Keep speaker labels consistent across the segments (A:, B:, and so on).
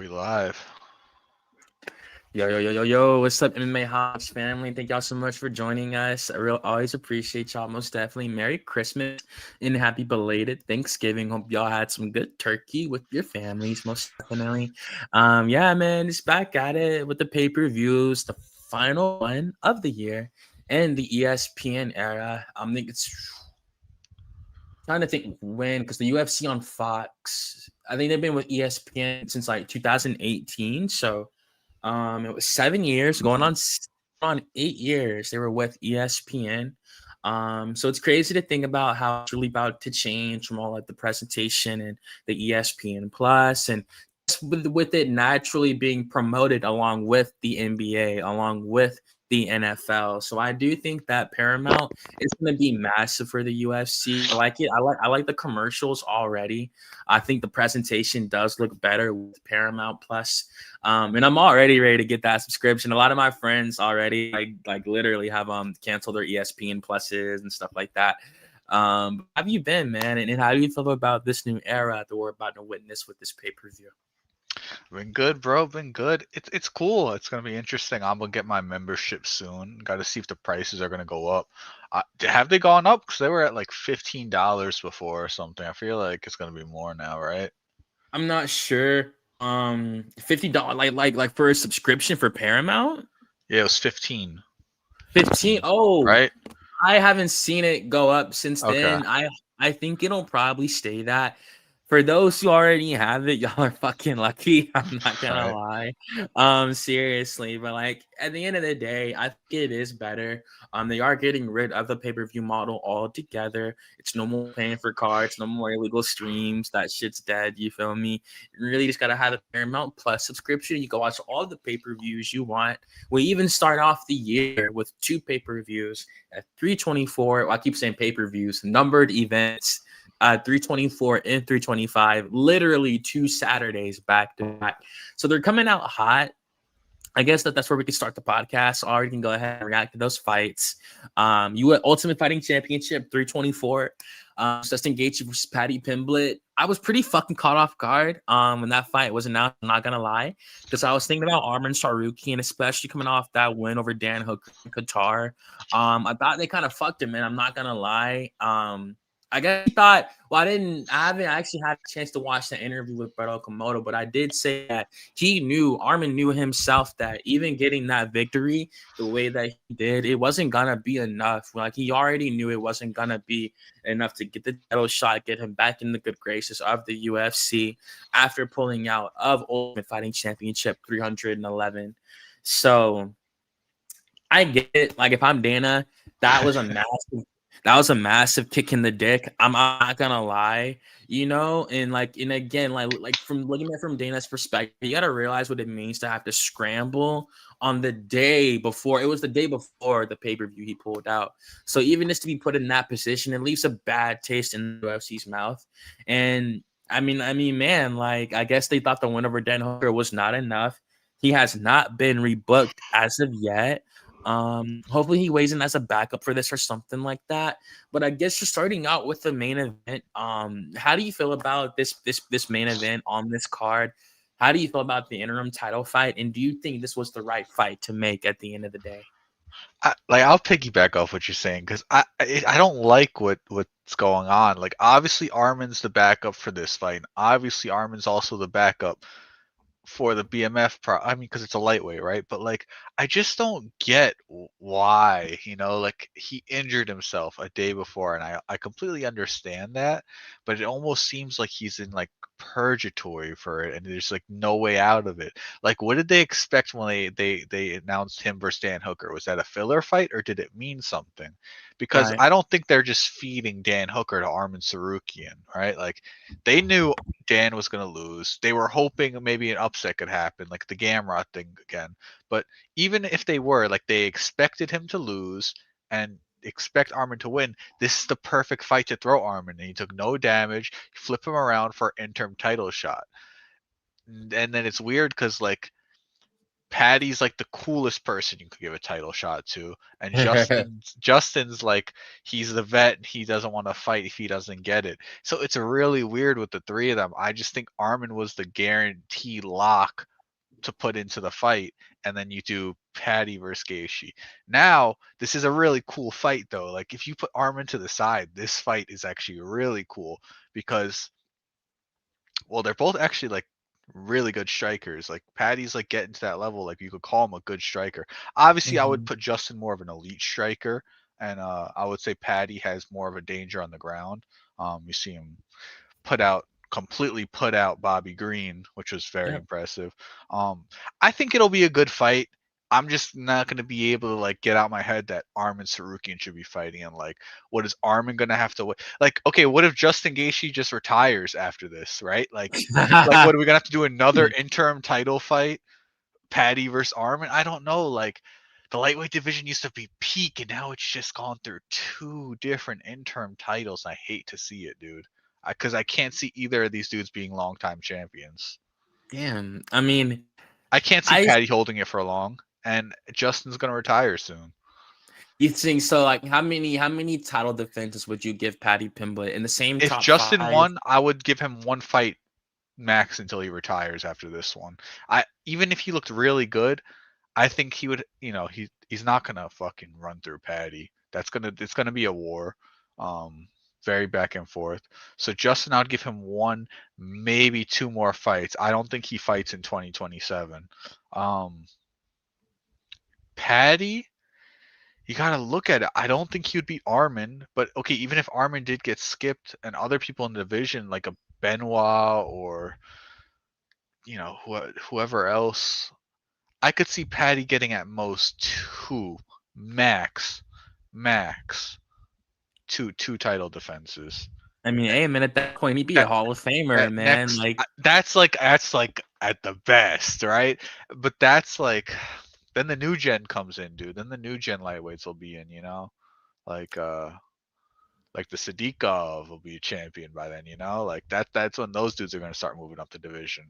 A: We live.
B: Yo, what's up, MMAHOLICS family? Thank y'all so much for joining us. Always appreciate y'all. Most definitely. Merry Christmas and happy belated Thanksgiving. Hope y'all had some good turkey with your families, most definitely. Yeah, man, just back at it with the pay-per-views, the final one of the year and the ESPN era. I think it's trying to think when, because the UFC on Fox, I think they've been with ESPN since like 2018. So it was 7 years, going on 8 years. They were with ESPN. So it's crazy to think about how it's really about to change from all like the presentation and the ESPN Plus, and just with it naturally being promoted along with the NBA, along with the NFL. So I do think that Paramount is going to be massive for the UFC. I like it. I like the commercials already. I think the presentation does look better with Paramount Plus. And I'm already ready to get that subscription. A lot of my friends already like literally have canceled their ESPN pluses and stuff like that. How have you been, man? And how do you feel about this new era that we're about to witness with this pay-per-view?
A: Been good, bro. Been good. It's cool. It's gonna be interesting. I'm gonna get my membership soon. Got to see if the prices are gonna go up. Have they gone up? Because they were at like $15 before or something. I feel like it's gonna be more now, right?
B: I'm not sure. $50 like for a subscription for Paramount?
A: Yeah, it was 15.
B: 15. Oh,
A: Right?
B: I haven't seen it go up since
A: Okay.
B: then. I think it'll probably stay that. For those who already have it, y'all are fucking lucky. I'm not gonna
A: Right.
B: lie. Seriously, but like at the end of the day, I think it is better. They are getting rid of the pay-per-view model altogether. It's no more paying for cards, no more illegal streams. That shit's dead. You feel me? You really just gotta have a Paramount Plus subscription. You can watch all the pay-per-views you want. We even start off the year with 2 pay-per-views at 324. Well, I keep saying pay-per-views, numbered events, 324 and 325, literally 2 Saturdays back to back. So they're coming out hot. I guess that's where we can start the podcast. Already can go ahead and react to those fights. You at Ultimate Fighting Championship 324. Justin Gaethje versus Patty Pimblett. I was pretty fucking caught off guard when that fight was announced. I'm not gonna lie, because I was thinking about Arman Saruki, and especially coming off that win over Dan Hooker in Qatar. I thought they kind of fucked him, man. I'm not gonna lie. I guess I thought, well, I haven't actually had a chance to watch the interview with Brett Okamoto, but I did say that Armin knew himself that even getting that victory the way that he did, it wasn't gonna be enough. Like he already knew it wasn't gonna be enough to get the title shot, get him back in the good graces of the UFC after pulling out of Ultimate Fighting Championship 311. So I get it. Like if I'm Dana, that was a massive kick in the dick. I'm not gonna lie, and again, like from looking at it from Dana's perspective, you gotta realize what it means to have to scramble on the day before. It was the day before the pay-per-view he pulled out. So even just to be put in that position, it leaves a bad taste in the UFC's mouth. And I mean, man, like I guess they thought the win over Dan Hooker was not enough. He has not been rebooked as of yet. Hopefully he weighs in as a backup for this or something like that. But I guess just starting out with the main event, how do you feel about this main event on this card? How do you feel about the interim title fight? And do you think this was the right fight to make at the end of the day?
A: I'll piggyback off what you're saying because I don't like what's going on. Like obviously Armin's the backup for this fight. Obviously Armin's also the backup for the BMF I mean, because it's a lightweight, right? But like, I just don't get why, like he injured himself a day before, and I completely understand that, but it almost seems like he's in like purgatory for it, and there's like no way out of it. Like, what did they expect when they announced him versus Dan Hooker? Was that a filler fight, or did it mean something? Because
B: Right.
A: I don't think they're just feeding Dan Hooker to Armin Sarukian, right? Like, they knew Dan was going to lose. They were hoping maybe an upset could happen, like the Gamrot thing again. But even if they were, like, they expected him to lose and expect Armin to win. This is the perfect fight to throw Armin. And he took no damage. Flip him around for an interim title shot. And then it's weird because, like, Patty's like the coolest person you could give a title shot to, and Justin's like he's the vet and he doesn't want to fight if he doesn't get it. So it's really weird with the three of them. I just think Armin was the guaranteed lock to put into the fight, and then you do Patty versus Gaethje. Now this is a really cool fight though. Like if you put Armin to the side, this fight is actually really cool because, well, they're both actually like really good strikers. Like Patty's like getting to that level, like you could call him a good striker. Obviously, I would put Justin more of an elite striker, and I would say Patty has more of a danger on the ground. You see him completely put out Bobby Green, which was very impressive. I think it'll be a good fight. I'm just not going to be able to like get out my head that Armin Sarukian should be fighting, and like, what is Armin going to have to like? Okay, what if Justin Gaethje just retires after this, right? Like what are we gonna have to do another interim title fight, Patty versus Armin? I don't know. Like the lightweight division used to be peak, and now it's just gone through two different interim titles. And I hate to see it, dude, because I can't see either of these dudes being longtime champions.
B: Damn, I mean,
A: I can't see Patty holding it for long, and Justin's gonna retire soon.
B: You think so? Like, how many title defenses would you give Paddy Pimblett in the same?
A: If
B: top
A: Justin
B: five?
A: won, I would give him one fight max until he retires after this one. Even if he looked really good, I think he would. You know, he's not gonna fucking run through Patty. It's gonna be a war. Very back and forth. So Justin, I'd give him one, maybe two more fights. I don't think he fights in 2027. Patty, you gotta look at it. I don't think he would beat Armin, but okay, even if Armin did get skipped and other people in the division like a Benoit or whoever else, I could see Patty getting at most two, max two title defenses.
B: I mean, hey man, at that point he'd be a Hall of Famer, man.
A: Next,
B: like
A: that's like at the best, right? But that's like then the new gen comes in, dude. Then the new gen lightweights will be in, like the Sadiqov will be a champion by then, like that's when those dudes are gonna start moving up the division.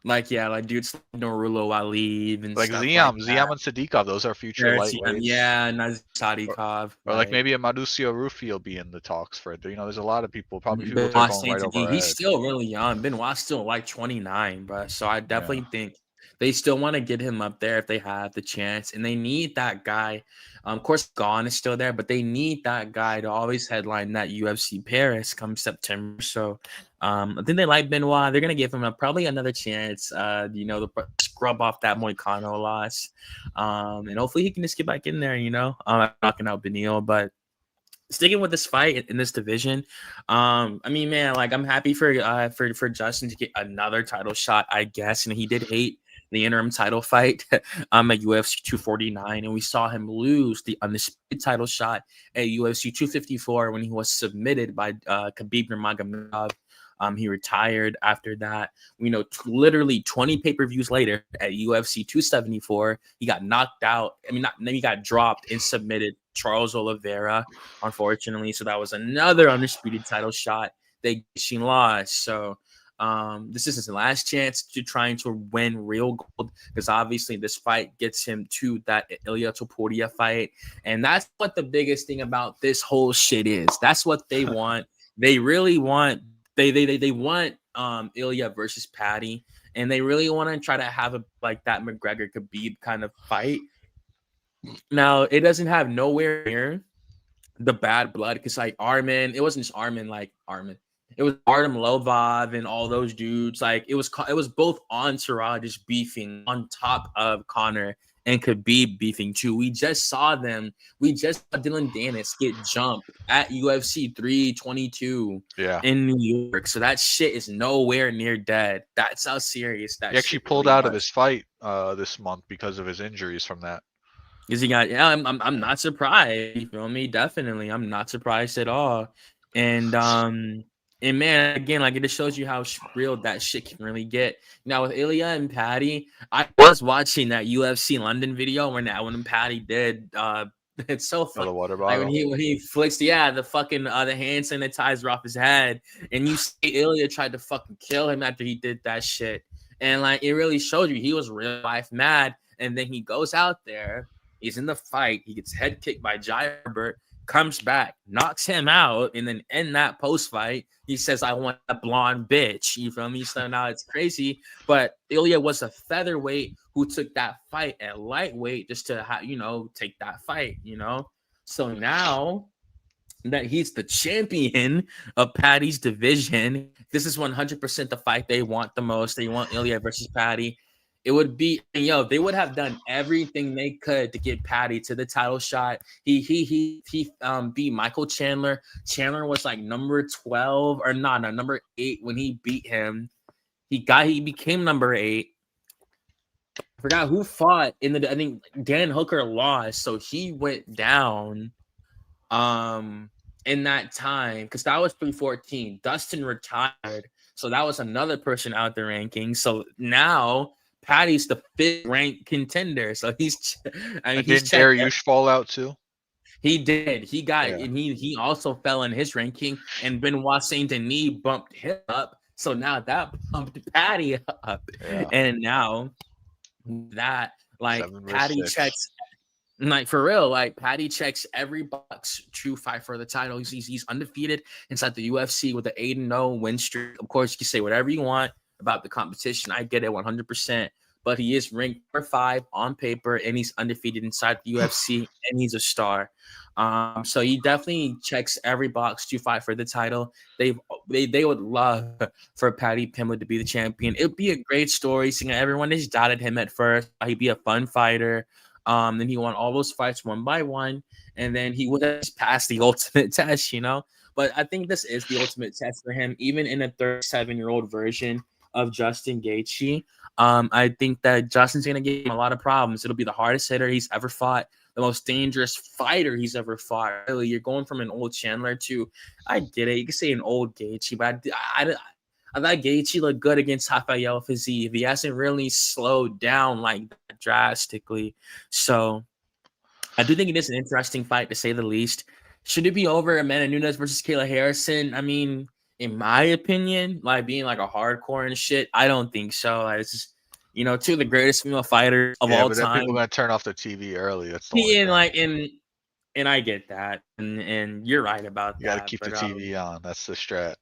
B: Like dudes like Norulo Ali and
A: like
B: stuff
A: Ziam
B: and
A: Sadiqov, those are future lightweights.
B: Yeah, Sadiqov.
A: Or like maybe a Mauricio Rufy will be in the talks for it. There's a lot of people, probably people that are going right over our
B: He's
A: head.
B: still really young. Benoit's still like 29, bro. So I definitely think they still want to get him up there if they have the chance, and they need that guy. Of course, Gone is still there, but they need that guy to always headline that UFC Paris come September. So I think they like Benoit. They're gonna give him probably another chance. To scrub off that Moicano loss, and hopefully he can just get back in there. Knocking out Beneil, but. Sticking with this fight in this division, I mean, man, like I'm happy for Justin to get another title shot, I guess. And he did hate the interim title fight at UFC 249, and we saw him lose the undisputed title shot at UFC 254 when he was submitted by Khabib Nurmagomedov. He retired after that. We know literally 20 pay-per-views later at UFC 274, he got knocked out. He got dropped and submitted Charles Oliveira, unfortunately. So that was another undisputed title shot that she lost. So this is his last chance to trying to win real gold, because obviously this fight gets him to that Ilia Topuria fight. And that's what the biggest thing about this whole shit is. That's what they want. They really want they want Ilia versus Patty, and they really want to try to have that McGregor Khabib kind of fight. Now it doesn't have nowhere near the bad blood, because like Armin, it wasn't just Armin, it was Artem Lovov and all those dudes. Like it was both entourages beefing on top of Conor and Khabib beefing too. We just saw Dylan Dennis get jumped at UFC 322 in New York. So that shit is nowhere near dead. That's how serious that.
A: He actually pulled out of his fight this month because of his injuries from that.
B: Because he got, I'm not surprised. You feel me? Definitely, I'm not surprised at all. And man, again, like it just shows you how real that shit can really get. Now with Ilia and Patty, I was watching that UFC London video when Patty did. It's so funny.
A: The water bottle.
B: Like when he flicks, the fucking the hand sanitizer off his head, and you see Ilia tried to fucking kill him after he did that shit. And like it really showed you he was real life mad. And then he goes out there, he's in the fight, he gets head kicked by Jai Herbert, comes back, knocks him out, and then in that post fight, he says, "I want a blonde bitch." You feel me? So now it's crazy. But Ilya was a featherweight who took that fight at lightweight just to take that fight. So now that he's the champion of Patty's division, this is 100% the fight they want the most. They want Ilya versus Patty. It would be, they would have done everything they could to get Patty to the title shot. He beat Michael Chandler. Chandler was like number 12 or number 8 when he beat him. He became number 8. I forgot who fought I think Dan Hooker lost, so he went down. In that time, because that was 314. Dustin retired, so that was another person out the ranking. So now Patty's the 5th ranked contender. So he's,
A: didn't Dariush fall out too?
B: He did. He got, and he also fell in his ranking. And Benoit Saint Denis bumped him up. So now that bumped Patty up, and now that Patty checks. Like for real, like Patty checks every box to fight for the title. He's undefeated inside the UFC with an 8-0 win streak. Of course, you can say whatever you want about the competition. I get it 100%. But he is ranked number 5 on paper, and he's undefeated inside the UFC, and he's a star. So he definitely checks every box to fight for the title. They would love for Patty Pimblett to be the champion. It'd be a great story, seeing everyone just doubted him at first. He'd be a fun fighter. Then he won all those fights one by one, and then he would have passed the ultimate test, But I think this is the ultimate test for him, even in a 37-year-old version of Justin Gaethje. I think that Justin's going to give him a lot of problems. It'll be the hardest hitter he's ever fought, the most dangerous fighter he's ever fought. Really, you're going from an old Chandler to, I get it, you could say an old Gaethje, but I thought Gaethje looked good against Rafael Fiziev. He hasn't really slowed down like that drastically. So I do think it is an interesting fight, to say the least. Should it be over Amanda Nunes versus Kayla Harrison? I mean, in my opinion, like being like a hardcore and shit, I don't think so. Like, it's just, two of the greatest female fighters of all
A: but
B: time.
A: People gonna turn off the TV early. That's the only thing.
B: And I get that, and you're right about that.
A: You gotta keep the TV on. That's the strat.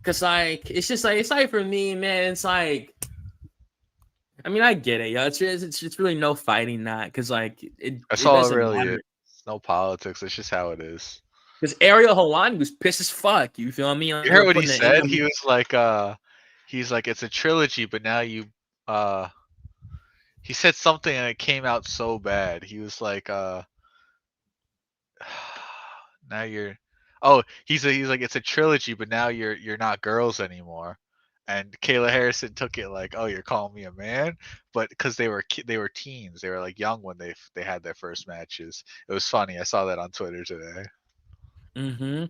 B: Cause like it's just like, it's like for me, man, it's like, I mean, I get it, yo. It's really no fighting that, cause like
A: that's all it really is. It's no politics. It's just how it is.
B: Because Ariel Helwani was pissed as fuck. You feel me?
A: You heard what he said? He was like, he's like, it's a trilogy, but now you, he said something and it came out so bad. He was like, now you're. Oh, he's like, it's a trilogy, but now you're not girls anymore. And Kayla Harrison took it like, oh, you're calling me a man, but because they were teens, they were like young when they had their first matches. It was funny. I saw that on Twitter today.
B: And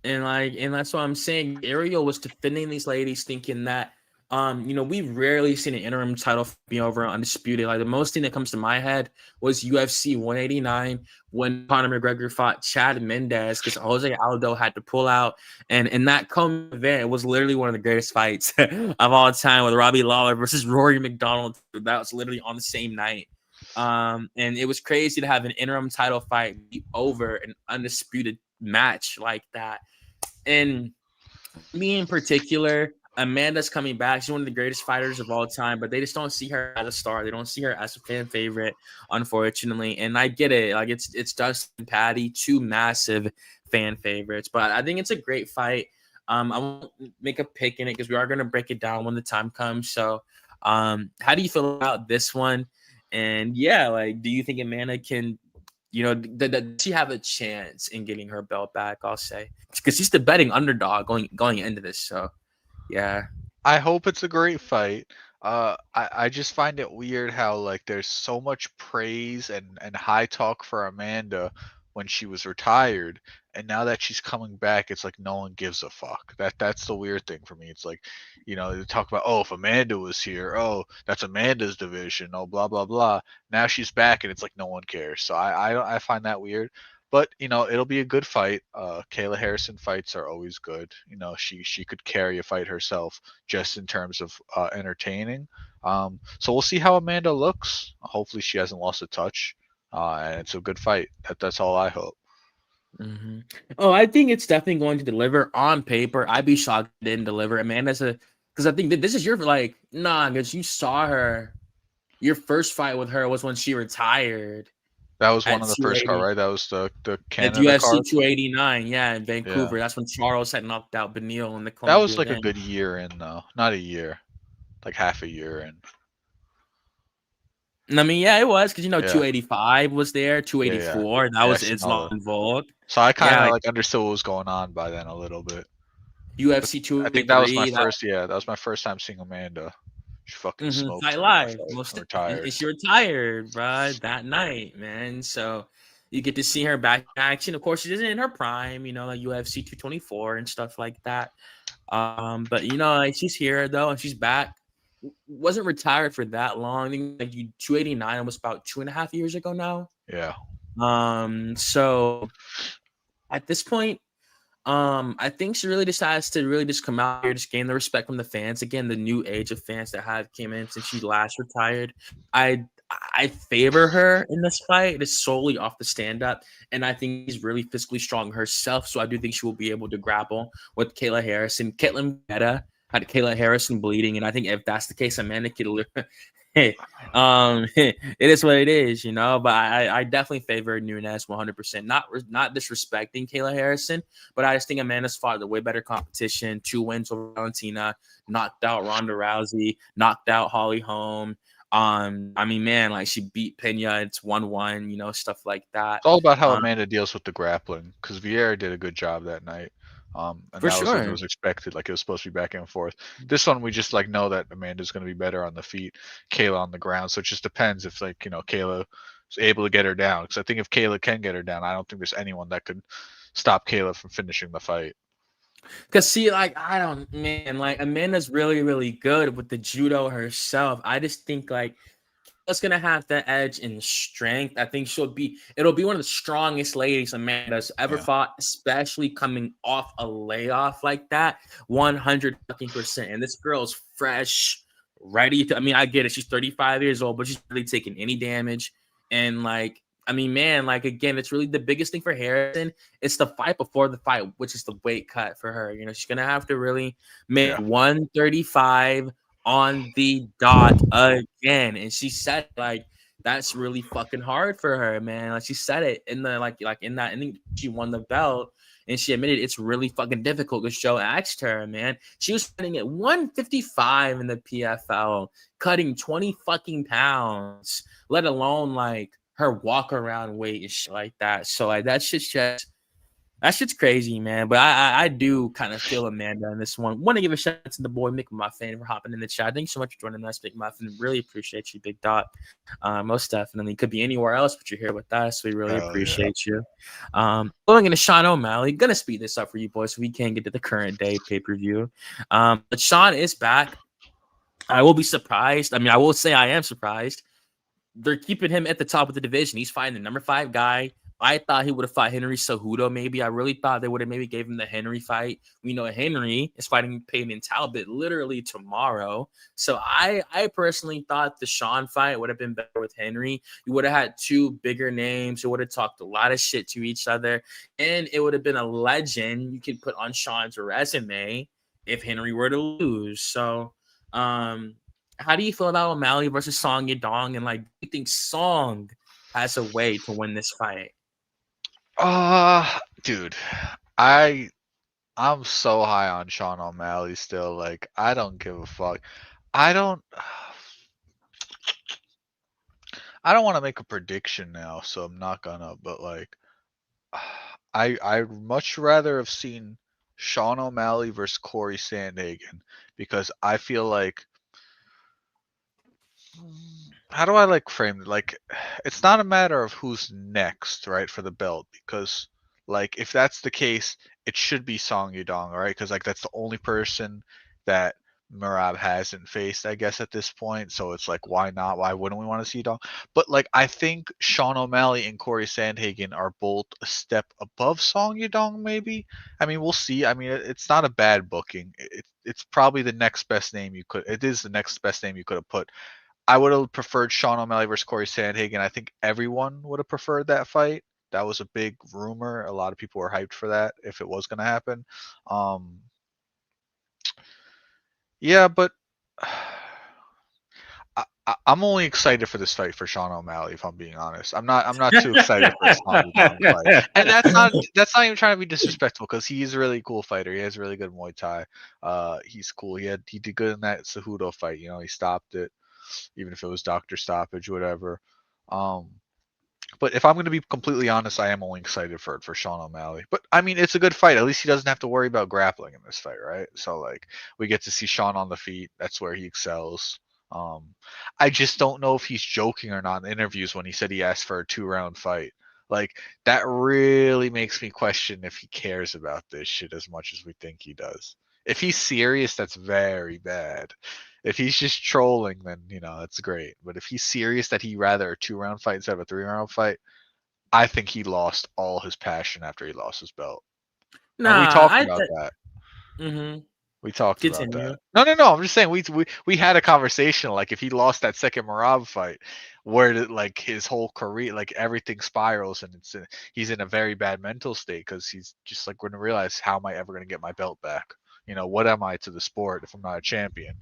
B: that's what I'm saying. Ariel was defending these ladies, thinking that we've rarely seen an interim title be over undisputed. Like the most thing that comes to my head was UFC 189 when Conor McGregor fought Chad Mendes because Jose Aldo had to pull out. And in that event, it was literally one of the greatest fights of all time with Robbie Lawler versus Rory McDonald. That was literally on the same night. And it was crazy to have an interim title fight be over an undisputed match like that. And me in particular, Amanda's coming back. She's one of the greatest fighters of all time, but they just don't see her as a star. They don't see her as a fan favorite, unfortunately. And I get it. Like it's Dustin and Patty, 2 massive fan favorites. But I think it's a great fight. I won't make a pick in it because we are going to break it down when the time comes. So how do you feel about this one? And yeah, like, do you think Amanda can, does she have a chance in getting her belt back? I'll say because she's the betting underdog going into this. So yeah,
A: I hope it's a great fight. I just find it weird how like there's so much praise and high talk for Amanda when she was retired, and now that she's coming back, it's like no one gives a fuck. That's the weird thing for me. It's like, they talk about, oh, if Amanda was here, oh, that's Amanda's division, oh, blah blah blah. Now she's back, and it's like no one cares. So I find that weird. But it'll be a good fight. Kayla Harrison fights are always good. She could carry a fight herself just in terms of entertaining. So we'll see how Amanda looks. Hopefully she hasn't lost a touch, and it's a good fight. That's all I hope.
B: Mm-hmm. Oh, I think it's definitely going to deliver on paper. I'd be shocked if it didn't deliver. Amanda's because I think that this is your because you saw her. Your first fight with her was when she retired
A: That was one
B: at
A: of the first card,
B: 280
A: right? That was the
B: at
A: Canada
B: UFC
A: card.
B: 289. Yeah, in
A: Yeah,
B: Vancouver. That's when Charles had knocked out Beneil in the
A: that was
B: Columbia
A: like a
B: then.
A: good year in though. Not a year, like half a year in.
B: And I mean, yeah, it was because
A: Yeah,
B: 285 was there,
A: yeah, yeah,
B: 284. That
A: yeah. I
B: was
A: saw
B: Islam
A: that.
B: and Volk.
A: So I kind
B: Yeah,
A: of
B: like
A: like understood what was going on by then a little bit.
B: UFC
A: I think that was my
B: 283. That
A: first. Yeah, that was my first time seeing Amanda. She fucking smoked
B: Fight
A: her in that
B: live,
A: fight
B: most
A: and
B: and
A: retired.
B: she retired, bro, that night, man. So you get to see her back in action. Of course, she isn't in her prime, like UFC 224 and stuff like that. But like she's here though, and she's back. Wasn't retired for that long. I think like 289 almost about 2.5 years ago now.
A: Yeah,
B: So at this point, I think she really decides to really just come out here, just gain the respect from the fans. Again, the new age of fans that have came in since she last retired. I favor her in this fight just solely off the stand up, and I think she's really physically strong herself. So I do think she will be able to grapple with Kayla Harrison. Caitlin Betta had Kayla Harrison bleeding, and I think if that's the case, Amanda could hey, it is what it is, But I definitely favor Nunes 100%. Not disrespecting Kayla Harrison, but I just think Amanda's fought the way better competition. 2 wins over Valentina, knocked out Ronda Rousey, knocked out Holly Holm. I mean, man, like she beat Pena. It's 1-1, stuff like that.
A: it's all about how
B: Um,
A: Amanda deals with the grappling because Vieira did a good job that night. And
B: for
A: that was like it
B: sure.
A: was expected, like it was supposed to be back and forth. This one we just like know that Amanda's going to be better on the feet, Kayla on the ground. So it just depends if Kayla is able to get her down. Because I think if Kayla can get her down, I don't think there's anyone that could stop Kayla from finishing the fight.
B: Cause see, like I don't, man, like Amanda's really, really good with the judo herself. I just think like that's gonna have the edge in strength. I think it'll be one of the strongest ladies Amanda's ever
A: Yeah,
B: fought, especially coming off a layoff like that. 100%. And this girl's fresh, ready to. I mean, I get it. She's 35 years old, but she's really taking any damage. And like, I mean, man, like again, it's really the biggest thing for Harrison. It's the fight before the fight, which is the weight cut for her. She's gonna have to really make
A: yeah,
B: 135 on the dot again. And she said like that's really fucking hard for her, man. Like she said it in the like in that, and then she won the belt. And she admitted it's really fucking difficult because Joe asked her, man. She was fighting at 155 in the PFL, cutting 20 fucking pounds, let alone like her walk around weight and shit like that. So like that shit's crazy, man. But I do kind of feel Amanda in this one. Want to give a shout out to the boy Mick Muffin for hopping in the chat. Thanks so much for joining us, Mick Muffin. Really appreciate you, Big Dot. Most definitely. Could be anywhere else, but you're here with us. We really
A: hell yeah.
B: appreciate you. Going into Sean O'Malley. Gonna speed this up for you boys so we can get to the current day pay-per-view. But Sean is back. I will be surprised. I mean, I will say I am surprised. They're keeping him at the top of the division. He's fighting the number 5 guy. I thought he would have fought Henry Cejudo, maybe. I really thought they would have maybe gave him the Henry fight. We know Henry is fighting Payman Talbot literally tomorrow. So I personally thought the Sean fight would have been better with Henry. You would have had 2 bigger names. You would have talked a lot of shit to each other. And it would have been a legend you could put on Sean's resume if Henry were to lose. So, how do you feel about O'Malley versus Song Yadong? And like, do you think Song has a way to win this fight?
A: Dude, I I'm so high on Sean O'Malley still. Like, I don't give a fuck. I don't. I don't want to make a prediction now, so I'm not gonna. But like, I much rather have seen Sean O'Malley versus Corey Sandhagen because I feel like how do I like frame it? Like, it's not a matter of who's next, right, for the belt because like if that's the case, it should be Song Yudong, right? Because like that's the only person that Merab hasn't faced, I guess, at this point. So it's like, why not? Why wouldn't we want to see Dong? But like, I think Sean O'Malley and Corey Sandhagen are both a step above Song Yadong, maybe. I mean, we'll see. I mean, it's not a bad booking. It's probably the next best name you could. It is the next best name you could have put. I would have preferred Sean O'Malley versus Corey Sandhagen. I think everyone would have preferred that fight. That was a big rumor. A lot of people were hyped for that if it was going to happen. Um, yeah, but I'm only excited for this fight for Sean O'Malley. If I'm being honest, I'm not too excited for a Song Yadong fight, and that's not even trying to be disrespectful because he's a really cool fighter. He has really good Muay Thai. He's cool. He did good in that Cejudo fight. You know, he stopped it, even if it was doctor stoppage, whatever. Um, but if I'm going to be completely honest, I am only excited for Sean O'Malley. But I mean, it's a good fight. At least he doesn't have to worry about grappling in this fight, right? So like, we get to see Sean on the feet. That's where he excels. Um, I just don't know if he's joking or not in interviews when he said he asked for a 2-round fight. Like, that really makes me question if he cares about this shit as much as we think he does. If he's serious, that's very bad. If he's just trolling, then that's great. But if he's serious that he rather a 2-round fight instead of a 3-round fight, I think he lost all his passion after he lost his belt. And we
B: Nah,
A: talked about that.
B: mm-hmm.
A: We talked about
B: Continue.
A: that. No. I'm just saying we had a conversation like if he lost that second Marab fight, where did like his whole career, like everything spirals, and he's in a very bad mental state because he's just like going to realize, how am I ever going to get my belt back? What am I to the sport if I'm not a champion?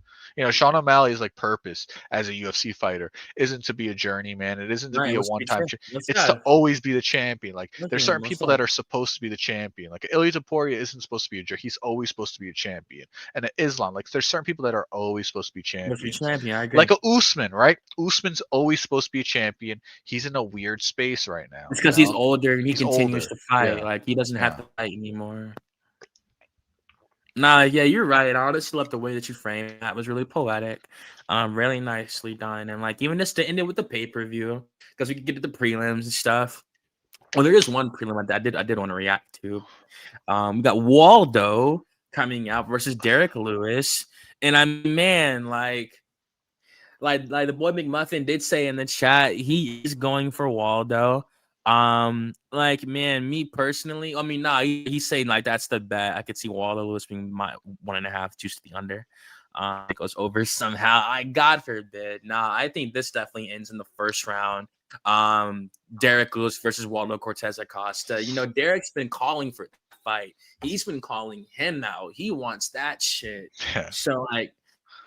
A: Sean O'Malley's like purpose as a UFC fighter isn't to be a journeyman. It isn't to
B: Right,
A: be a
B: let's be
A: one-time.
B: true. Let's
A: It's to
B: go.
A: always be the champion. Like
B: Look
A: there's
B: at him.
A: certain
B: Let's
A: people
B: go.
A: that are supposed to be the champion. Like Ilya Taporia isn't supposed to be he's always supposed to be a champion. And Islam, like there's certain people that are always supposed to be
B: Let's be
A: champions.
B: champion. I agree.
A: Like a Usman, right? Usman's always supposed to be a champion. He's in a weird space right now.
B: It's because he's older and he
A: He's
B: continues
A: older.
B: to fight.
A: Yeah.
B: Like he doesn't have
A: Yeah.
B: to fight anymore. Nah, yeah, you're right. I honestly love the way that you framed that. Was really poetic, really nicely done, and like even just to end it with the pay per view because we could get to the prelims and stuff. Well, there is one prelim that I did want to react to. We got Waldo coming out versus Derek Lewis, and man, like the boy McMuffin did say in the chat, he is going for Waldo. Like man, me personally, I mean, nah, he's saying like that's the bet. I could see Waldo Lewis being my 1.5 juice to the under. It goes over somehow. God forbid. Nah, I think this definitely ends in the first round. Derek Lewis versus Waldo Cortez Acosta. Derek's been calling for the fight. He's been calling him out. He wants that shit.
A: Yeah.
B: So like,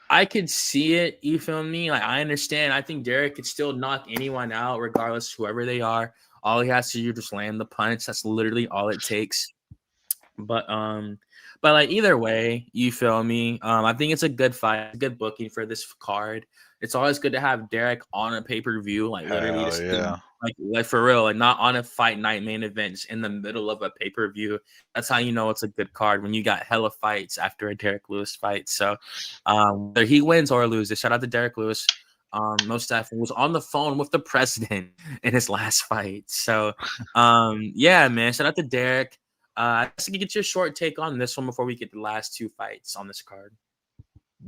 B: I could see it. You feel me? Like I understand. I think Derek could still knock anyone out, regardless whoever they are. All he has to do is just land the punch. That's literally all it takes. But like either way, you feel me? I think it's a good fight, good booking for this card. It's always good to have Derek on a pay-per-view, like literally just like for real, like not on a fight night main event in the middle of a pay-per-view. That's how you know it's a good card when you got hella fights after a Derek Lewis fight. So whether he wins or loses, shout out to Derek Lewis. Most definitely was on the phone with the president in his last fight. So yeah, man, shout out to Derek. I guess you get your short take on this one before we get the last two fights on this card.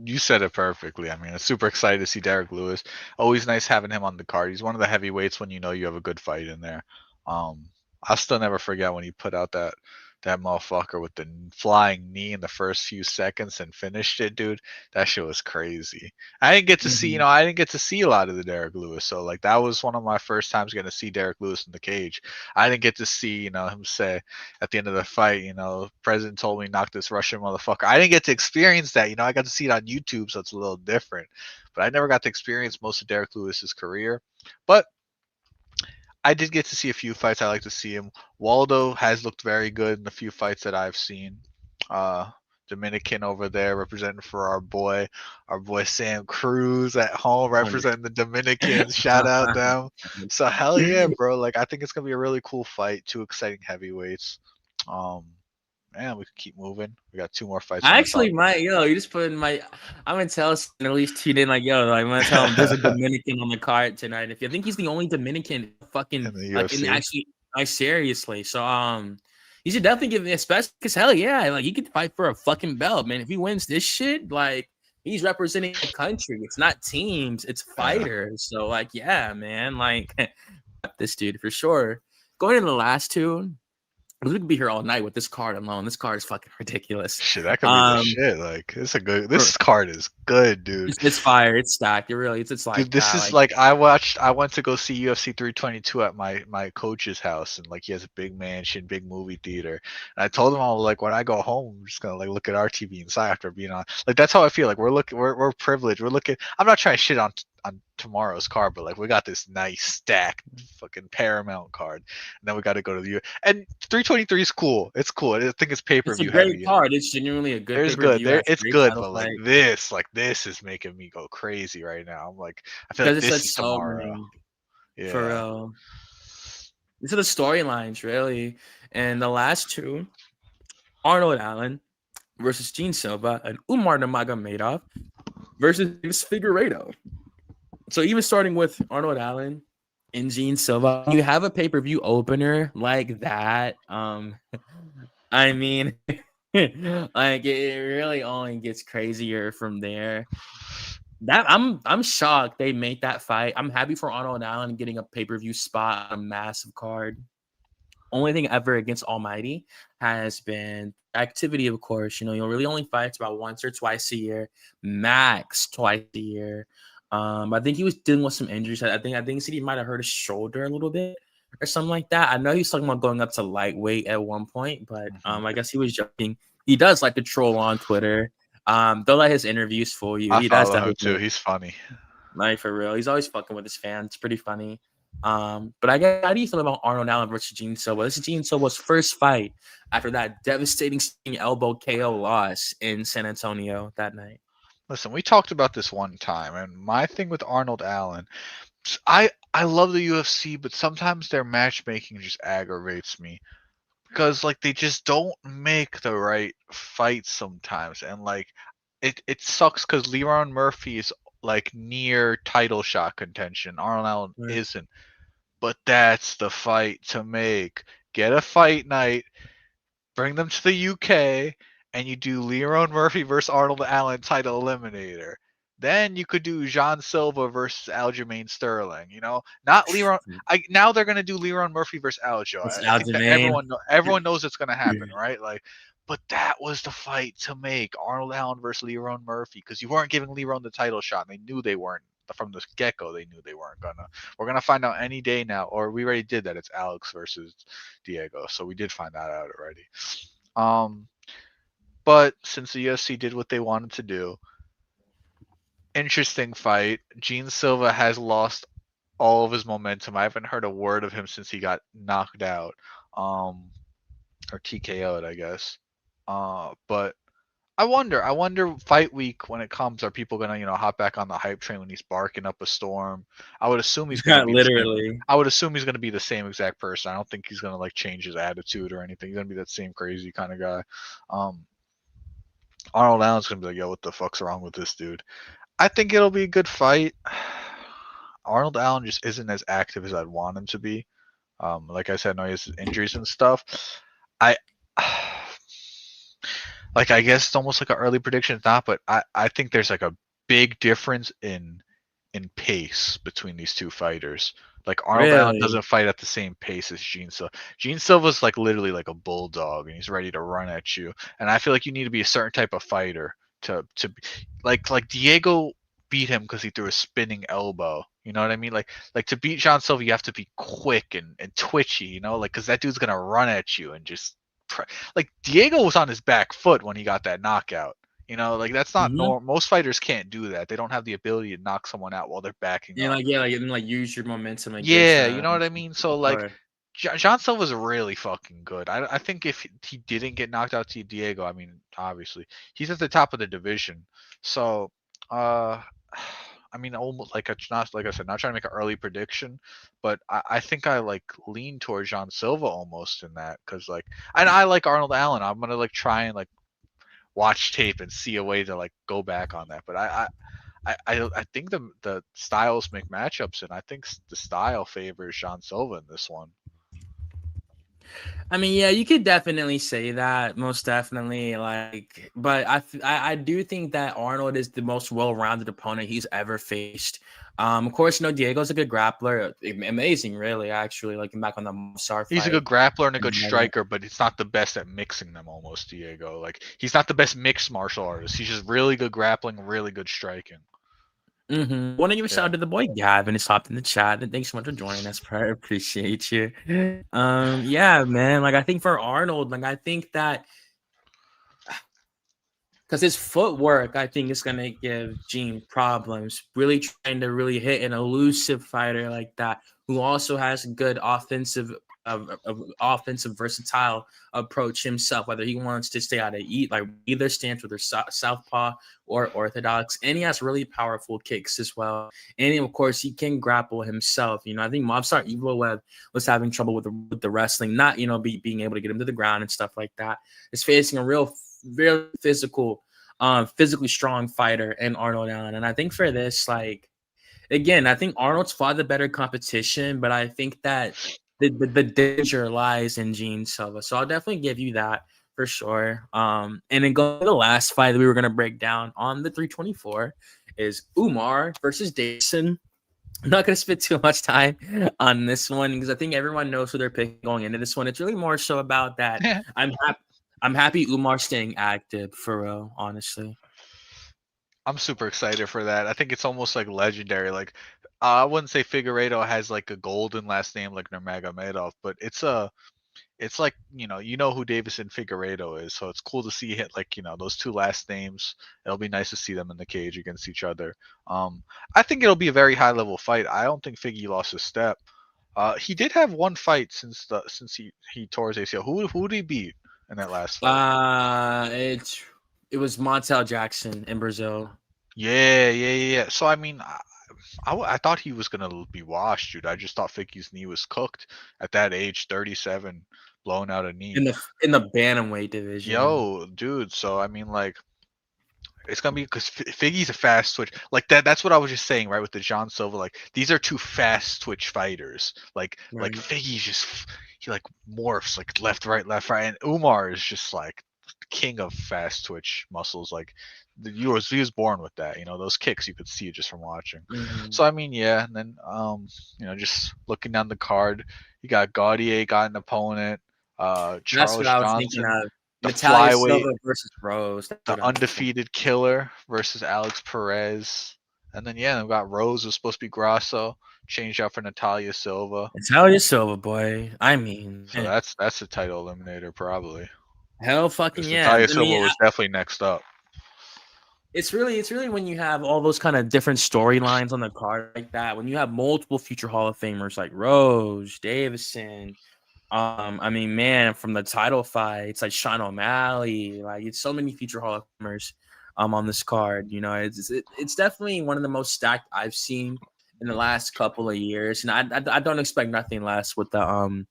A: You said it perfectly. I mean, I'm super excited to see Derek Lewis. Always nice having him on the card. He's one of the heavyweights when you know you have a good fight in there. I'll still never forget when he put out that motherfucker with the flying knee in the first few seconds and finished it, dude. That shit was crazy. I didn't get to see, I didn't get to see a lot of the Derek Lewis. So like that was one of my first times getting to see Derek Lewis in the cage. I didn't get to see, him say at the end of the fight, President told me knock this Russian motherfucker. I didn't get to experience that. I got to see it on YouTube, so it's a little different. But I never got to experience most of Derek Lewis's career. But I did get to see a few fights. I like to see him. Waldo has looked very good in the few fights that I've seen. Dominican over there representing for our boy Sam Cruz at home representing the Dominicans. Shout out them. So hell yeah, bro. Like I think it's gonna be a really cool fight. Two exciting heavyweights. Man, we can keep moving. We got 2 more fights.
B: I actually might, you just put in I'm gonna tell at least tune in, like, I'm gonna tell him there's a Dominican on the card tonight. If you think he's the only Dominican fucking
A: in the
B: like
A: UFC.
B: actually like seriously. So you should definitely give me, especially because hell yeah, like he could fight for a fucking belt, man. If he wins this shit, like he's representing the country. It's not teams, it's fighters. So like, yeah, man, like this dude for sure. Going into the last two, we could be here all night with this card alone. This card is fucking ridiculous.
A: Shit, that could be the shit. Like,
B: For,
A: this card is good, dude.
B: it's fire. It's stacked. It really. It's like
A: Dude, this
B: that.
A: is
B: Like
A: I went to go see UFC 322 at my coach's house, and like he has a big mansion, big movie theater. And I told him, I was like, when I go home, I'm just gonna like look at our TV inside after being on. Like that's how I feel. Like we're privileged. We're looking. I'm not trying to shit on tomorrow's card, but like we got this nice stacked fucking Paramount card, and then we got to go to the and 323 is cool. It's cool. I think it's pay per
B: it's a
A: view
B: great
A: heavy.
B: card. It's genuinely a good
A: There's
B: pay per
A: good.
B: view.
A: There
B: Has a
A: it's
B: great
A: good,
B: title
A: but
B: fight
A: like this is making me go crazy right now. I'm like, I feel like
B: because it's
A: this
B: like
A: is
B: so
A: tomorrow.
B: many for
A: Yeah.
B: real. These are the storylines really, and the last two: Arnold Allen versus Gene Silva and Umar Nurmagomedov versus Figueiredo. So even starting with Arnold Allen and Gene Silva, you have a pay per view opener like that. I mean, like it really only gets crazier from there. That I'm shocked they made that fight. I'm happy for Arnold Allen getting a pay per view spot on a massive card. Only thing ever against Almighty has been activity, of course. You know, you'll really only fights about once or twice a year, max twice a year. I think he was dealing with some injuries. I think he said he might have hurt his shoulder a little bit or something like that. I know he was talking about going up to lightweight at one point, but I guess he was joking. He does like to troll on Twitter. Don't let his interviews fool you.
A: I
B: He does
A: follow him too.
B: definitely
A: He's funny.
B: like for real. He's always fucking with his fans. It's pretty funny. But I guess how do you feel about Arnold Allen versus Gene Silva? This is Gene Silva's first fight after that devastating elbow KO loss in San Antonio that night.
A: Listen, we talked about this one time, and my thing with Arnold Allen, I love the UFC, but sometimes their matchmaking just aggravates me because like they just don't make the right fights sometimes, and like it sucks because Leron Murphy is like near title shot contention. Arnold Allen
B: Right.
A: isn't, but that's the fight to make. Get a fight night, bring them to the UK, and you do Leron Murphy versus Arnold Allen title eliminator. Then you could do Jean Silva versus Aljamain Sterling. You know, not Leron. Now they're gonna do Leron Murphy versus Aljo.
B: It's
A: I think that
B: Aljamain.
A: everyone knows it's gonna happen, right? Like, but that was the fight to make: Arnold Allen versus Leron Murphy, because you weren't giving Leron the title shot. And they knew they weren't from the get go. They knew they weren't gonna. We're gonna find out any day now, or we already did that. It's Alex versus Diego, so we did find that out already. Um, but since the UFC did what they wanted to do, interesting fight. Gene Silva has lost all of his momentum. I haven't heard a word of him since he got knocked out, or TKO'd, I guess. But I wonder fight week when it comes, are people gonna, hop back on the hype train when he's barking up a storm? I would assume he's gonna be the same.
B: Literally.
A: I would assume he's gonna be the same exact person. I don't think he's gonna like change his attitude or anything. He's gonna be that same crazy kind of guy. Um, Arnold Allen's gonna be like, yo, what the fuck's wrong with this dude? I think it'll be a good fight. Arnold Allen just isn't as active as I'd want him to be. Like I said, I know he has injuries and stuff. I like, I guess it's almost like an early prediction. It's not, but I think there's like a big difference in pace between these two fighters. Like Arnold Allen
B: Really?
A: doesn't fight at the same pace as Gene Silva. Gene Silva's like literally like a bulldog, and he's ready to run at you. And I feel like you need to be a certain type of fighter to like Diego beat him because he threw a spinning elbow. You know what I mean? Like to beat John Silva, you have to be quick and twitchy. You know, like because that dude's gonna run at you and just like Diego was on his back foot when he got that knockout. You know, like that's not
B: Mm-hmm.
A: normal. Most fighters can't do that. They don't have the ability to knock someone out while they're backing up.
B: And like use your momentum against
A: Yeah, you know what I mean. So like,
B: or
A: John Silva's really fucking good. I think if he didn't get knocked out to Diego, I mean, obviously he's at the top of the division. So, uh, I mean, almost like it's not like I said, not trying to make an early prediction, but I think I like lean towards John Silva almost in that because like, and I like Arnold Allen. I'm gonna like try and like watch tape and see a way to like go back on that. But I think the styles make matchups, and I think the style favors Jean Silva in this one.
B: I mean, yeah, you could definitely say that, most definitely. Like, but I do think that Arnold is the most well-rounded opponent he's ever faced. Of course, Diego's a good grappler, amazing, really, actually. Like back on the Mossar
A: He's a
B: fight.
A: good grappler and a
B: And
A: good striker, but he's not the best at mixing them. Almost Diego, like he's not the best mixed martial artist. He's just really good grappling, really good striking.
B: Want to give a shout
A: Yeah.
B: out to the boy Gavin. He's hopped in the chat. And thanks so much for joining us, bro. I appreciate you. Yeah, man. Like I think for Arnold, like I think that because his footwork, I think, is gonna give Gene problems. Really trying to really hit an elusive fighter like that, who also has a good offensive versatile approach himself. Whether he wants to stay out of like either stance, whether southpaw or orthodox, and he has really powerful kicks as well. And of course, he can grapple himself. I think Mobstar Evil Web was having trouble with the wrestling, not being able to get him to the ground and stuff like that. Is facing a real very physically strong fighter in Arnold Allen. And I think for this, like, again, I think Arnold's fought the better competition, but I think that the danger lies in Gene Silva. So I'll definitely give you that for sure. And then go to the last fight that we were going to break down on the 324 is Umar versus Davison. I'm not going to spend too much time on this one because I think everyone knows who they're picking going into this one. It's really more so about that. I'm happy Umar's staying active for real, honestly.
A: I'm super excited for that. I think it's almost like legendary. Like I wouldn't say Figueiredo has like a golden last name like Nurmagomedov, but it's like you know who Davison Figueiredo is, so it's cool to see hit like those two last names. It'll be nice to see them in the cage against each other. I think it'll be a very high level fight. I don't think Figgy lost a step. He did have one fight since he tore his ACL. Who did he beat in that last fight?
B: It was Montel Jackson in Brazil.
A: Yeah. So I mean, I thought he was gonna be washed, dude. I just thought Ficky's knee was cooked at that age, 37, blowing out a knee.
B: In the bantamweight division.
A: Yo, dude. So I mean, like, it's gonna be because Figgy's a fast twitch. Like that's what I was just saying, right? With the John Silva, like these are two fast twitch fighters. Like Figgy's just he like morphs like left, right, and Umar is just like king of fast twitch muscles. Like he was born with that. Those kicks you could see just from watching.
B: Mm-hmm.
A: So I mean, yeah. And then just looking down the card, you got Gaudier got an opponent.
B: That's what
A: Charles
B: I was thinking
A: Johnson,
B: of.
A: the
B: Natalia
A: flyweight,
B: Silva versus Rose.
A: the undefeated killer versus Alex Perez. And then we got Rose was supposed to be Grasso, changed out for Natalia Silva.
B: Natalia Silva, boy. I mean,
A: So that's the title eliminator probably.
B: hell fucking yeah.
A: Natalia Silva was definitely next up.
B: It's really when you have all those kind of different storylines on the card like that, when you have multiple future Hall of Famers like Rose, Davison, I mean, man, from the title fights like Sean O'Malley, like it's so many future Hall of Famers on this card. It's definitely one of the most stacked I've seen in the last couple of years, and I don't expect nothing less with the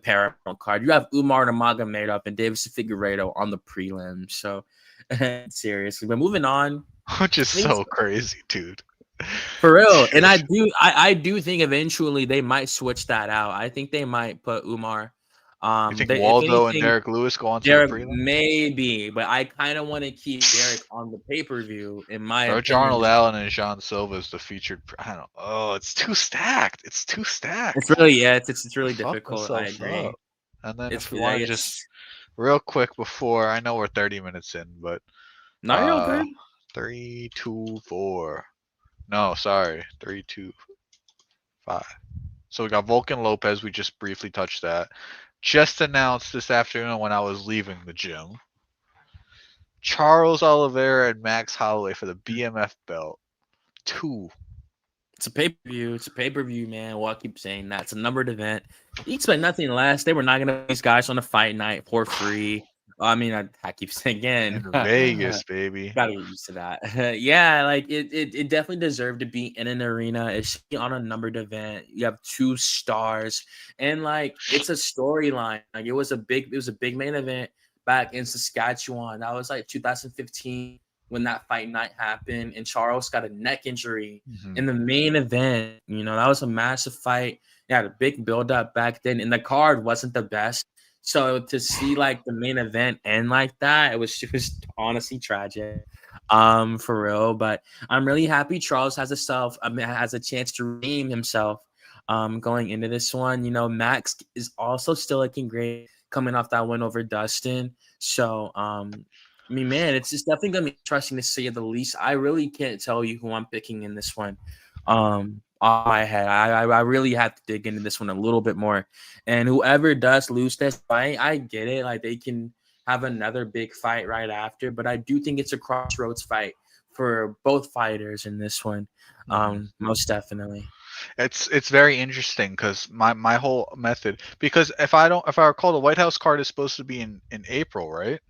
B: Paramount card. You have Umar Nurmagomedov and Davison Figueiredo on the prelim, so seriously. But moving on,
A: which is so crazy, dude.
B: For real. And I do think eventually they might switch that out. I think they might put Umar.
A: You think Waldo and Derek Lewis go on to
B: Derek,
A: the prelim?
B: maybe, but I kind of want to keep Derek on the pay-per-view in my opinion.
A: Arnold Allen and John Silva is the featured. I don't. Oh, it's too stacked. It's
B: really it's really difficult. I agree.
A: Up. And then if we want to just real quick before, I know we're 30 minutes in, but
B: no, you're good.
A: 3, 2, 4. No, sorry, 3, 2, 5. So we got Vulcan Lopez. We just briefly touched that. Just announced this afternoon when I was leaving the gym. Charles Oliveira and Max Holloway for the BMF belt. 2.
B: It's a pay-per-view, man. Well, I keep saying that. It's a numbered event. You expect nothing less. They were not going to these guys on a fight night for free. I mean, I keep saying again.
A: In Vegas, baby.
B: Gotta get used to that. Yeah, like it definitely deserved to be in an arena. It's on a numbered event. You have 2 stars, and like it's a storyline. Like it was a big main event back in Saskatchewan. That was like 2015 when that fight night happened, and Charles got a neck injury in the main event. That was a massive fight. Yeah, a big build up back then, and the card wasn't the best. So to see like the main event end like that, it was honestly tragic, for real. But I'm really happy Charles has a chance to redeem himself, going into this one. You know, Max is also still looking great coming off that win over Dustin. So, I mean, man, it's just definitely gonna be interesting to say the least. I really can't tell you who I'm picking in this one. On my head, I really have to dig into this one a little bit more. And whoever does lose this fight, I get it. Like they can have another big fight right after, but I do think it's a crossroads fight for both fighters in this one. Most definitely.
A: It's very interesting because my whole method, because if I recall, the White House card is supposed to be in April, right?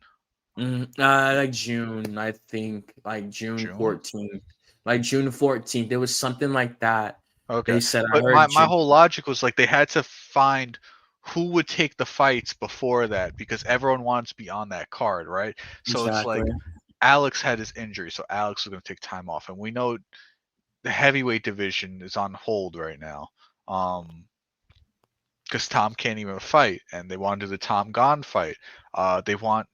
B: Like June, I think, like June
A: June.
B: 14th, like June 14th. There was something like that.
A: Okay,
B: They said I
A: but
B: heard
A: my
B: June.
A: whole logic was like they had to find who would take the fights before that because everyone wanted to be on that card, right? So it's
B: Exactly.
A: like Alex had his injury, so Alex was going to take time off, and we know the heavyweight division is on hold right now. Because Tom can't even fight, and they want to do the Tom Gone fight. They want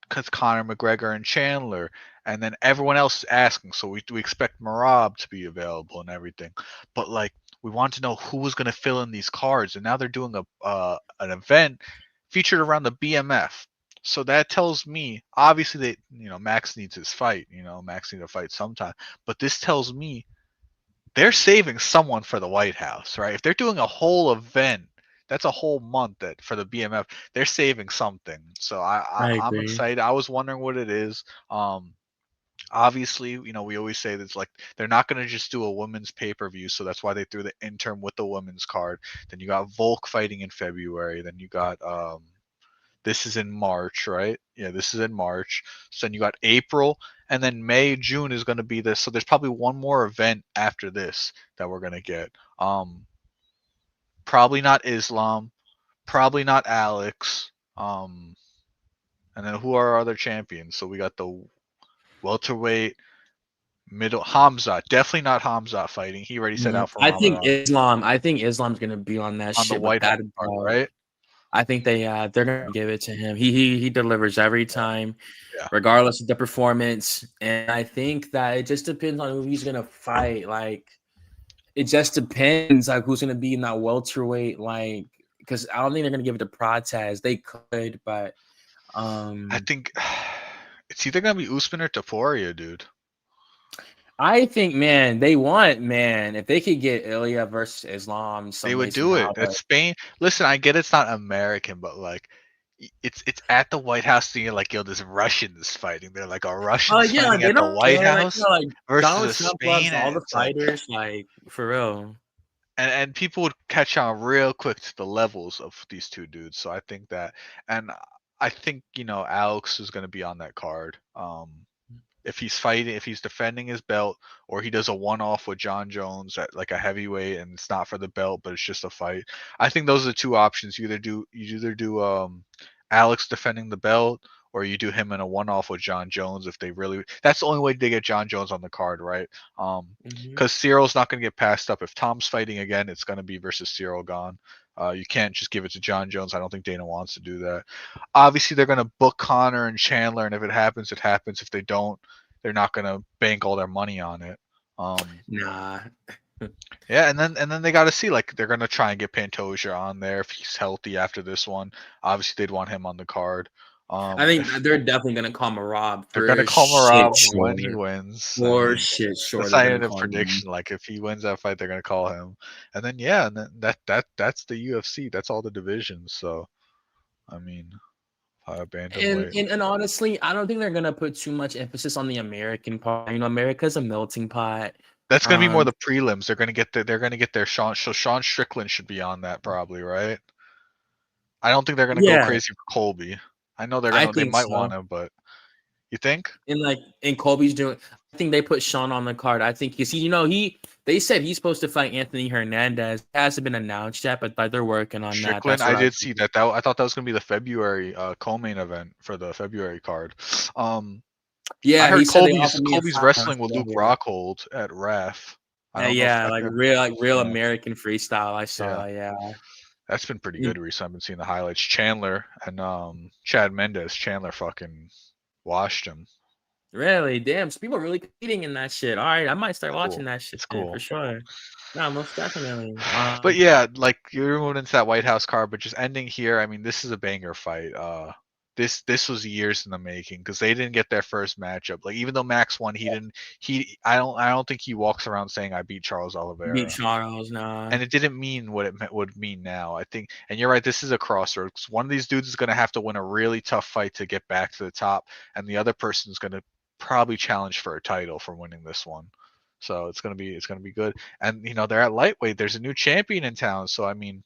A: because Conor McGregor and Chandler, and then everyone else is asking. So we expect Marab to be available and everything, but like we want to know who was going to fill in these cards, and now they're doing a an event featured around the BMF. So that tells me, obviously, that Max needs his fight. Max needs to fight sometime, but this tells me they're saving someone for the White House, right? If they're doing a whole event, that's a whole month that for the BMF, they're saving something. So
B: I
A: I'm
B: agree.
A: excited. I was wondering what it is. Obviously, we always say that like they're not going to just do a women's pay-per-view, so that's why they threw the interim with the women's card. Then you got Volk fighting in February. Then you got this is in March, right? Yeah, this is in March. So then you got April, and then May, June is going to be this. So there's probably one more event after this that we're going to get. Probably not Islam, probably not Alex. And then who are our other champions? So we got the welterweight, middle Hamza. Definitely not Hamza fighting. He already set out for Ramadan
B: I think Islam's gonna be on that
A: on the
B: shit with
A: White House
B: that
A: card,
B: dog.
A: right?
B: I think they're gonna give it to him. He delivers every time,
A: Yeah.
B: regardless of the performance. And I think that it just depends on who he's gonna fight. Like it just depends like who's gonna be in that welterweight, like because I don't think they're gonna give it to Protez. They could, but
A: I think it's either gonna be Usman or Taporia, dude.
B: I think man, if they could get Ilya versus Islam
A: They
B: some way
A: would do
B: somehow,
A: it. That's Spain. Listen, I get it's not American, but like it's at the White House and you're like, yo, this Russians fighting. They're like, are Russians
B: yeah,
A: fighting
B: they
A: at the
B: don't
A: White
B: care. Like,
A: House
B: like
A: versus
B: Donald
A: a
B: Trump loves
A: Spain?
B: all
A: And
B: the
A: it's like
B: fighters, like for real.
A: and people would catch on real quick to the levels of these two dudes. So I think that and I think, Alex is gonna be on that card. If he's fighting, if he's defending his belt, or he does a one-off with John Jones at like a heavyweight, and it's not for the belt, but it's just a fight. I think those are the two options. You either do Alex defending the belt, or you do him in a one-off with John Jones. If they really, that's the only way to get John Jones on the card, right?
B: Mhm.
A: Because Cyril's not going to get passed up. If Tom's fighting again, it's going to be versus Cyril Gone. You can't just give it to John Jones. I don't think Dana wants to do that. Obviously, they're going to book Connor and Chandler, and if it happens, it happens. If they don't, they're not going to bank all their money on it.
B: Nah,
A: Yeah, and then they got to see like they're going to try and get Pantoja on there if he's healthy after this one. Obviously, they'd want him on the card.
B: I think
A: If
B: they're definitely gonna call him a Rob
A: they're going to
B: for
A: call
B: shit
A: Marab when he
B: sure.
A: wins, I
B: For
A: mean,
B: shit sure,
A: that's
B: they're
A: not
B: gonna
A: even a
B: call him.
A: prediction. Like if he wins that fight, they're going to call him, and then yeah, and then that's the UFC. That's all the divisions. So I mean,
B: And,
A: bantamweight.
B: and and honestly, I don't think they're gonna put too much emphasis on the American part. You know, America's a melting pot.
A: That's gonna be more
B: Um,
A: the prelims. They're gonna get their Sean. So Sean Strickland should be on that probably, right? I don't think they're gonna go
B: yeah,
A: crazy for Colby. I know
B: I
A: they
B: think
A: might
B: so.
A: want to, but you think?
B: And Colby's doing. I think they put Sean on the card. I think you see, they said he's supposed to fight Anthony Hernandez. It hasn't been announced yet, but they're working on that.
A: Strickland,
B: That's
A: I
B: what I
A: did
B: think.
A: see that. I thought that was gonna be the February co-main event for the February card. Um, I
B: Yeah, he
A: heard
B: said they
A: Colby's
B: offered me a
A: Colby's
B: fight. I
A: wrestling with
B: said,
A: Luke
B: oh, yeah.
A: Rockhold at RAF. I don't know if
B: Yeah,
A: that could.
B: like real
A: Yeah.
B: American freestyle. I saw
A: Yeah.
B: that. Yeah.
A: That's been pretty good recently. I've been seeing the highlights. Chandler and Chad Mendes. Chandler fucking washed him.
B: Really? Damn, so people are really competing in that shit. All right, I might start watching
A: Cool.
B: that shit
A: It's
B: then for
A: cool.
B: sure. No, most definitely.
A: But yeah, like you're moving into that White House card, but just ending here. I mean, this is a banger fight. This was years in the making because they didn't get their first matchup. Like even though Max won, he didn't. I don't think he walks around saying I beat Charles
B: Beat
A: Oliveira.
B: Charles, nah.
A: And it didn't mean what it would mean now. I think, and you're right. This is a crossroads. One of these dudes is going to have to win a really tough fight to get back to the top, and the other person is going to probably challenge for a title for winning this one. So it's gonna be good. And they're at lightweight. There's a new champion in town. So I mean,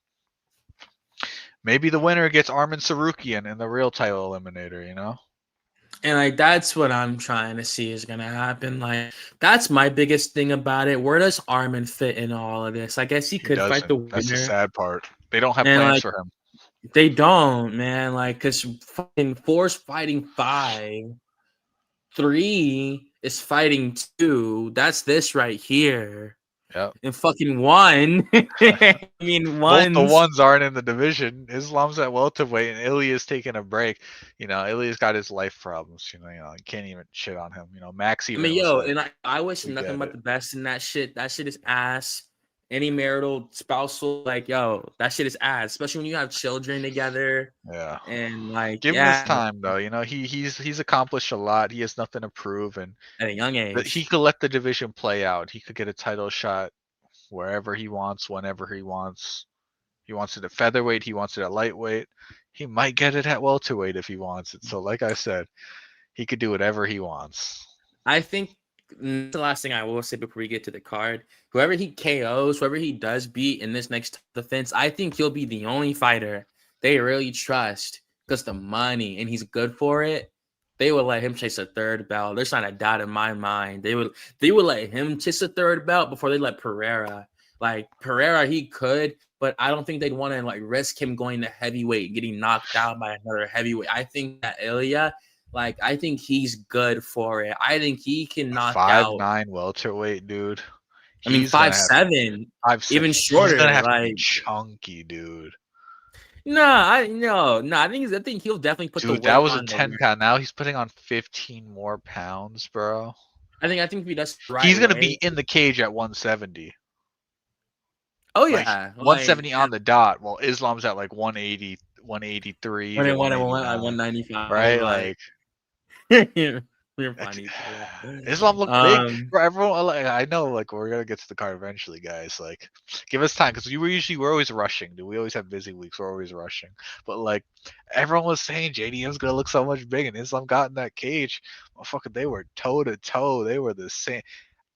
A: maybe the winner gets Armin Sarukian in the real title eliminator.
B: And like that's what I'm trying to see is gonna happen. Like that's my biggest thing about it. Where does Armin fit in all of this? I guess he
A: He
B: could fight the
A: doesn't. That's the
B: winner,
A: sad part. They don't have
B: and
A: plans
B: like
A: for him.
B: they don't, man. Like because fucking four's fighting 5, 3 is fighting 2. That's this right here.
A: Yeah.
B: And fucking 1. I mean,
A: Both the
B: one's.
A: ones aren't in the division. Islam's at welterweight, and Ilya's taking a break. Ilya's got his life problems. You can't even shit on him. Max
B: I
A: even
B: mean,
A: was
B: yo,
A: like,
B: and I wish
A: "We
B: nothing
A: get
B: but
A: it."
B: the best in that shit. That shit is ass. Any marital spousal, like, yo, that shit is ass. Especially when you have children together.
A: Yeah.
B: And like,
A: Give him his
B: yeah,
A: time though. He's accomplished a lot. He has nothing to prove, and
B: at a young
A: he
B: age.
A: could let the division play out. He could get a title shot wherever he wants, whenever he wants. He wants it at featherweight. He wants it at lightweight. He might get it at welterweight if he wants it. So, like I said, he could do whatever he wants.
B: I think the last thing I will say before we get to the card, whoever he KOs, whoever he does beat in this next defense, I think he'll be the only fighter they really trust because the money and he's good for it. They would let him chase a third belt. There's not a doubt in my mind. They would let him chase a third belt before they let Pereira. Like Pereira, he could, but I don't think they'd want to like risk him going to heavyweight, getting knocked out by another heavyweight. I think that Ilya, like, I think he's good for it. I think he can knock out.
A: 5'9" welterweight dude.
B: I mean,
A: He's gonna have to
B: 5'7",
A: 5'7".
B: even
A: He's gonna
B: shorter.
A: have to be
B: Like,
A: chunky, dude.
B: no, I think he'll definitely put the
A: Dude, that
B: weight
A: was a
B: on.
A: 10-pound. Now he's putting on 15 more pounds, bro.
B: I think if he does the right
A: He's gonna
B: way.
A: be in the cage at 170.
B: Oh
A: Like
B: yeah,
A: 170 on the dot, while Islam's at like 180, 183
B: when
A: to
B: it went at
A: 189.
B: 195,
A: Right?
B: like we're
A: It's-
B: funny.
A: Islam looked big. Bro, everyone, like, I know, like, we're gonna get to the card eventually, guys. Like, give us time because we're always rushing, dude. We always have busy weeks. We're always rushing. But like, everyone was saying JDM's gonna look so much big, and Islam got in that cage. Motherfucker, they were toe to toe. They were the same.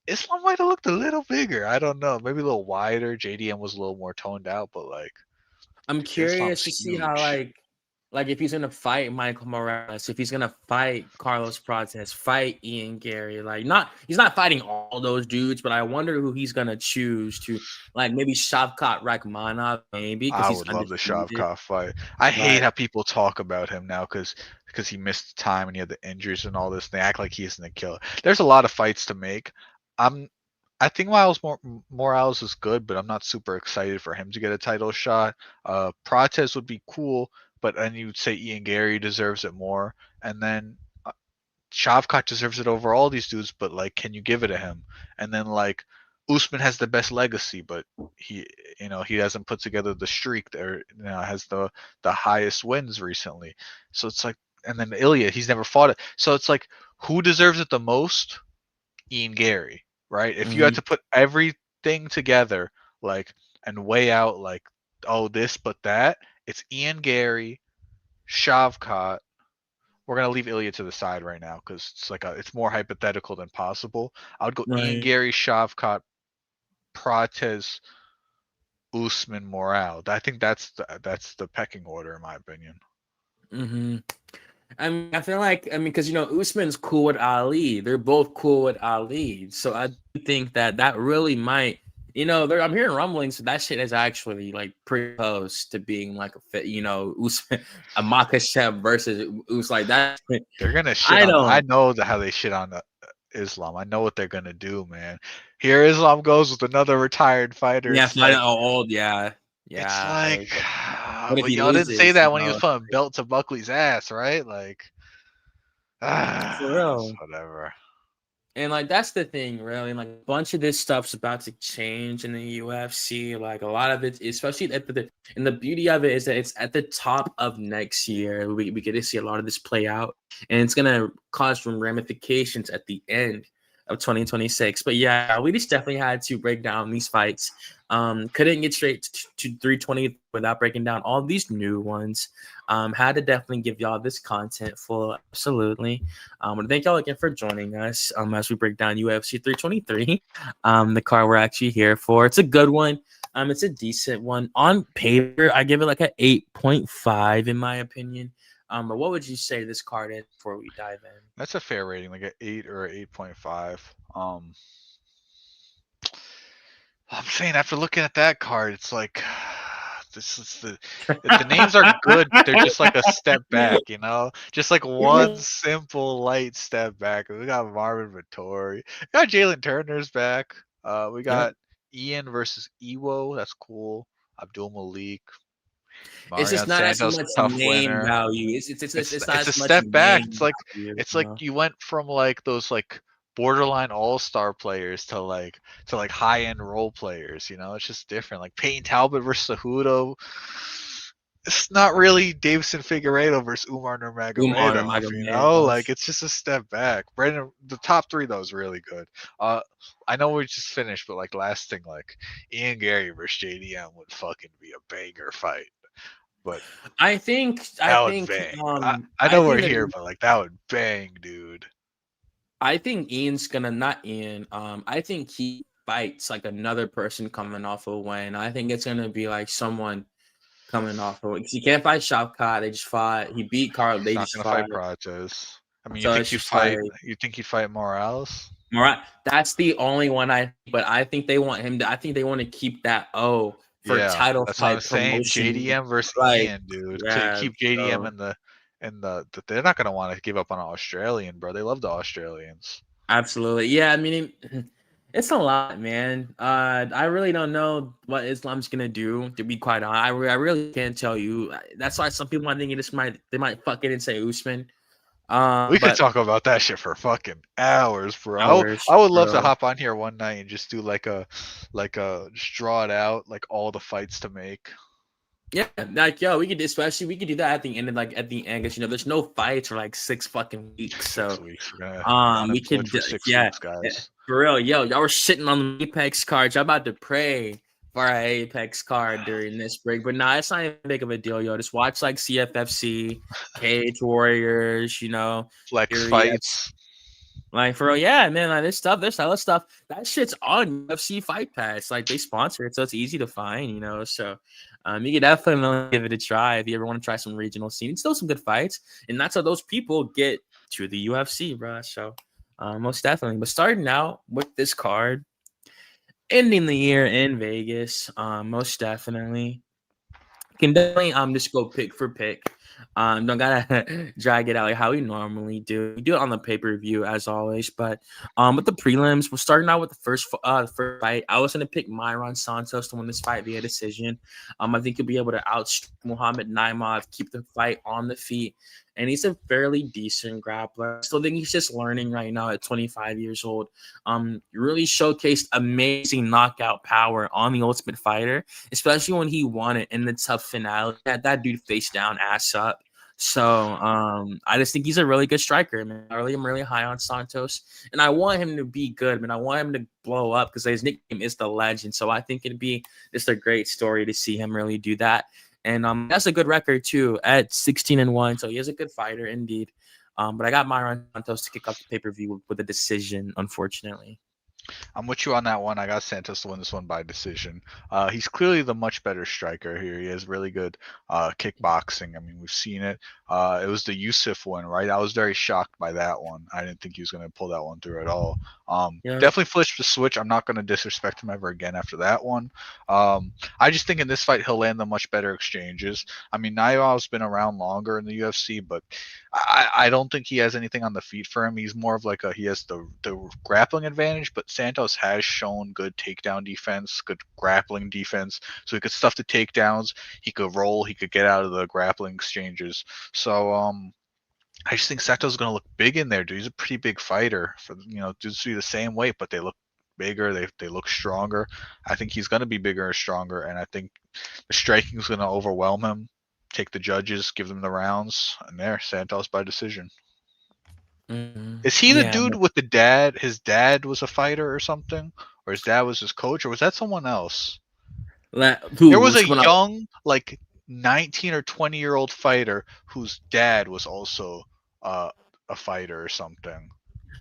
A: Islam might have looked a little bigger. I don't know. Maybe a little wider. JDM was a little more toned out, but like,
B: I'm
A: dude,
B: curious
A: Islam's
B: to see how
A: huge.
B: like if he's gonna fight Michael Morales, if he's gonna fight Carlos Prates, fight Ian Gary, like he's not fighting all those dudes, but I wonder who he's gonna choose to, like maybe Shavkat Rakhmonov, maybe because
A: I
B: he's
A: would love the
B: undefeated.
A: Shavkat fight. I hate
B: But
A: how people talk about him now because he missed time and he had the injuries and all this. They act like he isn't a killer. There's a lot of fights to make. I think Morales is good, but I'm not super excited for him to get a title shot. Prates would be cool, but then you'd say Ian Gary deserves it more, and then Shavkat deserves it over all these dudes. But like, can you give it to him? And then like, Usman has the best legacy, but he hasn't put together the streak there. Has the highest wins recently. So it's like, and then Ilya, he's never fought it. So it's like, who deserves it the most? Ian Gary, right? If you had to put everything together, like, and weigh out, like, oh, this but that, it's Ian Gary, Shavkat. We're gonna leave Ilya to the side right now because it's like it's more hypothetical than possible. I would go Ian
B: right.
A: Gary, Shavkat, Prates, Usman, Morale. I think that's the pecking order in my opinion.
B: Mm-hmm. I feel like because Usman's cool with Ali. They're both cool with Ali. So I think that really might, I'm hearing rumblings that shit is actually like pretty close to being like a fit, Usman, a Makhachev versus like that.
A: They're gonna shit on. I know how they shit on Islam. I know what they're gonna do, man. Here Islam goes with another retired fighter.
B: Yeah,
A: It's like,
B: old, yeah.
A: It's
B: Yeah,
A: like,
B: like, what if
A: but
B: he
A: y'all didn't say
B: loses?
A: that when he was putting belt to Buckley's ass, right? Like,
B: For
A: it's
B: real.
A: whatever.
B: And like that's the thing, really. Like a bunch of this stuff's about to change in the UFC. Like a lot of it, especially at the and the beauty of it is that it's at the top of next year. We get to see a lot of this play out, and it's gonna cause some ramifications at the end of 2026. But yeah, we just definitely had to break down these fights. Couldn't get straight to 320 without breaking down all these new ones. Had to definitely give y'all this content full, absolutely. And thank y'all again for joining us as we break down UFC 323, the card we're actually here for. It's a good one. It's a decent one. On paper, I give it like an 8.5 in my opinion. But what would you say this card is before we dive in?
A: That's a fair rating, like an 8 or an 8.5. I'm saying after looking at that card, it's like this is the names are good, but they're just like a step back, you know? Just like one simple light step back. We got Marvin Vittori. We got Jalen Turner's back. We
B: Yep.
A: got Ian versus Ewo. That's cool. Abdul Malik.
B: It's just
A: Marion
B: not as
A: Santos,
B: much
A: tough
B: name
A: winner.
B: value. It's not
A: It's a
B: as much
A: step back.
B: name value,
A: It's
B: you
A: like
B: know?
A: you went from like those like borderline all-star players to like high-end role players, you know? It's just different. Like Peyton Talbot versus Cejudo. It's not really Davison Figueiredo versus Umar
B: Umar
A: Nurmagomedov, you know?
B: Nurmagomedov.
A: Like it's just a step back. Brandon, the top three though is really good. Uh, I know we just finished, but like last thing, like Ian Gary versus JDM would fucking be a banger fight. But
B: I think I
A: that would
B: think
A: bang. I
B: I
A: know we're
B: think that
A: here, but like that would bang, dude.
B: I think Ian's gonna not Ian. I think he fights like another person coming off a win. I think it's gonna be like someone coming off of, because he can't fight Shavkat. They just fought. He beat Carl.
A: He's
B: They
A: not
B: just
A: gonna
B: fought.
A: fight Prates. I mean,
B: So it's just like
A: you think he'd fight Morales?
B: Murat. That's the only one but I think they want him to. I think they want to keep that for
A: Yeah,
B: title
A: that's what I'm
B: fight
A: saying.
B: promotion.
A: JDM versus
B: Like
A: Ian, dude. To
B: yeah,
A: keep JDM
B: so
A: in they're not gonna want to give up on an Australian, bro. They love the Australians.
B: absolutely. Yeah, I mean, it's a lot, man. I really don't know what Islam's gonna do. To be quite honest, I really can't tell you. That's why some people I think they might fuck it and say Usman.
A: We could
B: But
A: talk about that shit for fucking hours, bro.
B: hours,
A: I would love to
B: bro.
A: hop on here one night and just do like a just draw it out, like all the fights to make.
B: Yeah, like yo, we could do that at the end, because there's no fights for like 6 fucking weeks.
A: 6 weeks. We're gonna be
B: We
A: unemployed
B: could,
A: for six
B: yeah,
A: weeks, guys.
B: for real, yo, y'all were sitting on the Apex cards. Y'all about to pray for our Apex card during this break, but nah, it's not even big of a deal, yo. Just watch like CFFC, Cage Warriors,
A: Flex
B: Furious.
A: fights.
B: Like for real, yeah, man. Like there's hella stuff. That shit's on UFC Fight Pass. Like they sponsor it, so it's easy to find. So you can definitely give it a try if you ever want to try some regional scene. It's still some good fights, and that's how those people get to the UFC, bro. So most definitely. But starting out with this card, ending the year in Vegas, most definitely. Can definitely just go pick for pick. Don't gotta drag it out like how we normally do. We do it on the pay-per-view as always, but with the prelims, we're starting out with the first fight. I was gonna pick Myron Santos to win this fight via decision. I think he'll be able to outstrip Muhammad Naimov, keep the fight on the feet, and he's a fairly decent grappler. I still think he's just learning right now at 25 years old. Really showcased amazing knockout power on the Ultimate Fighter, especially when he won it in the tough finale. That dude face down, ass up. So I just think he's a really good striker, man. I'm really high on Santos, and I want him to be good, man. I want him to blow up because his nickname is the Legend. So I think it'd be just a great story to see him really do that. And that's a good record too at 16-1. So he is a good fighter indeed. But I got Myron Santos to kick off the pay-per-view with a decision, unfortunately.
A: I'm with you on that one. I got Santos to win this one by decision. He's clearly the much better striker here. He has really good kickboxing. I mean, we've seen it. It was the Yusuf one, right? I was very shocked by that one. I didn't think he was going to pull that one through at all.
B: Yeah.
A: Definitely flipped the switch. I'm not going to disrespect him ever again after that one. I just think in this fight he'll land the much better exchanges. I mean, Nayav's been around longer in the UFC, but I don't think he has anything on the feet for him. He's more of like he has the grappling advantage, but Santos has shown good takedown defense, good grappling defense, so he could stuff the takedowns. He could roll. He could get out of the grappling exchanges. So I just think Santos is going to look big in there, dude. He's a pretty big fighter for dudes to be the same weight, but they look bigger. They look stronger. I think he's going to be bigger and stronger, and I think the striking is going to overwhelm him. Take the judges, give them the rounds, and there, Santos by decision. Is he the
B: Yeah.
A: dude with the dad? His dad was a fighter or something, or his dad was his coach, or was that someone else? There was a young, like 19 or 20-year-old fighter whose dad was also a fighter or something.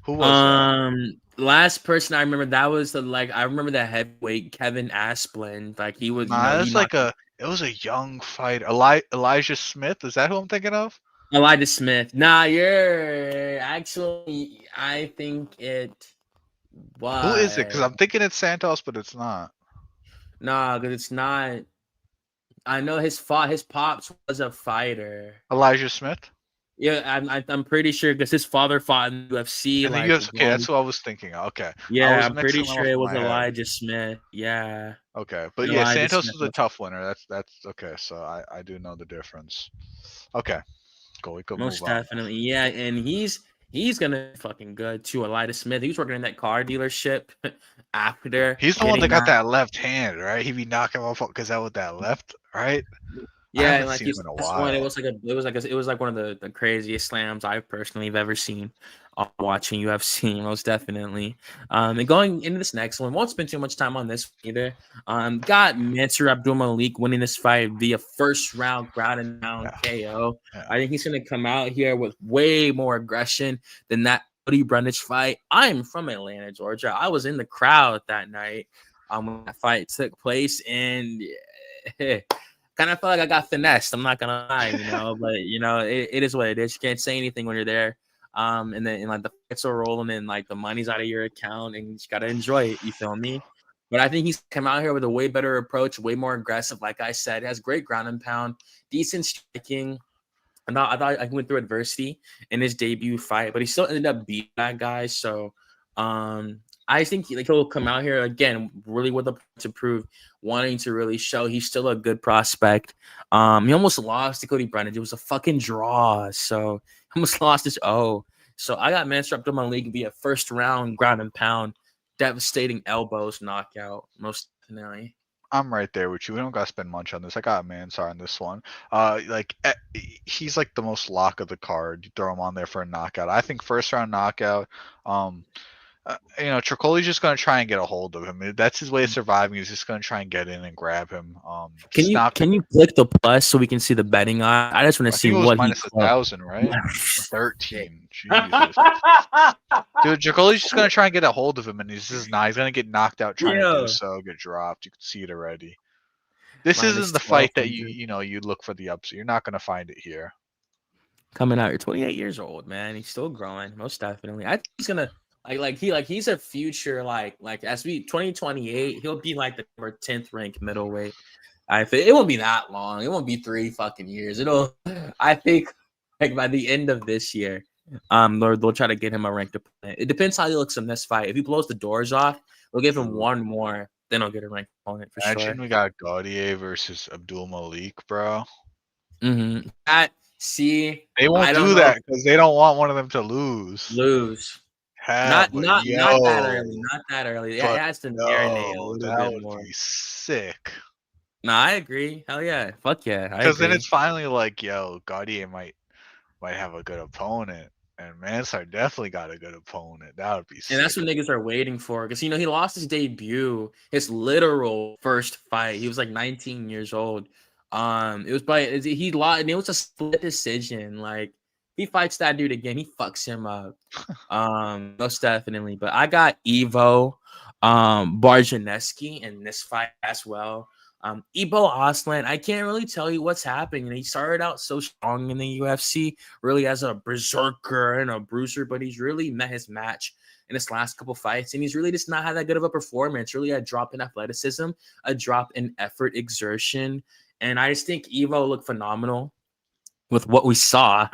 A: Who was that?
B: Last person I remember that was I remember that heavyweight Kevin Asplund. Like he was,
A: Nah, that's like it was a young fighter. Elijah Smith. Is that who I'm thinking of?
B: Elijah Smith. Nah, you're actually. I think it was.
A: Who is it? Because I'm thinking it's Santos, but it's not.
B: Nah, because it's not. I know his pops was a fighter.
A: Elijah Smith.
B: Yeah, I'm pretty sure because his father fought in UFC.
A: And the UFC, okay, that's what I was thinking. Okay.
B: Yeah, I'm pretty sure it was Elijah Smith. Yeah.
A: Okay, but yeah, Santos is a tough winner. That's okay. So I do know the difference. Okay, cool. We could
B: most
A: move on.
B: definitely. Yeah, and he's gonna be fucking good too. Elijah Smith. He was working in that car dealership after.
A: He's the one that got that left hand, right? He be knocking him off because that with that left, right?
B: Yeah,
A: I haven't
B: and like
A: seen him in a while.
B: One, it was like one of the craziest slams I've personally have ever seen watching UFC, most definitely. And going into this next one, won't spend too much time on this either. Got Mansur Abdulmalik winning this fight via first round ground and pound KO. Yeah. I think he's gonna come out here with way more aggression than that Cody Brundage fight. I'm from Atlanta, Georgia. I was in the crowd that night when that fight took place, and kind of felt like I got finessed. I'm not gonna lie, but it is what it is. You can't say anything when you're there. And then like the fights are rolling and like the money's out of your account and you just gotta enjoy it. You feel me? But I think he's come out here with a way better approach, way more aggressive. Like I said, has great ground and pound, decent striking. I thought I went through adversity in his debut fight, but he still ended up beating that guy. So I think he'll come out here again, really with a to prove, wanting to really show he's still a good prospect. He almost lost to Cody Brundage. It was a fucking draw, so he almost lost his O. So I got Mansur Abdulmalik via first round ground and pound, devastating elbows knockout, most definitely.
A: I'm right there with you. We don't gotta spend much on this. I got Mansur on this one. He's like the most lock of the card. You throw him on there for a knockout. I think first round knockout. Tricoli's just going to try and get a hold of him. That's his way of surviving. He's just going to try and get in and grab him.
B: Can you click the plus so we can see the betting on? I just want to see what
A: minus 1,000, right? 13. Jesus. Dude, Tricoli's just going to try and get a hold of him, and he's going to get knocked out trying to do so, get dropped. You can see it already. This isn't the fight that you look for the upset. You're not going to find it here.
B: Coming out, you're 28 years old, man. He's still growing, most definitely. I think he's gonna. He's a future as we 2028, he'll be like the 10th ranked middleweight. It won't be that long. It won't be 3 fucking years. I think by the end of this year, they'll try to get him a ranked opponent. It depends how he looks in this fight. If he blows the doors off, they'll give him one more, then he'll get a ranked opponent for sure.
A: Imagine we got Gaudier versus Abdulmalik, bro.
B: Mm-hmm.
A: They won't do that because they don't want one of them to lose.
B: Not that early. Not that early. It has to marinate a little bit more.
A: Be sick.
B: No, I agree. Hell yeah. Fuck yeah.
A: Because then it's finally like, Gaudier might have a good opponent. And Mansur definitely got a good opponent. That would be sick.
B: And that's what niggas are waiting for. Because, he lost his debut, his literal first fight. He was like 19 years old. He lost, and it was a split decision. Like, he fights that dude again, he fucks him up. Most definitely. But I got Ivo Barjaneski in this fight as well. Ebo Aslan, I can't really tell you what's happening. He started out so strong in the UFC, really as a berserker and a bruiser, but he's really met his match in his last couple fights, and he's really just not had that good of a performance. Really, a drop in athleticism, a drop in effort, exertion, and I just think Evo looked phenomenal with what we saw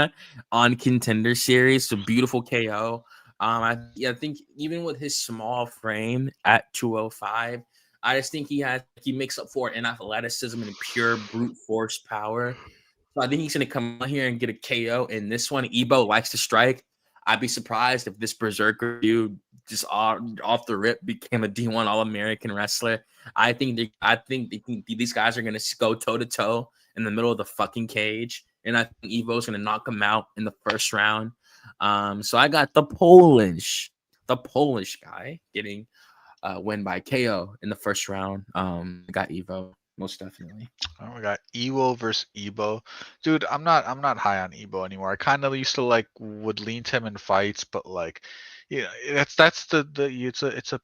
B: on Contender Series. A beautiful KO. I think even with his small frame at 205, I just think he makes up for it in athleticism and pure brute force power. So I think he's going to come out here and get a KO in this one. Ebo likes to strike. I'd be surprised if this Berserker dude just off the rip became a D1 All-American wrestler. I think these guys are going to go toe to toe in the middle of the fucking cage, and I think Evo's going to knock him out in the first round. So I got the Polish guy getting win by KO in the first round. I got Evo most definitely.
A: Oh, we got Evo versus Ebo. Dude, I'm not high on Ebo anymore. I kind of used to would lean to him in fights, but that's the it's a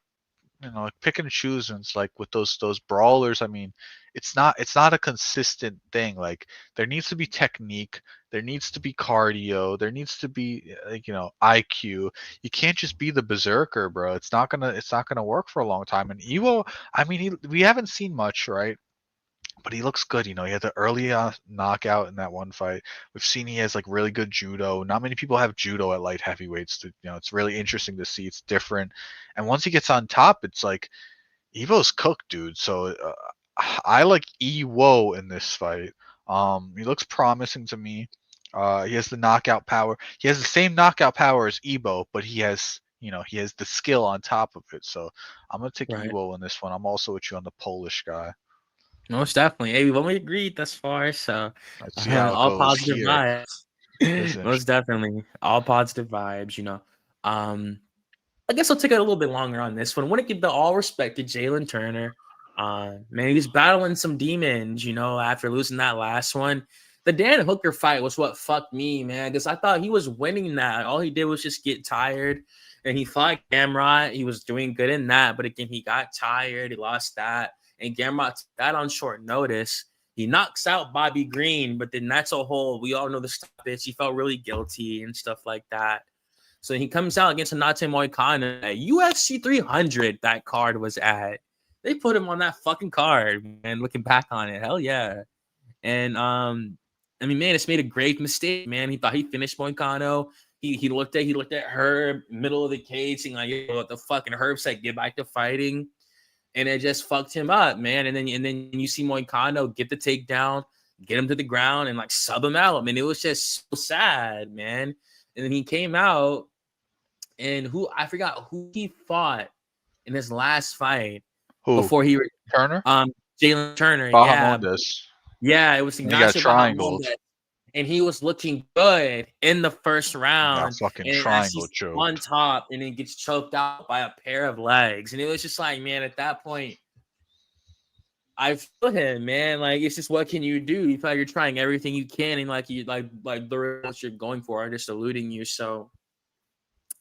A: like pick and choose, and it's like with those brawlers. I mean, it's not a consistent thing. Like there needs to be technique, there needs to be cardio, there needs to be IQ. You can't just be the berserker, bro. It's not gonna work for a long time. And Evo, I mean, we haven't seen much, right? But he looks good. He had the early knockout in that one fight. We've seen he has really good judo. Not many people have judo at light heavyweights. It's really interesting to see. It's different. And once he gets on top, it's like Evo's cooked, dude. So I like Evo in this fight. He looks promising to me. He has the knockout power. He has the same knockout power as Evo, but he has the skill on top of it. So I'm gonna take
B: Right.
A: Evo in this one. I'm also with you on the Polish guy.
B: Most definitely. Hey, we've only agreed thus far, so
A: Let's see how it
B: all
A: goes
B: positive
A: here.
B: vibes. Most definitely, all positive vibes. I guess I'll take it a little bit longer on this one. I want to give the all respect to Jalen Turner. Man, he's battling some demons. After losing that last one, the Dan Hooker fight was what fucked me, man, because I thought he was winning that. All he did was just get tired, and he fought Gamrot. He was doing good in that, but again, he got tired. He lost that. And Gamrot took that on short notice. He knocks out Bobby Green, but then that's we all know the stoppage. He felt really guilty and stuff like that. So he comes out against Anate Moicano at UFC 300. That card was at. They put him on that fucking card, man. Looking back on it, hell yeah. And I mean, man, it's made a grave mistake, man. He thought he finished Moicano. He looked at Herb, middle of the cage, saying like, what the fucking Herb said, get back to fighting. And it just fucked him up, man. And then you see Moicano get the takedown, get him to the ground, and sub him out. I mean, it was just so sad, man. And then he came out, and I forgot who he fought in his last fight.
A: Who?
B: Before he
A: Turner?
B: Jalen Turner.
A: Bahamondes.
B: Yeah, it was
A: And he got
B: Ignacio
A: triangled.
B: Bahamondes. And he was looking good in the first round.
A: Got fucking
B: and
A: triangle choked
B: on top, and then gets choked out by a pair of legs. And it was just like, man, at that point, I feel him, man. It's just, what can you do? You feel like you're trying everything you can, and the results you're going for are just eluding you. So,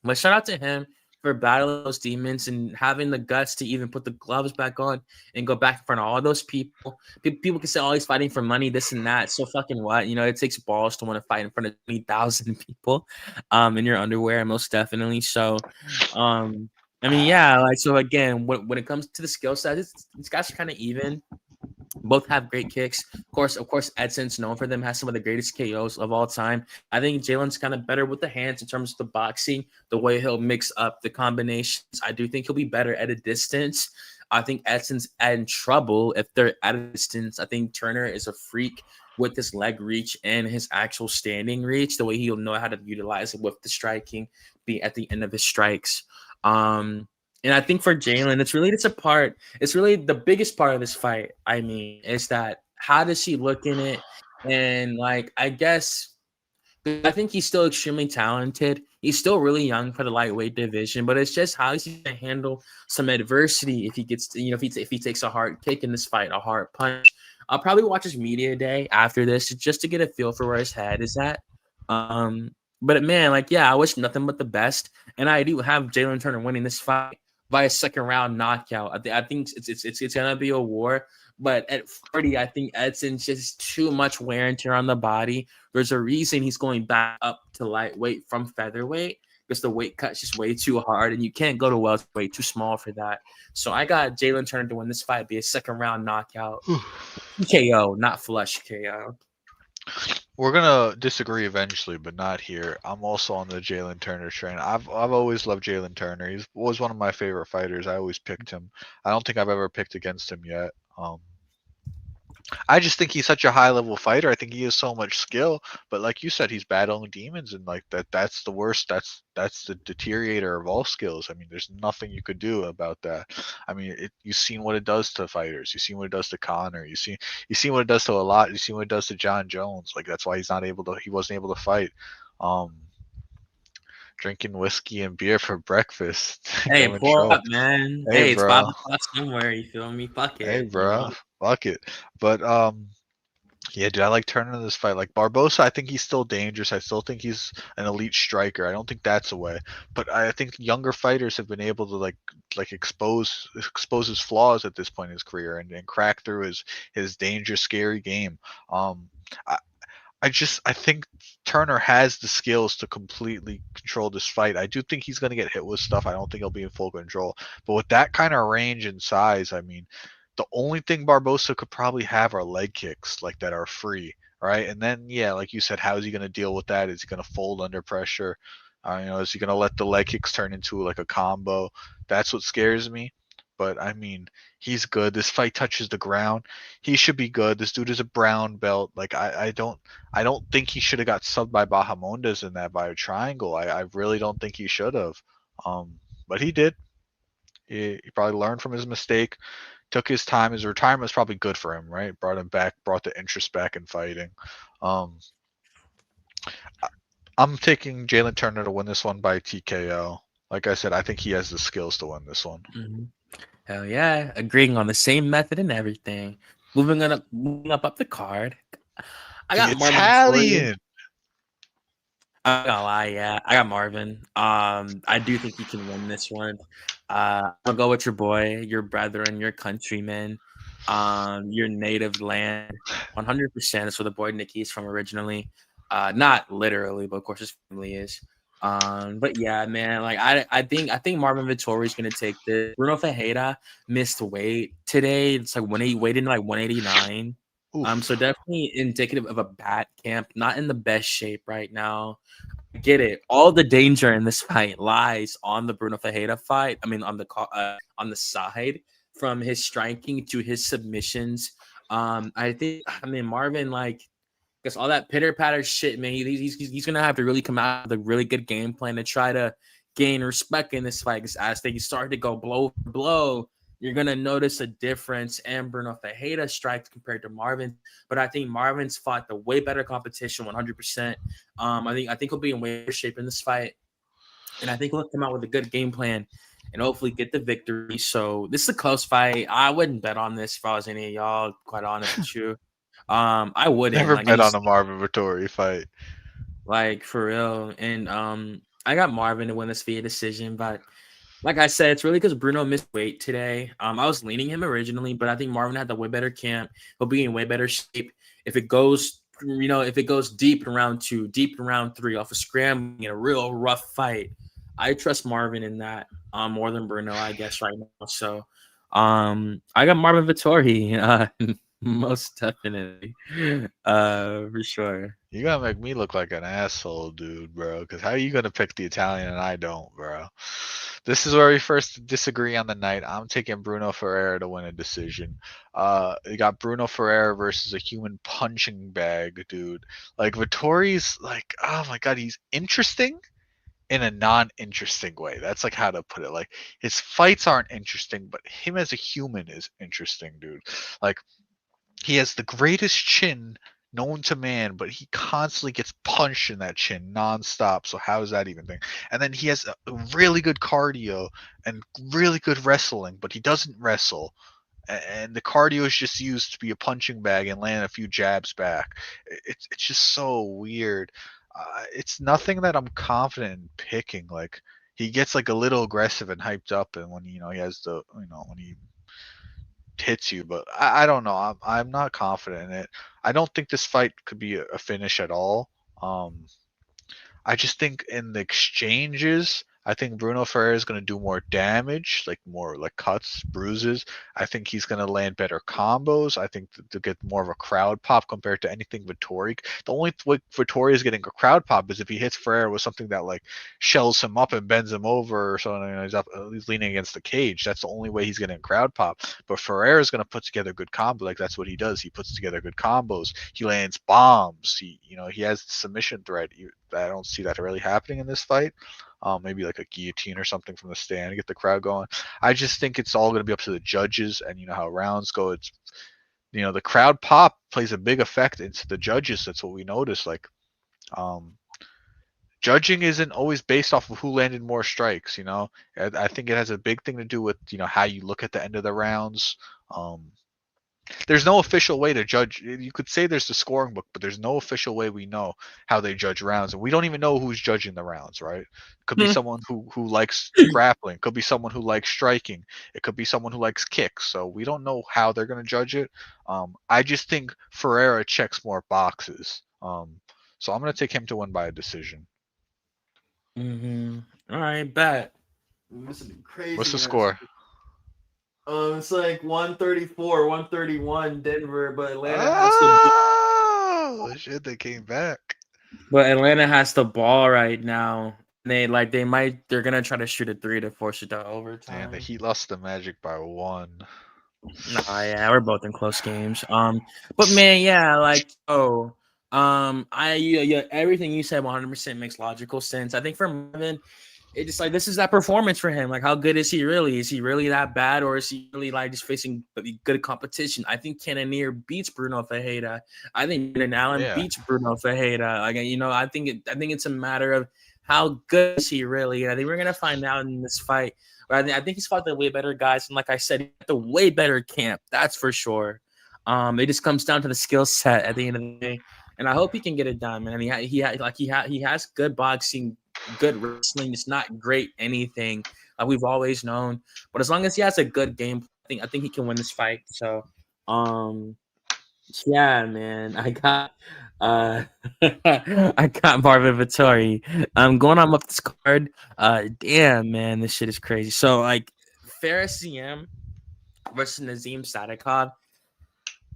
B: but shout out to him for battling those demons and having the guts to even put the gloves back on and go back in front of all those people. People can say, oh, he's fighting for money, this and that. So fucking what? It takes balls to want to fight in front of 20,000 people in your underwear, most definitely. So, I mean, yeah, so again, when it comes to the skill set, these guys are kind of even. Both have great kicks. Of course, Edson's known for them, has some of the greatest KOs of all time. I think Jalen's kind of better with the hands in terms of the boxing, the way he'll mix up the combinations. I do think he'll be better at a distance. I think Edson's in trouble if they're at a distance. I think Turner is a freak with his leg reach and his actual standing reach, the way he'll know how to utilize it with the striking, be at the end of his strikes. And I think for Jalen, it's really the biggest part of this fight. I mean, is that how does he look in it? And I think he's still extremely talented. He's still really young for the lightweight division, but it's just how he's going to handle some adversity if he gets, if he takes a hard kick in this fight, a hard punch. I'll probably watch his media day after this just to get a feel for where his head is at. But man, I wish nothing but the best, and I do have Jalen Turner winning this fight. by a second round knockout. I think it's gonna be a war. But at 40, I think Edson's just too much wear and tear on the body. There's a reason he's going back up to lightweight from featherweight because the weight cut's just way too hard, and you can't go to welterweight, too small for that. So I got Jalen Turner to win this fight, be a second round knockout, KO, not flush KO.
A: We're gonna disagree eventually, but not here. I'm also on the Jalen Turner train. I've always loved Jalen Turner. He was one of my favorite fighters. I always picked him. I don't think I've ever picked against him yet. I just think he's such a high level fighter. I think he has so much skill, but like you said, he's battling demons, and like that's the worst. That's the deteriorator of all skills. I mean, there's nothing you could do about that. I mean, you've seen what it does to fighters. You've seen what it does to Connor. You seen what it does to a lot. You seen what it does to John Jones. Like that's why he wasn't able to fight. Um, Drinking whiskey and beer for breakfast,
B: Hey,
A: going
B: pull up,
A: choked.
B: man.
A: Hey,
B: Hey, it's
A: bro.
B: 5 o'clock somewhere. You feel me? Fuck
A: Hey,
B: it. You know.
A: bro. Fuck it. But yeah, dude, I like Turner in this fight. Like Barbosa, I think he's still dangerous. I still think he's an elite striker. I don't think that's a way. But I think younger fighters have been able to like expose his flaws at this point in his career and crack through his dangerous, scary game. I, I think Turner has the skills to completely control this fight. I do think he's going to get hit with stuff. I don't think he'll be in full control. But with that kind of range and size, I mean, the only thing Barbosa could probably have are leg kicks like that are free, right? And then yeah, like you said, how is he going to deal with that? Is he going to fold under pressure? Is he going to let the leg kicks turn into like a combo? That's what scares me. But I mean, he's good. This fight touches the ground. He should be good. This dude is a brown belt. Like I don't think he should have got subbed by Bahamondes in that by a triangle. I really don't think he should have. But he did. He probably learned from his mistake, took his time. His retirement was probably good for him, right? Brought him back, brought the interest back in fighting. Um, I- I'm taking Jalen Turner to win this one by TKO. Like I said, I think he has the skills to win this one.
B: Mhm. Hell yeah, agreeing on the same method and everything. Moving up the card. I
A: The
B: got Marvin Vittori.
A: Italian.
B: I'm not gonna lie, yeah, I got Marvin. I do think he can win this one. I'll go with your boy, your brother, and your countryman. Your native land. 100%. That's where the boy Nicky's from originally. Not literally, but of course his family is. But yeah, man, like I think Marvin Vittori is gonna take this. Bruno Ferreira missed weight today. It's like he weighed in like 189. So
A: Oof.
B: definitely indicative of a bad camp, not in the best shape right now. I get it. All the danger in this fight lies on the Bruno Ferreira fight. I mean, on the side from his striking to his submissions. I mean, Marvin, like, because all that pitter patter shit, man, he's gonna have to really come out with a really good game plan to try to gain respect in this fight. Because as they start to go blow for blow, you're gonna notice a difference in Bruno Ferreira strikes compared to Marvin. But I think Marvin's fought the way better competition, 100%. I think he'll be in way better shape in this fight, and I think he'll come out with a good game plan and hopefully get the victory. So this is a close fight. I wouldn't bet on this if I was any of y'all. Quite honest with you, I wouldn't
A: Never
B: like
A: bet
B: any
A: on a Marvin Vittori fight.
B: like for real. And I got Marvin to win this via decision, but like I said, it's really because Bruno missed weight today. I was leaning him originally, but I think Marvin had the way better camp. He'll be in way better shape if it goes. If it goes deep in round 2, deep in round 3, off a scrambling in a real rough fight, I trust Marvin in that more than Bruno, I guess, right now. So, I got Marvin Vittori, most definitely, for sure.
A: You gotta make me look like an asshole, dude, bro. Because how are you gonna pick the Italian and I don't, bro? This is where we first disagree on the night. I'm taking Bruno Ferreira to win a decision. You got Bruno Ferreira versus a human punching bag, dude. Like Vittori's like, oh my god, he's interesting in a non-interesting way. That's like how to put it. Like his fights aren't interesting, but him as a human is interesting, dude. Like he has the greatest chin known to man, but he constantly gets punched in that chin nonstop. So how is that even thing? And then he has a really good cardio and really good wrestling, but he doesn't wrestle. And the cardio is just used to be a punching bag and land a few jabs back. It's just so weird. It's nothing that I'm confident in picking. Like he gets like a little aggressive and hyped up, and when he has the when he hits you. But I don't know. I'm not confident in it. I don't think this fight could be a finish at all. Um, I just think in the exchanges, I think Bruno Ferreira is going to do more damage, like more like cuts, bruises. I think he's going to land better combos. I think to get more of a crowd pop compared to anything Vittori. The only way Vittori is getting a crowd pop is if he hits Ferreira with something that like shells him up and bends him over or something. He's up, he's leaning against the cage. That's the only way he's getting a crowd pop. But Ferreira is going to put together good combos. Like that's what he does. He puts together good combos. He lands bombs. He has the submission threat. I don't see that really happening in this fight. Maybe like a guillotine or something from the stand to get the crowd going. I just think it's all going to be up to the judges, and you know how rounds go. It's the crowd pop plays a big effect into the judges. That's what we notice. Like, um, judging isn't always based off of who landed more strikes. I think it has a big thing to do with how you look at the end of the rounds. There's no official way to judge. You could say there's the scoring book, but there's no official way we know how they judge rounds, and we don't even know who's judging the rounds, right? It could be someone who likes grappling, could be someone who likes striking, it could be someone who likes kicks. So we don't know how they're going to judge it. I just think Ferreira checks more boxes. So I'm going to take him to win by a decision.
B: All right, bet. This would be crazy.
A: What's the score?
B: It's like 134, 131 Denver, but Atlanta has the
A: Oh shit, they came back.
B: But Atlanta has the ball right now. They're gonna try to shoot a 3 to force it to overtime.
A: And the Heat lost the Magic by 1.
B: Nah, yeah, we're both in close games. But man, yeah, everything you said 100% makes logical sense. I think for Marvin, it's just like this is that performance for him. Like, how good is he really? Is he really that bad, or is he really like just facing good competition? I think Cannonier beats Bruno Ferreira. I think Brandon Allen beats Bruno Ferreira. Like, I think it's a matter of how good is he really. And I think we're gonna find out in this fight. But I think he's fought the way better guys, and like I said, the way better camp. That's for sure. It just comes down to the skill set at the end of the day, and I hope he can get it done, man. He has good boxing, good wrestling. It's not great anything like we've always known, but as long as he has a good game, I think he can win this fight. So, yeah, man, I got I got Marvin Vittori. I'm going on up this card. Damn, man, this shit is crazy. So like Faris CM versus Nazim Sadikov.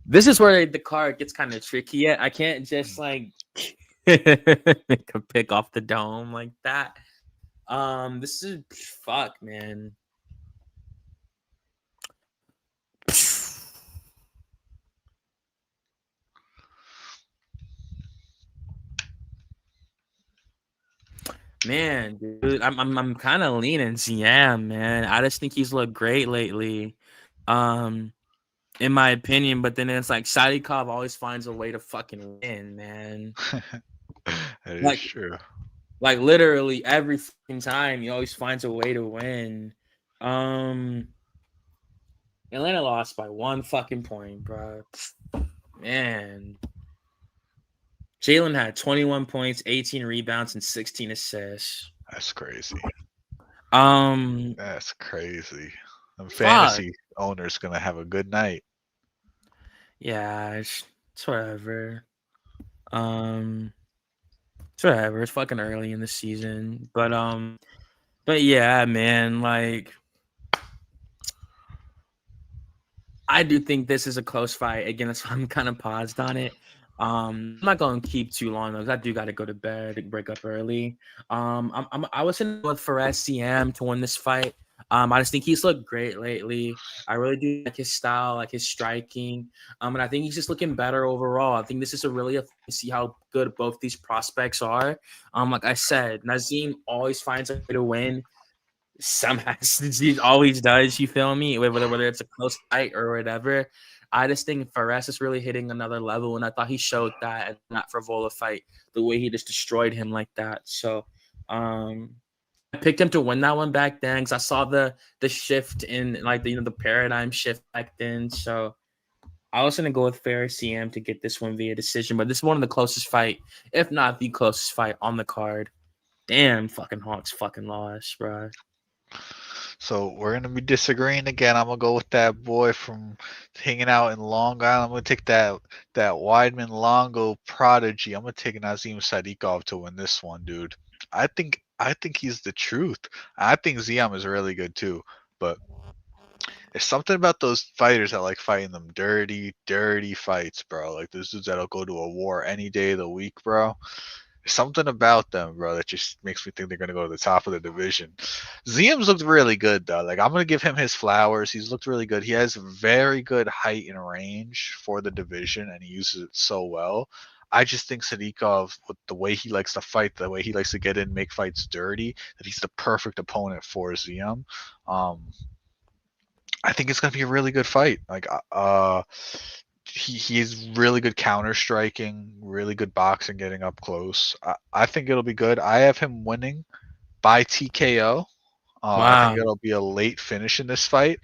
B: This is where the card gets kind of tricky. I can't just like make a pick off the dome like that. This is fuck, man. Man, dude, I'm kind of leaning Ziam, man. I just think he's looked great lately, in my opinion. But then it's like Sadikov always finds a way to fucking win, man.
A: That is true.
B: Like literally every fucking time, he always finds a way to win. Atlanta lost by 1 fucking point, bro. Man. Jalen had 21 points, 18 rebounds, and 16 assists.
A: That's crazy.
B: That's
A: crazy. The fantasy owner's gonna have a good night.
B: Yeah, it's whatever. It's whatever. It's fucking early in the season, but yeah, man. Like, I do think this is a close fight. Again, that's why I'm kind of paused on it. I'm not going to keep too long though, because I do got to go to bed and break up early. I was in with Fares CM to win this fight. I just think he's looked great lately. I really do like his style, like his striking. And I think he's just looking better overall. I think this is to see how good both these prospects are. Like I said, Nazim always finds a way to win. Somehow he always does. You feel me? Whether it's a close fight or whatever. I just think Fares is really hitting another level, and I thought he showed that at that Frivola fight, the way he just destroyed him like that. So, I picked him to win that one back then because I saw the shift in like the paradigm shift back then. So, I was gonna go with Fares CM to get this one via decision, but this is one of the closest fight, if not the closest fight on the card. Damn, fucking Hawks fucking lost, bro.
A: So we're gonna be disagreeing again. I'm gonna go with that boy from hanging out in Long Island. I'm gonna take that Weidman Longo prodigy. I'm gonna take Nazim Sadikov to win this one, dude. I think he's the truth. I think Ziam is really good too, but there's something about those fighters that like fighting them dirty, dirty fights, bro. Like those dudes that'll go to a war any day of the week, bro. There's something about them, bro, that just makes me think they're gonna go to the top of the division. Ziam's looked really good though. Like I'm gonna give him his flowers. He's looked really good. He has very good height and range for the division, and he uses it so well. I just think Sadikov, with the way he likes to fight, the way he likes to get in, make fights dirty, that he's the perfect opponent for Ziam. Um, I think it's gonna be a really good fight. He's really good counter striking, really good boxing, getting up close. I think it'll be good. I have him winning by TKO. I think
B: Wow.
A: it'll be a late finish in this fight.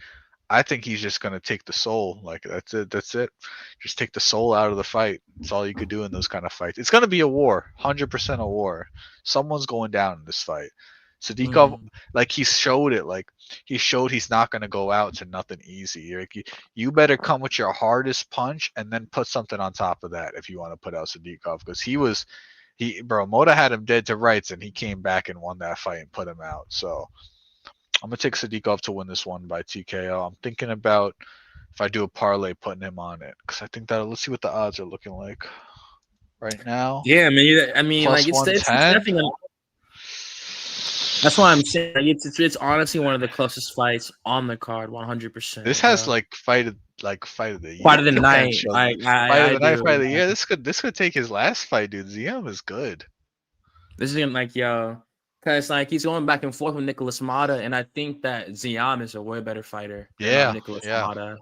A: I think he's just gonna take the soul. Like that's it. That's it. Just take the soul out of the fight. That's all you could do in those kind of fights. It's gonna be a war, 100% a war. Someone's going down in this fight. Sadikov,
B: Mhm.
A: like he showed it. Like he showed he's not gonna go out to nothing easy. Like you better come with your hardest punch and then put something on top of that if you want to put out Sadikov because bro, Moda had him dead to rights and he came back and won that fight and put him out. So I'm gonna take Sadikov to win this one by TKO. I'm thinking about if I do a parlay, putting him on it because I think that. Let's see what the odds are looking like right now.
B: Yeah, I mean, like
A: Plus
B: it's
A: 110.
B: definitely. That's why I'm saying like, it's honestly one of the closest fights on the card,
A: This
B: 100%,
A: has
B: bro.
A: like fight of the year
B: Fight of the night,
A: potential.
B: like
A: Fight of
B: I
A: the night,
B: do.
A: fight of the year. This could take his last fight, dude. Ziam is good.
B: This is gonna like yo, because like he's going back and forth with Nicholas Mata, and I think that Ziam is a way better fighter than
A: Yeah,
B: Nicholas
A: yeah.
B: Mata.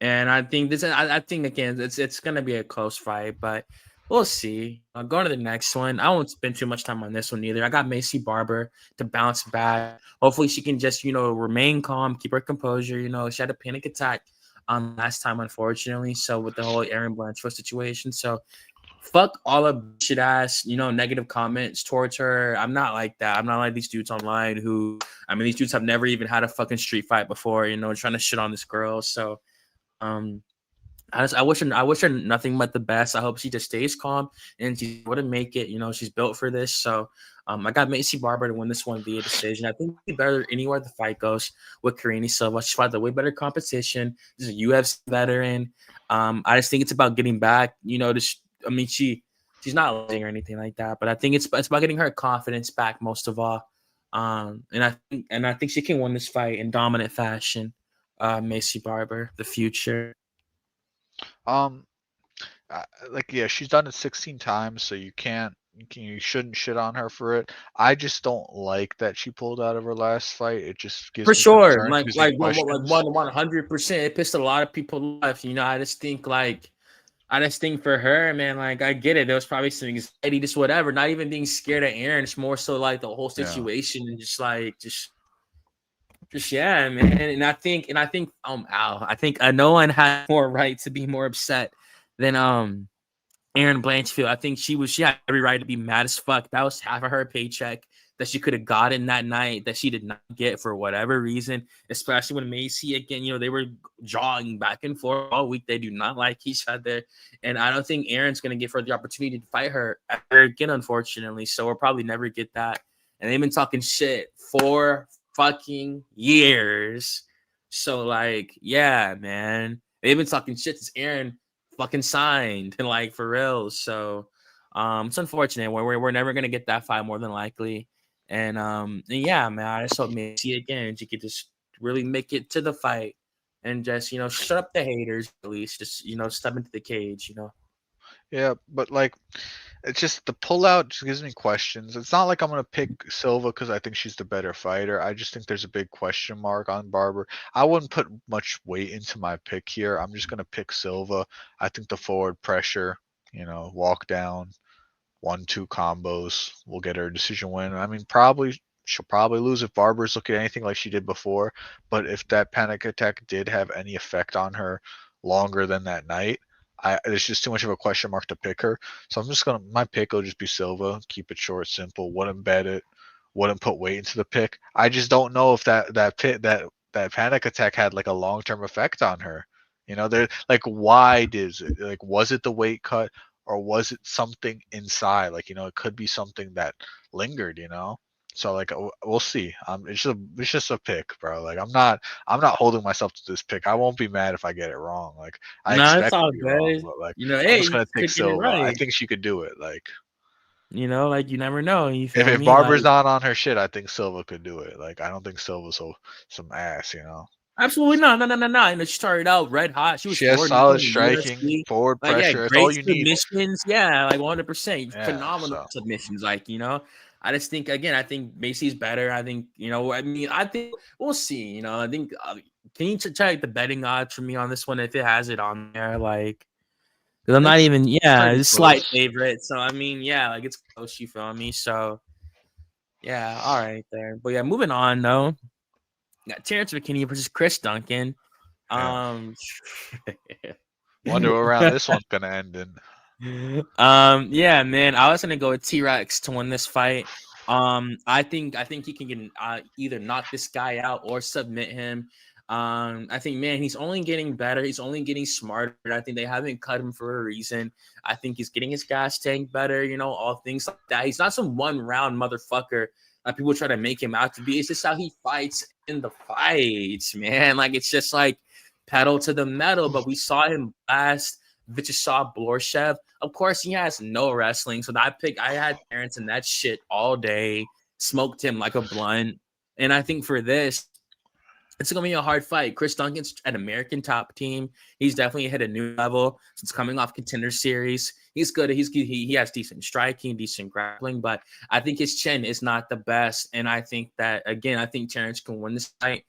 B: And I think this, I think again, it's gonna be a close fight, but we'll see. I'll go to the next one. I won't spend too much time on this one either. I got Macy Barber to bounce back. Hopefully, she can just remain calm, keep her composure. She had a panic attack last time, unfortunately. So with the whole Aaron Blanchfield situation, so fuck all of shit ass, negative comments towards her. I'm not like that. I'm not like these dudes online who, I mean, these dudes have never even had a fucking street fight before. Trying to shit on this girl. So um, I wish her nothing but the best. I hope she just stays calm and she's able to make it. She's built for this. So I got Macy Barber to win this one via decision. I think it'd be better anywhere the fight goes with Karine Silva. She's fought the way better competition. She's a UFC veteran. I just think it's about getting back. I mean, she's not losing or anything like that, but I think it's about getting her confidence back most of all. And I think she can win this fight in dominant fashion. Macy Barber, the future.
A: Um, like yeah, she's done it 16 times, so you shouldn't shit on her for it. I just don't like that she pulled out of her last fight. It just
B: For
A: gives me
B: sure,
A: concerns,
B: like
A: gives me
B: like one like
A: questions.
B: one 100%. It pissed a lot of people off. I just think for her, man, like I get it. There was probably some anxiety, just whatever. Not even being scared of Aaron. It's more so like the whole
A: Yeah.
B: situation and just yeah, man. And I think Al, I think no one had more right to be more upset than Aaron Blanchfield. I think she had every right to be mad as fuck. That was half of her paycheck that she could have gotten that night that she did not get for whatever reason. Especially when Macy again, they were jawing back and forth all week. They do not like each other, and I don't think Aaron's gonna give her the opportunity to fight her ever again, unfortunately. So we'll probably never get that. And they've been talking shit for fucking years. So like, yeah, man, they've been talking shit since Aaron fucking signed and like for real. So it's unfortunate. We're never gonna get that fight more than likely. And yeah, man, I just hope Messi again she could just really make it to the fight and just shut up the haters at least. Just step into the cage.
A: Yeah, but like it's just the pullout just gives me questions. It's not like I'm gonna pick Silva because I think she's the better fighter. I just think there's a big question mark on Barber. I wouldn't put much weight into my pick here. I'm just gonna pick Silva. I think the forward pressure, walk down, 1-2 combos will get her a decision win. I mean, she'll probably lose if Barber's looking at anything like she did before. But if that panic attack did have any effect on her longer than that night, there's just too much of a question mark to pick her. So I'm just gonna my pick will just be Silva. Keep it short, simple. Wouldn't bet it. Wouldn't put weight into the pick. I just don't know if that panic attack had like a long term effect on her. There like why did it like was it the weight cut or was it something inside? Like it could be something that lingered. So like we'll see. It's just a pick, bro. Like I'm not holding myself to this pick. I won't be mad if I get it wrong. Like I
B: No, it's
A: expect to
B: all
A: be wrong,
B: good.
A: but like I'm
B: Hey,
A: just
B: you
A: gonna take
B: could get it
A: Silva. I
B: right.
A: think she could do it. Like
B: Like you never know. You
A: if
B: feel
A: if
B: me? Like
A: Barber's not on her shit, I think Silva could do it. Like I don't think Silva's some ass.
B: absolutely not. No, no, no, no. She started out red hot. She was
A: She has
B: 4-0
A: solid
B: in the
A: striking,
B: UFC.
A: forward
B: Like, yeah,
A: pressure. It's all
B: great
A: you need.
B: submissions. Yeah, like 100%.
A: Yeah.
B: Phenomenal
A: So
B: submissions. I just think, again, I think Macy's better. I think, I think we'll see. I think, can you check the betting odds for me on this one if it has it on there? Like, because I'm not
A: it's
B: even,
A: pretty
B: it's slight
A: close.
B: favorite. So, like it's close, you feel me? So, yeah, all right there. But yeah, moving on though. Got Terrence McKinney versus Chris Duncan.
A: Yeah.
B: Um,
A: Wonder what round this one's gonna end in.
B: yeah, man. I was gonna go with T-Rex to win this fight. I think he can get either knock this guy out or submit him. I think, man, he's only getting better. He's only getting smarter. I think they haven't cut him for a reason. I think he's getting his gas tank better. All things like that. He's not some one round motherfucker like people try to make him out to be. It's just how he fights in the fights, man. Like it's just like pedal to the metal. But we saw him last. Vyacheslav Blorshev. Of course, he has no wrestling. So I had Terrence in that shit all day, smoked him like a blunt. And I think for this, it's going to be a hard fight. Chris Duncan's an American top team. He's definitely hit a new level since coming off Contender Series. He's good. He has decent striking, decent grappling, but I think his chin is not the best. And I think that, again, I think Terrence can win this fight.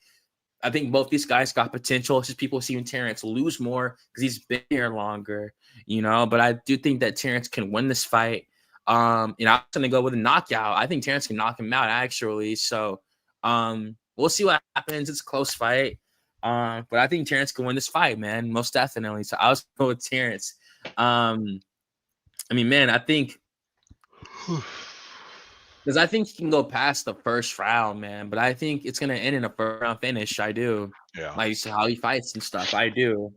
B: I think both these guys got potential. It's just people seeing Terrence lose more because he's been here longer, But I do think that Terrence can win this fight. I'm going to go with a knockout. I think Terrence can knock him out, actually. So, we'll see what happens. It's a close fight. But I think Terrence can win this fight, man. Most definitely. So I was going with Terrence. Man, I think because I think he can go past the first round, man. But I think it's gonna end in a first round finish. I do.
A: Yeah.
B: Like how he fights and stuff. I do.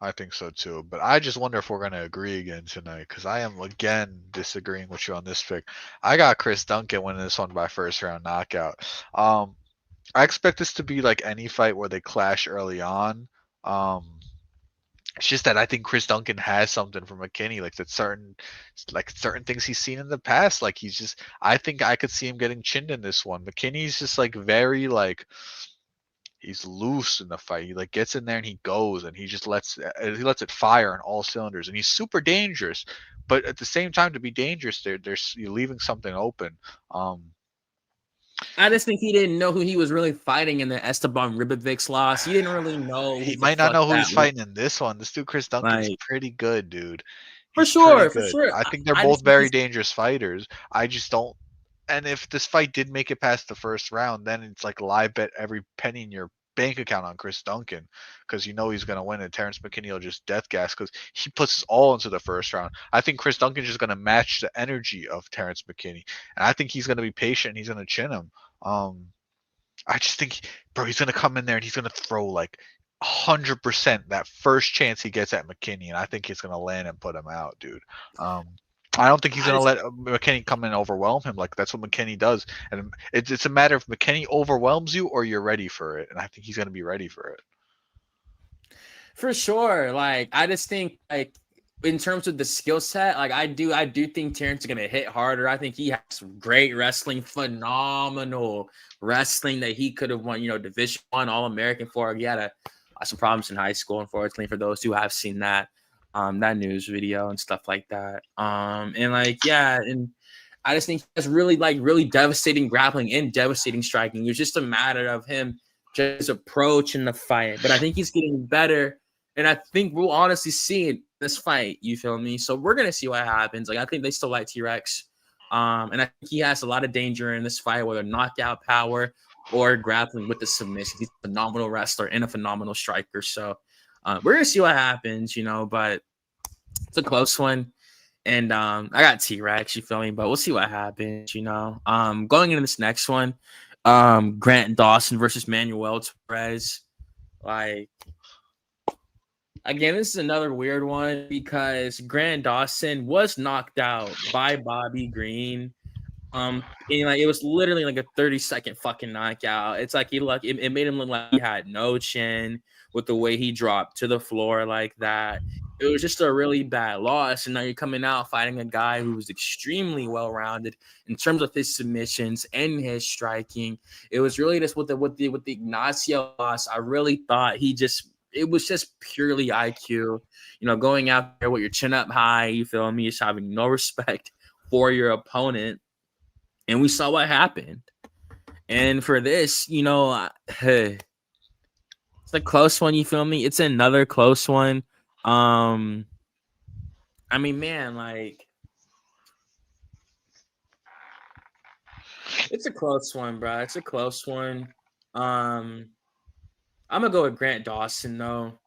A: I think so too. But I just wonder if we're gonna agree again tonight, because I am again disagreeing with you on this pick. I got Chris Duncan winning this one by first round knockout. I expect this to be like any fight where they clash early on. It's just that I think Chris Duncan has something from McKinney, like certain things he's seen in the past. Like I think I could see him getting chinned in this one. McKinney's just like very like he's loose in the fight. He like gets in there and he goes and he just lets it fire on all cylinders, and he's super dangerous. But at the same time, to be dangerous, there's you're leaving something open.
B: I just think he didn't know who he was really fighting in the Esteban Ribovics loss. He didn't really know
A: He
B: who the
A: might not
B: fuck
A: know who
B: that
A: he's
B: was.
A: fighting in this one. This dude, Chris Duncan's
B: Like,
A: pretty good, dude.
B: for
A: He's pretty
B: sure, for
A: good.
B: sure.
A: I think they're
B: I
A: both
B: just think
A: very
B: he's
A: dangerous fighters. I just don't. And if this fight did make it past the first round, then it's like live bet every penny in your bank account on Chris Duncan, because he's going to win, and Terrence McKinney will just death gas because he puts us all into the first round. I think Chris Duncan's just going to match the energy of Terrence McKinney, and I think he's going to be patient. And he's going to chin him. I just think, bro, he's gonna come in there and he's gonna throw like 100% that first chance he gets at McKinney, and I think he's gonna land and put him out, dude. I don't think he's
B: I
A: gonna
B: just
A: let McKinney come in and overwhelm him. Like that's what McKinney does, and it's a matter of McKinney overwhelms you or you're ready for it, and I think he's gonna be ready for it.
B: for sure. Like, I just think like in terms of the skill set, like I do think Terrence is gonna hit harder. I think he has some great wrestling, phenomenal wrestling that he could have won, Division I All-American for. He had some problems in high school, unfortunately, for those who have seen that news video and stuff like that. And like, yeah, and I just think he has really devastating grappling and devastating striking. It's just a matter of him just approach in the fight. But I think he's getting better. And I think we'll honestly see it this fight. You feel me? So we're gonna see what happens. Like I think they still like T-Rex. And I think he has a lot of danger in this fight, whether knockout power or grappling with the submission. He's a phenomenal wrestler and a phenomenal striker. So we're gonna see what happens, but It's a close one. And I got T-Rex, you feel me? But we'll see what happens, you know. Going into this next one, Grant Dawson versus Manuel Torres. Like, again, this is another weird one because Grant Dawson was knocked out by Bobby Green. And like it was literally like a 30-second fucking knockout. It's like it made him look like he had no chin with the way he dropped to the floor like that. It was just a really bad loss. And now you're coming out fighting a guy who was extremely well-rounded in terms of his submissions and his striking. It was really just with the Ignacio loss. I really thought it was just purely IQ. You know, going out there with your chin up high, you feel me, just having no respect for your opponent. And we saw what happened. And for this, you know, it's a close one, you feel me? It's another close one. I mean, man, like it's a close one, bro. It's a close one. I'm gonna go with Grant Dawson, though.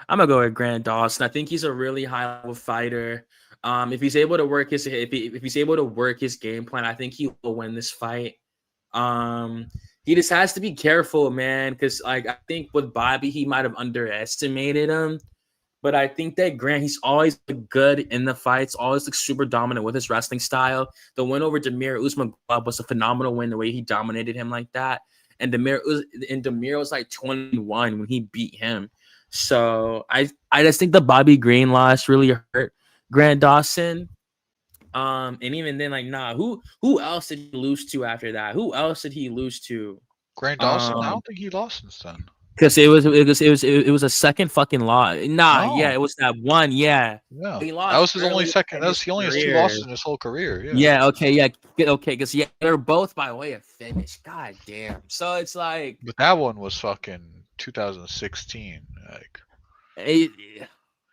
B: I'm gonna go with Grant Dawson. I think he's a really high level fighter. If he's able to work if he's able to work his game plan, I think he will win this fight. He just has to be careful, man, because like I think with Bobby, he might have underestimated him. But I think that Grant, he's always good in the fights, always like super dominant with his wrestling style. The win over Demir Usman was a phenomenal win, the way he dominated him like that. And Demir was like 21 when he beat him. So I just think the Bobby Green loss really hurt Grant Dawson. And even then, like, nah, who else did he lose to after that? Who else did he lose to?
A: Grant Dawson? I don't think he lost since then.
B: Because it was a second fucking loss. Nah, yeah,
A: No.
B: it was that one. Yeah,
A: Yeah.
B: he
A: That
B: lost
A: was his only
B: early
A: second.
B: in
A: That
B: his
A: was he only has 2
B: career.
A: losses in his whole career. Yeah.
B: Yeah, okay, yeah, okay, because yeah, they're both by way of finish. God damn. So it's like,
A: But that one was fucking 2016. Like
B: it,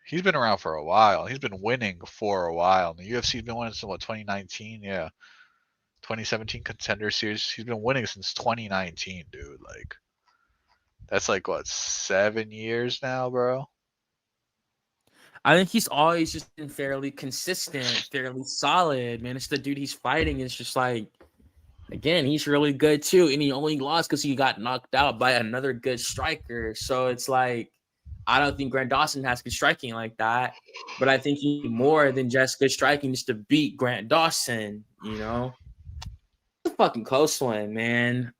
A: he's been around for a while. He's been winning for a while. The UFC's been winning since what 2019. Yeah. 2017 Contender Series. He's been winning since 2019, dude. Like that's like what 7 years now, bro.
B: I think he's always just been fairly consistent, fairly solid. Man, it's the dude he's fighting. It's just like, again, he's really good too, and he only lost because he got knocked out by another good striker. So it's like, I don't think Grant Dawson has good striking like that, but I think he need more than just good striking just to beat Grant Dawson. You know, it's a fucking close one, man.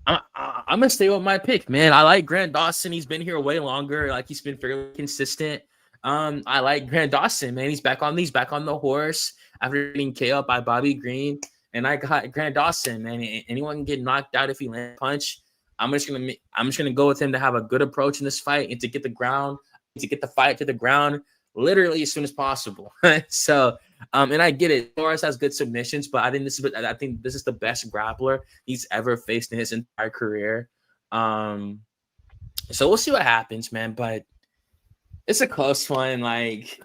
B: I'm gonna stay with my pick, man. I like Grant Dawson. He's been here way longer. Like he's been fairly consistent. I like Grant Dawson, man. He's back on the horse after getting KO'd by Bobby Green. And I got Grant Dawson, man. Anyone can get knocked out if he lands a punch. I'm just gonna go with him to have a good approach in this fight and to get the fight to the ground literally as soon as possible. So and I get it. Torres has good submissions, but I think this is the best grappler he's ever faced in his entire career. So we'll see what happens, man. But it's a close one. Like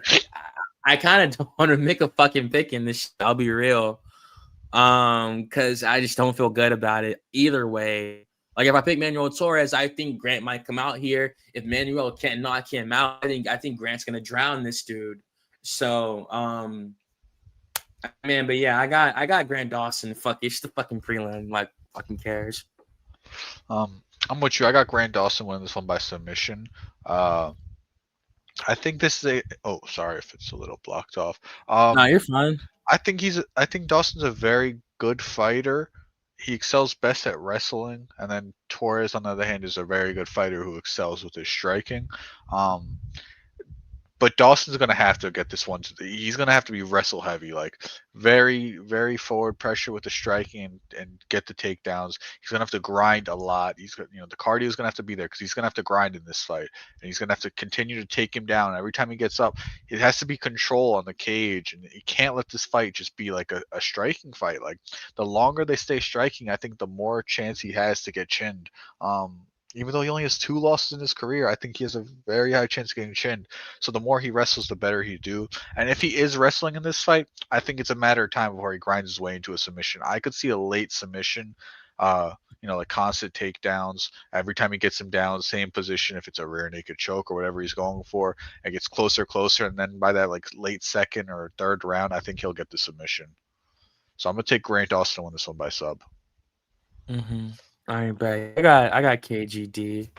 B: I kind of don't want to make a fucking pick in this. I'll be real, because I just don't feel good about it either way. Like if I pick Manuel Torres, I think Grant might come out here. If Manuel can't knock him out, I think Grant's gonna drown this dude. So man, but yeah, I got Grant Dawson. Fuck, it's the fucking prelim. Like, fucking cares.
A: I'm with you. I got Grant Dawson winning this one by submission. I think this is a. Oh, sorry if it's a little blocked off.
B: No, you're fine.
A: I think Dawson's a very good fighter. He excels best at wrestling, and then Torres, on the other hand, is a very good fighter who excels with his striking. But Dawson's gonna have to get this one. He's gonna have to be wrestle heavy, like very, very forward pressure with the striking and get the takedowns. He's gonna have to grind a lot. He's got, the cardio is gonna have to be there because he's gonna have to grind in this fight, and he's gonna have to continue to take him down every time he gets up. It has to be control on the cage, and he can't let this fight just be like a striking fight. Like the longer they stay striking, I think the more chance he has to get chinned. Even though he only has 2 losses in his career, I think he has a very high chance of getting chinned. So the more he wrestles, the better he do. And if he is wrestling in this fight, I think it's a matter of time before he grinds his way into a submission. I could see a late submission Like constant takedowns. Every time he gets him down, same position. If it's a rear naked choke or whatever he's going for, it gets closer, and then by that like late second or third round, I think he'll get the submission. So I'm gonna take Grant Dawson to win this one by sub.
B: Mm-hmm. All right, bet. I got KGD.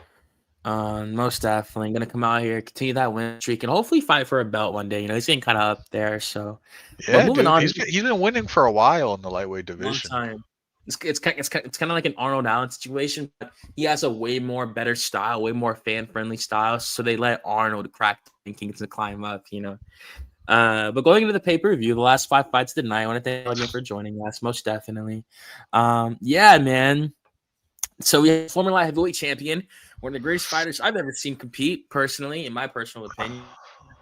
B: Most definitely gonna come out here, continue that win streak, and hopefully fight for a belt one day. He's getting kind of up there. So, but
A: Yeah,
B: moving
A: dude,
B: on,
A: he's been winning for a while in the lightweight
B: long
A: division.
B: time. It's kind of like an Arnold Allen situation, but he has a way more better style, way more fan friendly style. So they let Arnold crack the rankings to climb up. But going into the pay per view, the last 5 fights of the night. I want to thank you again for joining us, most definitely. Yeah, man. So we have former light heavyweight champion, one of the greatest fighters I've ever seen compete, personally, in my personal opinion.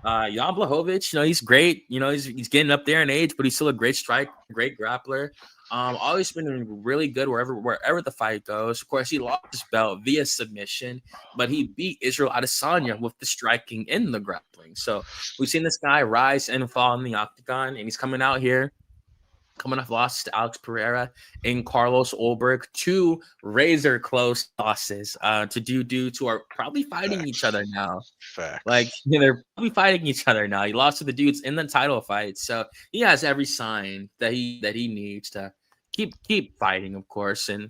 B: Jan Blachowicz, he's great. He's getting up there in age, but he's still a great striker, great grappler. Always been really good wherever the fight goes. Of course, he lost his belt via submission, but he beat Israel Adesanya with the striking and the grappling. So we've seen this guy rise and fall in the octagon, and he's coming out here, coming off losses to Alex Pereira and Carlos Ulberg, 2 razor close losses to dudes who are probably fighting each other now.
A: Facts.
B: Like, they're probably fighting each other now. He lost to the dudes in the title fight, so he has every sign that he needs to keep fighting, of course. And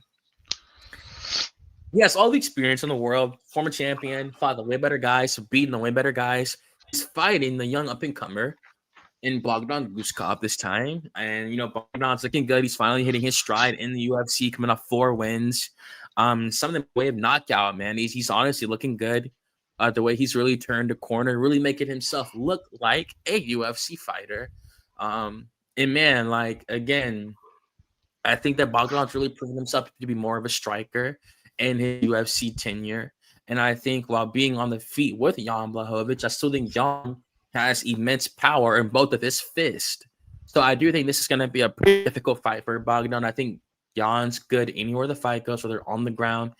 B: he has all the experience in the world. Former champion, fought the way better guys, beating the way better guys. He's fighting the young up and comer in Bogdan Guskov this time. And, Bogdan's looking good. He's finally hitting his stride in the UFC, coming off 4 wins. Some of the way of knockout, man. He's honestly looking good. The way he's really turned a corner, really making himself look like a UFC fighter. And man, like, again, I think that Bogdan's really proven himself to be more of a striker in his UFC tenure. And I think while being on the feet with Jan Blachowicz, I still think Jan has immense power in both of his fists. So I do think this is going to be a pretty difficult fight for Bogdan. I think Jan's good anywhere the fight goes, whether on the ground,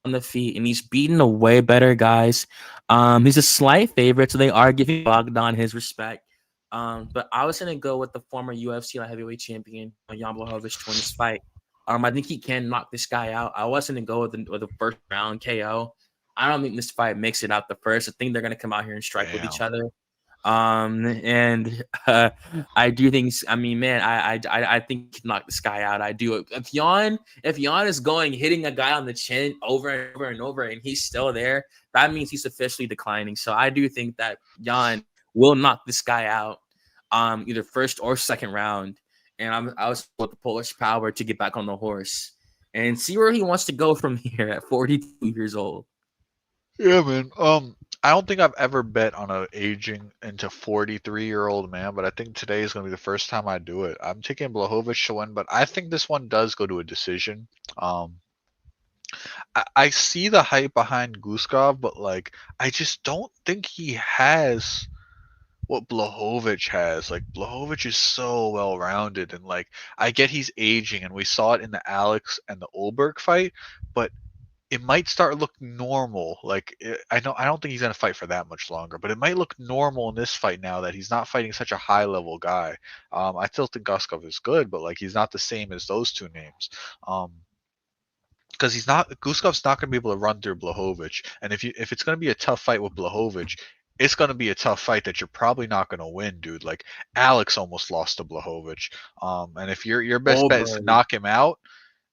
B: on the feet, and he's beating the way better guys. He's a slight favorite, so they are giving Bogdan his respect. But I was going to go with the former UFC light heavyweight champion, Jan Blachowicz, to win this fight. I think he can knock this guy out. I wasn't going to go with the first round KO. I don't think this fight makes it out the first. I think they're going to come out here and strike with each other. And I do think. I mean, man, I think he can knock this guy out. I do. If Jan is hitting a guy on the chin over and over and over, and he's still there, that means he's officially declining. So I do think that Jan will knock this guy out, either first or second round. And I was with the Polish power to get back on the horse and see where he wants to go from here at 42 years old.
A: Yeah, man. I don't think I've ever bet on a aging into 43-year-old man, but I think today is going to be the first time I do it. I'm taking Blachowicz to win, but I think this one does go to a decision. I see the hype behind Guskov, but like I just don't think he has what Blachowicz has. Like Blachowicz is so well rounded, and like I get he's aging, and we saw it in the Alex and the Ulberg fight, but it might start look normal. Like I don't think he's gonna fight for that much longer, but it might look normal in this fight now that he's not fighting such a high level guy. I still think Guskov is good, but like he's not the same as those two names. Because Guskov's not going to be able to run through Blachowicz, and if it's going to be a tough fight with Blachowicz, it's going to be a tough fight that you're probably not going to win, dude. Like Alex almost lost to Blachowicz, and if your best bet is to knock him out,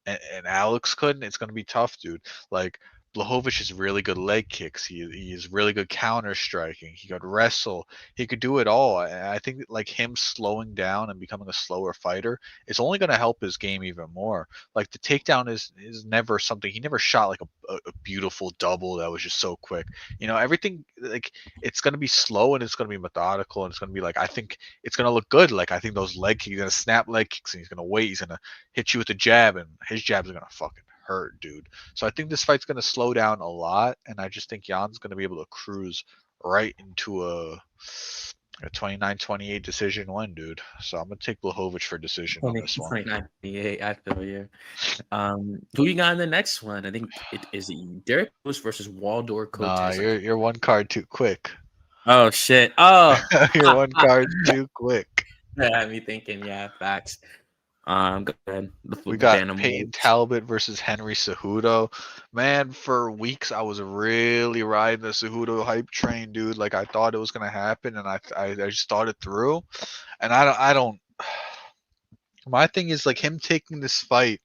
A: and Alex couldn't, it's going to be tough, dude. Like Blachowicz has really good leg kicks. He is really good counter striking. He could wrestle. He could do it all. I think like him slowing down and becoming a slower fighter is only going to help his game even more. Like the takedown is never something. He never shot like a beautiful double that was just so quick. Everything like it's going to be slow and it's going to be methodical and it's going to be like I think it's going to look good. Like I think those leg kicks, he's going to snap leg kicks and he's going to wait. He's going to hit you with a jab and his jabs are going to fucking hurt, dude. So I think this fight's going to slow down a lot, and I just think Jan's going to be able to cruise right into a 29-28 decision win, dude. So I'm going to take Blachowicz for decision on this one.
B: 29-28, I feel you. Who you got in the next one? I think it is Derek Lewis versus Waldor Cotes.
A: Nah, you're one card too quick.
B: Oh, shit. Oh.
A: You're one card too quick.
B: Yeah, me thinking, yeah, facts. Go ahead.
A: We
B: The
A: got Peyton
B: Bantamweights.
A: Talbot versus Henry Cejudo. Man, for weeks I was really riding the Cejudo hype train, dude. Like I thought it was gonna happen, and I just thought it through. And I don't. My thing is like him taking this fight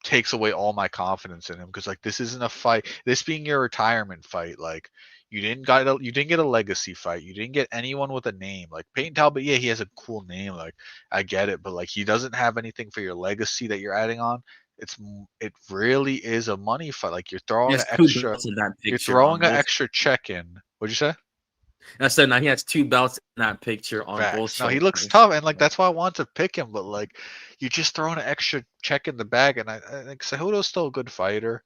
A: takes away all my confidence in him because like this isn't a fight. This being your retirement fight, like you didn't get a legacy fight. You didn't get anyone with a name. Like Peyton Talbot, yeah, he has a cool name. Like I get it, but like he doesn't have anything for your legacy that you're adding on. It really is a money fight. Like
B: He has two belts in that
A: you're
B: picture
A: throwing
B: on
A: an
B: both.
A: extra check in. What'd you say?
B: I said now he has two belts in that picture on both
A: Facts. No, he looks
B: shoulders.
A: tough, and like that's why I want to pick him. But like, you just throwing an extra check in the bag, and I think Cejudo's still a good fighter.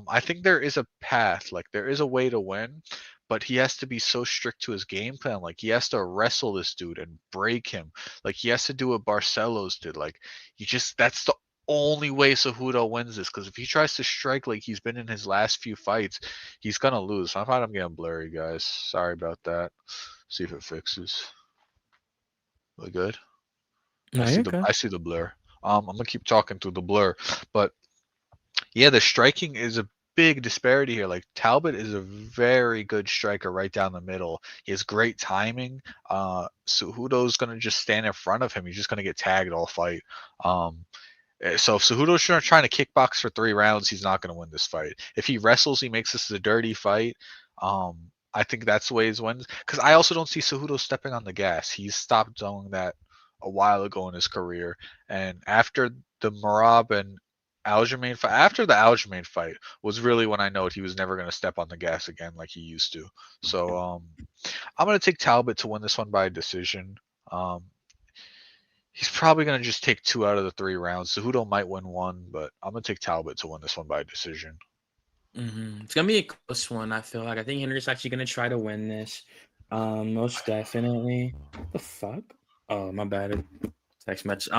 A: I think there is a path, like there is a way to win, but he has to be so strict to his game plan. Like he has to wrestle this dude and break him. Like he has to do what Barcelos did. Like you just that's the only way Cejudo wins this. Because if he tries to strike like he's been in his last few fights, he's gonna lose. I find I'm getting blurry, guys. Sorry about that. See if it fixes. Really good.
B: No, you're good.
A: I see the blur. I'm gonna keep talking through the blur, but yeah, the striking is a big disparity here. Like Talbot is a very good striker right down the middle. He has great timing. Cejudo's gonna just stand in front of him. He's just gonna get tagged all fight. Um, so if Cejudo's trying to kickbox for 3 rounds, he's not gonna win this fight. If he wrestles, he makes this a dirty fight. Um, I think that's the way he wins. Because I also don't see Cejudo stepping on the gas. He's stopped doing that a while ago in his career. And after the Marab and Aljamain fight, after the Aljamain fight was really when I know he was never going to step on the gas again like he used to. So I'm going to take Talbot to win this one by decision. Um, he's probably going to just take 2 out of the 3 rounds. Cejudo might win one, but I'm going to take Talbot to win this one by decision.
B: It's gonna be a close one. I feel like I think Henry's actually gonna try to win this. Most definitely. What the fuck? Oh, my bad. Text message.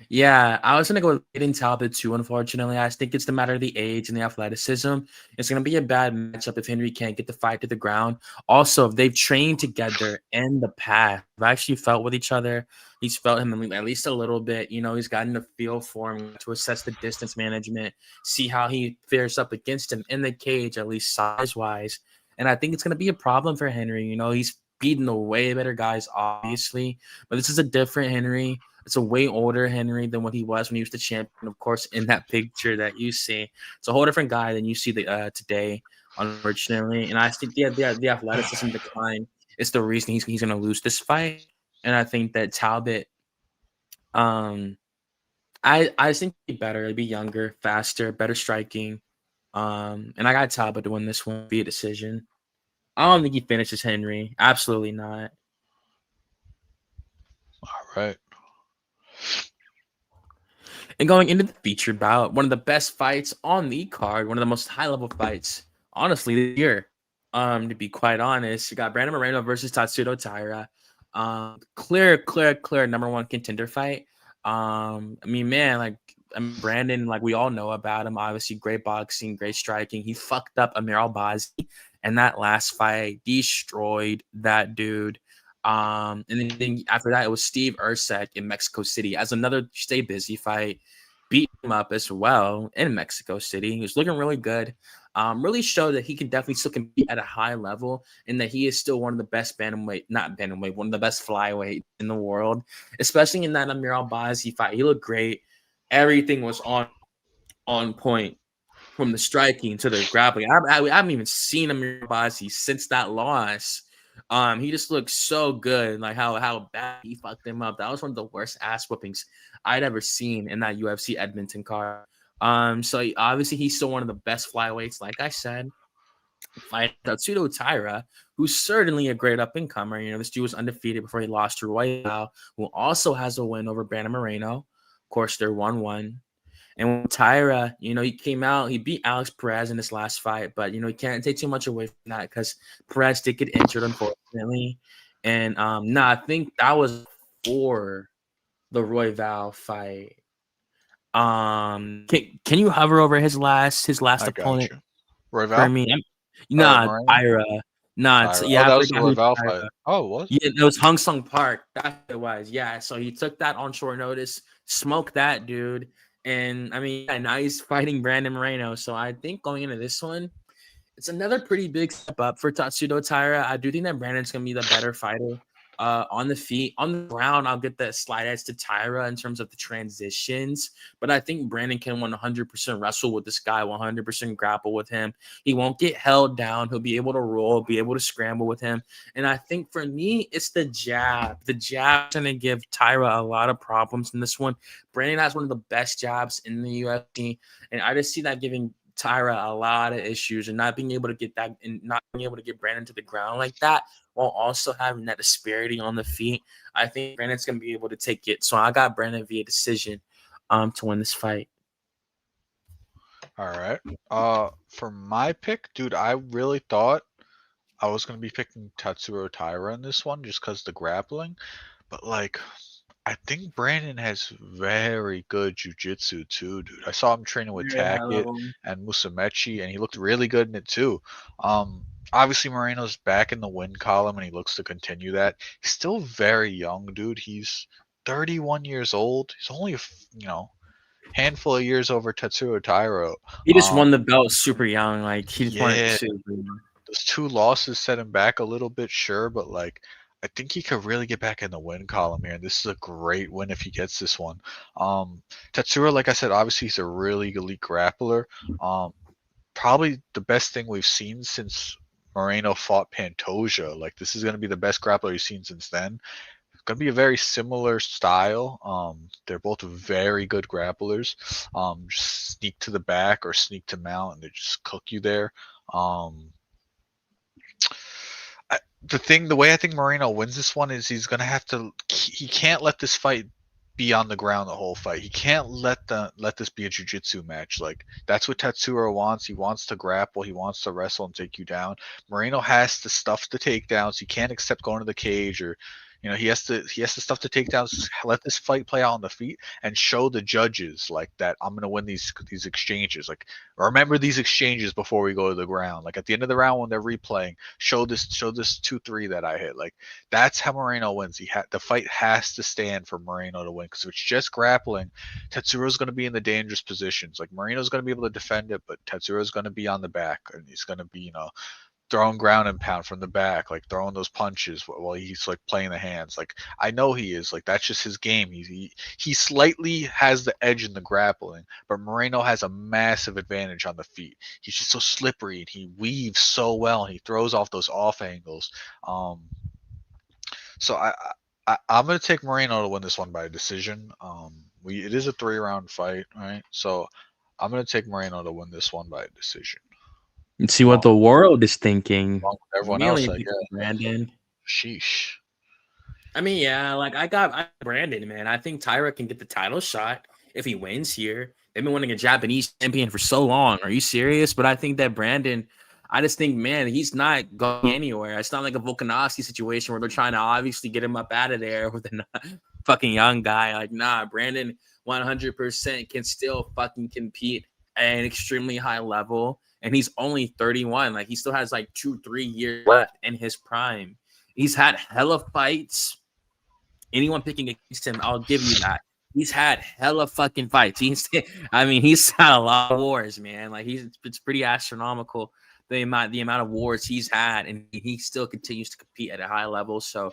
B: Yeah, I was gonna go with Aiden Talbot too. Unfortunately, I think it's the matter of the age and the athleticism. It's gonna be a bad matchup if Henry can't get the fight to the ground. Also, if they've trained together in the past, I've actually felt with each other. He's felt him at least a little bit. You know, he's gotten a feel for him to assess the distance management, see how he fares up against him in the cage, at least size wise. And I think it's gonna be a problem for Henry. You know, he's beaten the way better guys, obviously, but this is a different Henry. It's a way older Henry than what he was when he was the champion. Of course, in that picture that you see, it's a whole different guy than you see today, unfortunately. And I think the athleticism decline is the reason he's going to lose this fight. And I think that Talbot, I think he'd be better. He'd be younger, faster, better striking. And I got Talbot to win this one via decision. I don't think he finishes Henry. Absolutely not.
A: All right.
B: And going into the feature bout, one of the best fights on the card, one of the most high level fights, honestly, this year. To be quite honest, you got Brandon Moreno versus Tatsudo Taira. Clear number one contender fight. I mean, man, Brandon, like we all know about him. Obviously, great boxing, great striking. He fucked up Amir Albazi, and that last fight destroyed that dude. And then after that, it was Steve Ursek in Mexico City as another stay busy fight. Beat him up as well in Mexico City. He was looking really good. Really showed that he can definitely still compete at a high level and that he is still one of the best not bantamweight, one of the best flyweight in the world, especially in that Amir Albazi fight. He looked great. Everything was on point from the striking to the grappling. I haven't even seen Amir Albazi since that loss. He just looked so good, like how bad he fucked him up. That was one of the worst ass whoopings I'd ever seen in that UFC Edmonton card. So obviously he's still one of the best flyweights, like I said. Fight Tatsudo Taira, who's certainly a great up and comer. You know, this dude was undefeated before he lost to Royale, who also has a win over Brandon Moreno. Of course, they're 1-1. And when Taira, you know, he came out, he beat Alex Perez in this last fight, but, you know, he can't take too much away from that because Perez did get injured, unfortunately. And, I think that was for the Royval fight. Can you hover over his last
A: I got
B: opponent
A: you.
B: for
A: Royval
B: me?
A: or
B: Nah,
A: Moreno?
B: Taira. Nah,
A: Tyra.
B: yeah,
A: Oh,
B: I
A: that was the
B: forgot who
A: Ravel fight.
B: Tyra.
A: Oh, it was?
B: Yeah, it was Hung Sung Park. That's what it was. Yeah, so he took that on short notice, smoked that dude, and I mean, yeah, now he's fighting Brandon Moreno. So I think going into this one, it's another pretty big step up for Tatsudo Taira. I do think that Brandon's gonna be the better fighter. On the feet, on the ground, I'll get the slight edge to Tyra in terms of the transitions, but I think Brandon can 100% wrestle with this guy, 100% grapple with him. He won't get held down. He'll be able to roll, be able to scramble with him. And I think for me, it's the jab. The jab's gonna give Tyra a lot of problems in this one. Brandon has one of the best jabs in the UFC, and I just see that giving Tyra a lot of issues and not being able to get that and not being able to get Brandon to the ground like that while also having that disparity on the feet. I think Brandon's gonna be able to take it. So I got Brandon via decision to win this fight.
A: All right. For my pick, dude, I really thought I was gonna be picking Tatsuro Taira in this one just because the grappling, but like I think Brandon has very good jujitsu too, dude. I saw him training with
B: Very high
A: Tackett
B: level.
A: and Musamechi, and he looked really good in it too. Obviously Moreno's back in the win column, and he looks to continue that. He's still very young, dude. He's 31 years old. He's only handful of years over Tatsuro Taira.
B: He just
A: Um,
B: won the belt super young. Like he just won it
A: yeah,
B: super young.
A: those two losses set him back a little bit, sure, but like I think he could really get back in the win column here, and this is a great win if he gets this one. Tatsuro, like I said, obviously he's a really elite grappler. Um, Probably the best thing we've seen since Moreno fought Pantoja. Like this is going to be the best grappler you've seen since then. It's going to be a very similar style. They're both very good grapplers. Just sneak to the back or sneak to mount, and they just cook you there. Um, the way I think Moreno wins this one is he's gonna have to. He can't let this fight be on the ground the whole fight. He can't let this be a jujitsu match. Like that's what Tatsuro wants. He wants to grapple. He wants to wrestle and take you down. Moreno has to stuff the takedowns. He can't accept going to the cage or. He has to stuff the takedowns. Let this fight play out on the feet and show the judges like that. I'm gonna win these exchanges. Like remember these exchanges before we go to the ground. Like at the end of the round when they're replaying, show this 2-3 that I hit. Like that's how Moreno wins. The fight has to stand for Moreno to win because if it's just grappling, Tetsuro's going to be in the dangerous positions. Like Moreno's going to be able to defend it, but Tetsuro's going to be on the back and he's going to be throwing ground and pound from the back, like throwing those punches while he's like playing the hands. Like I know he is. Like that's just his game. He slightly has the edge in the grappling, but Moreno has a massive advantage on the feet. He's just so slippery and he weaves so well and he throws off those off angles. Um, so I'm gonna take Moreno to win this one by decision. It is a 3-round fight, right? So I'm gonna take Moreno to win this one by decision.
B: And see what
A: Along,
B: the world is thinking.
A: along with everyone
B: Mainly
A: else, I
B: because
A: guess.
B: Brandon.
A: Sheesh.
B: I mean, yeah, like I Brandon, man. I think Tyra can get the title shot if he wins here. They've been wanting a Japanese champion for so long. Are you serious? But I think that Brandon, I just think, man, he's not going anywhere. It's not like a Volkanovski situation where they're trying to obviously get him up out of there with a fucking young guy. Like, nah, Brandon 100% can still fucking compete at an extremely high level. And he's only 31. Like, he still has like 2-3 years left in his prime. He's had hella fights. Anyone picking against him, I'll give you that. He's had hella fucking fights. He's had a lot of wars, man. Like it's pretty astronomical the amount of wars he's had, and he still continues to compete at a high level. So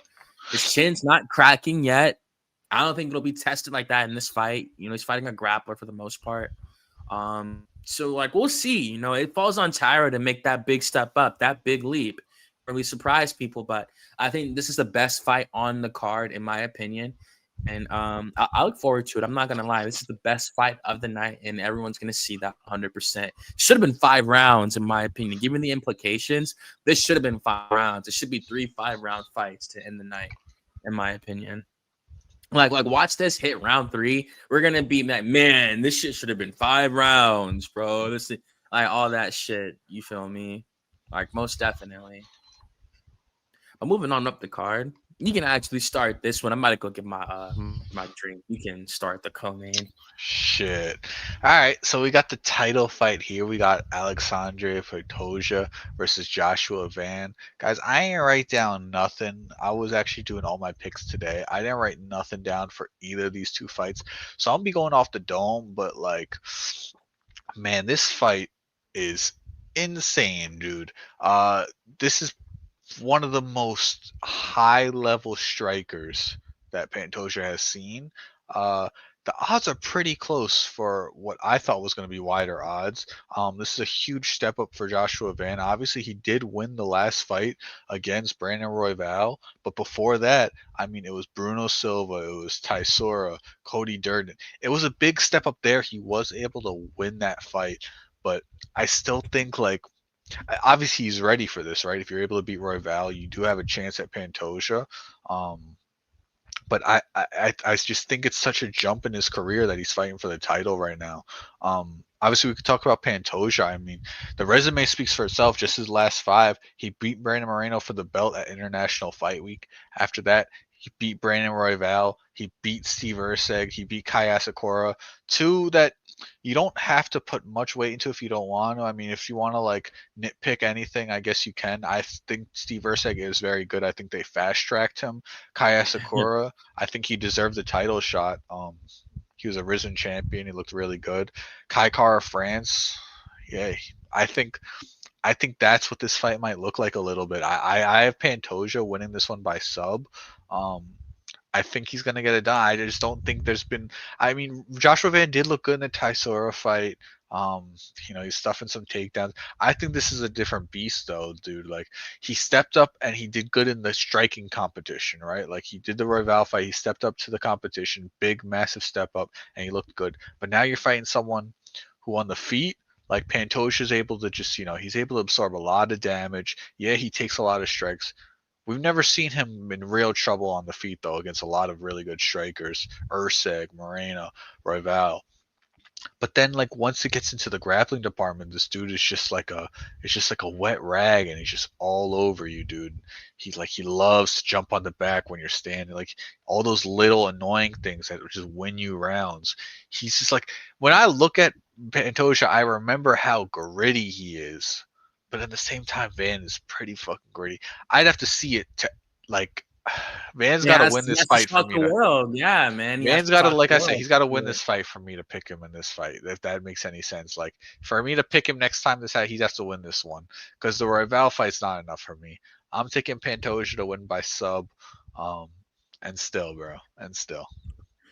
B: his chin's not cracking yet. I don't think it'll be tested like that in this fight. He's fighting a grappler for the most part. So like we'll see. It falls on Tyra to make that big step up, that big leap, really surprise people. But I think this is the best fight on the card, in my opinion. And I look forward to it. I'm not gonna lie, this is the best fight of the night, and everyone's gonna see that 100%. Should have been 5 rounds, in my opinion. Given the implications, this should have been 5 rounds. It should be 3 5-round fights to end the night, in my opinion. Like watch this hit round 3. We're gonna be like, man, this shit should have been 5 rounds, bro. This is like all that shit. You feel me? Like most definitely. But moving on up the card, You can actually start this one. I'm about to go get my drink. You can start the co-main.
A: Shit. All right, so we got the title fight here. We got Alexandre Pantoja versus Joshua Van. Guys, I ain't write down nothing. I was actually doing all my picks today. I didn't write nothing down for either of these two fights. So I'll be going off the dome, but like, man, this fight is insane, dude. This is one of the most high level strikers that Pantoja has seen. Uh, the odds are pretty close for what I thought was going to be wider odds. This is a huge step up for Joshua Van. Obviously, he did win the last fight against Brandon Royval, but before that, I mean, it was Bruno Silva, it was Tysora, Cody Durden. It was a big step up there. He was able to win that fight, but I still think like obviously he's ready for this, right? If you're able to beat Royval, you do have a chance at Pantoja. But I just think it's such a jump in his career that he's fighting for the title right now. Obviously, we could talk about Pantoja. I mean, the resume speaks for itself. Just his last five, he beat Brandon Moreno for the belt at International Fight Week. After that, he beat Brandon Royval. He beat Steve Erceg. He beat Kai Asakura. Two that you don't have to put much weight into if you don't want to. I mean, if you want to like nitpick anything, I guess you can. I think Steve Erceg is very good. I think they fast tracked him. Kai Sakura, I think he deserved the title shot. He was a risen champion. He looked really good. Kai Kara France, yeah, I think I think that's what this fight might look like a little bit. I have Pantoja winning this one by sub. Um, I think he's gonna get it done. I just don't think there's been. I mean, Joshua Van did look good in the Tysora fight. He's stuffing some takedowns. I think this is a different beast, though, dude. Like he stepped up and he did good in the striking competition, right? Like he did the Royval fight. He stepped up to the competition, big, massive step up, and he looked good. But now you're fighting someone who on the feet. Like Pantoja's able to just, he's able to absorb a lot of damage. Yeah, he takes a lot of strikes. We've never seen him in real trouble on the feet though against a lot of really good strikers, Urseg, Moreno, Royval. But then like once it gets into the grappling department, this dude is just like a wet rag and he's just all over you, dude. He loves to jump on the back when you're standing, like all those little annoying things that just win you rounds. He's just like when I look at Pantoja, I remember how gritty he is. But at the same time, Van is pretty fucking gritty. I'd have to see it to like Van's got to win
B: He
A: this
B: has to
A: fight for
B: talk
A: me
B: the
A: to
B: world. Yeah, man. He has
A: Van's
B: to
A: got to,
B: talk
A: like
B: the
A: I said,
B: world.
A: he's got to win
B: Yeah.
A: this fight for me to pick him in this fight. If that makes any sense, like for me to pick him next time this he has to win this one because the Royval fight's not enough for me. I'm taking Pantoja to win by sub, um, and still, bro, and still.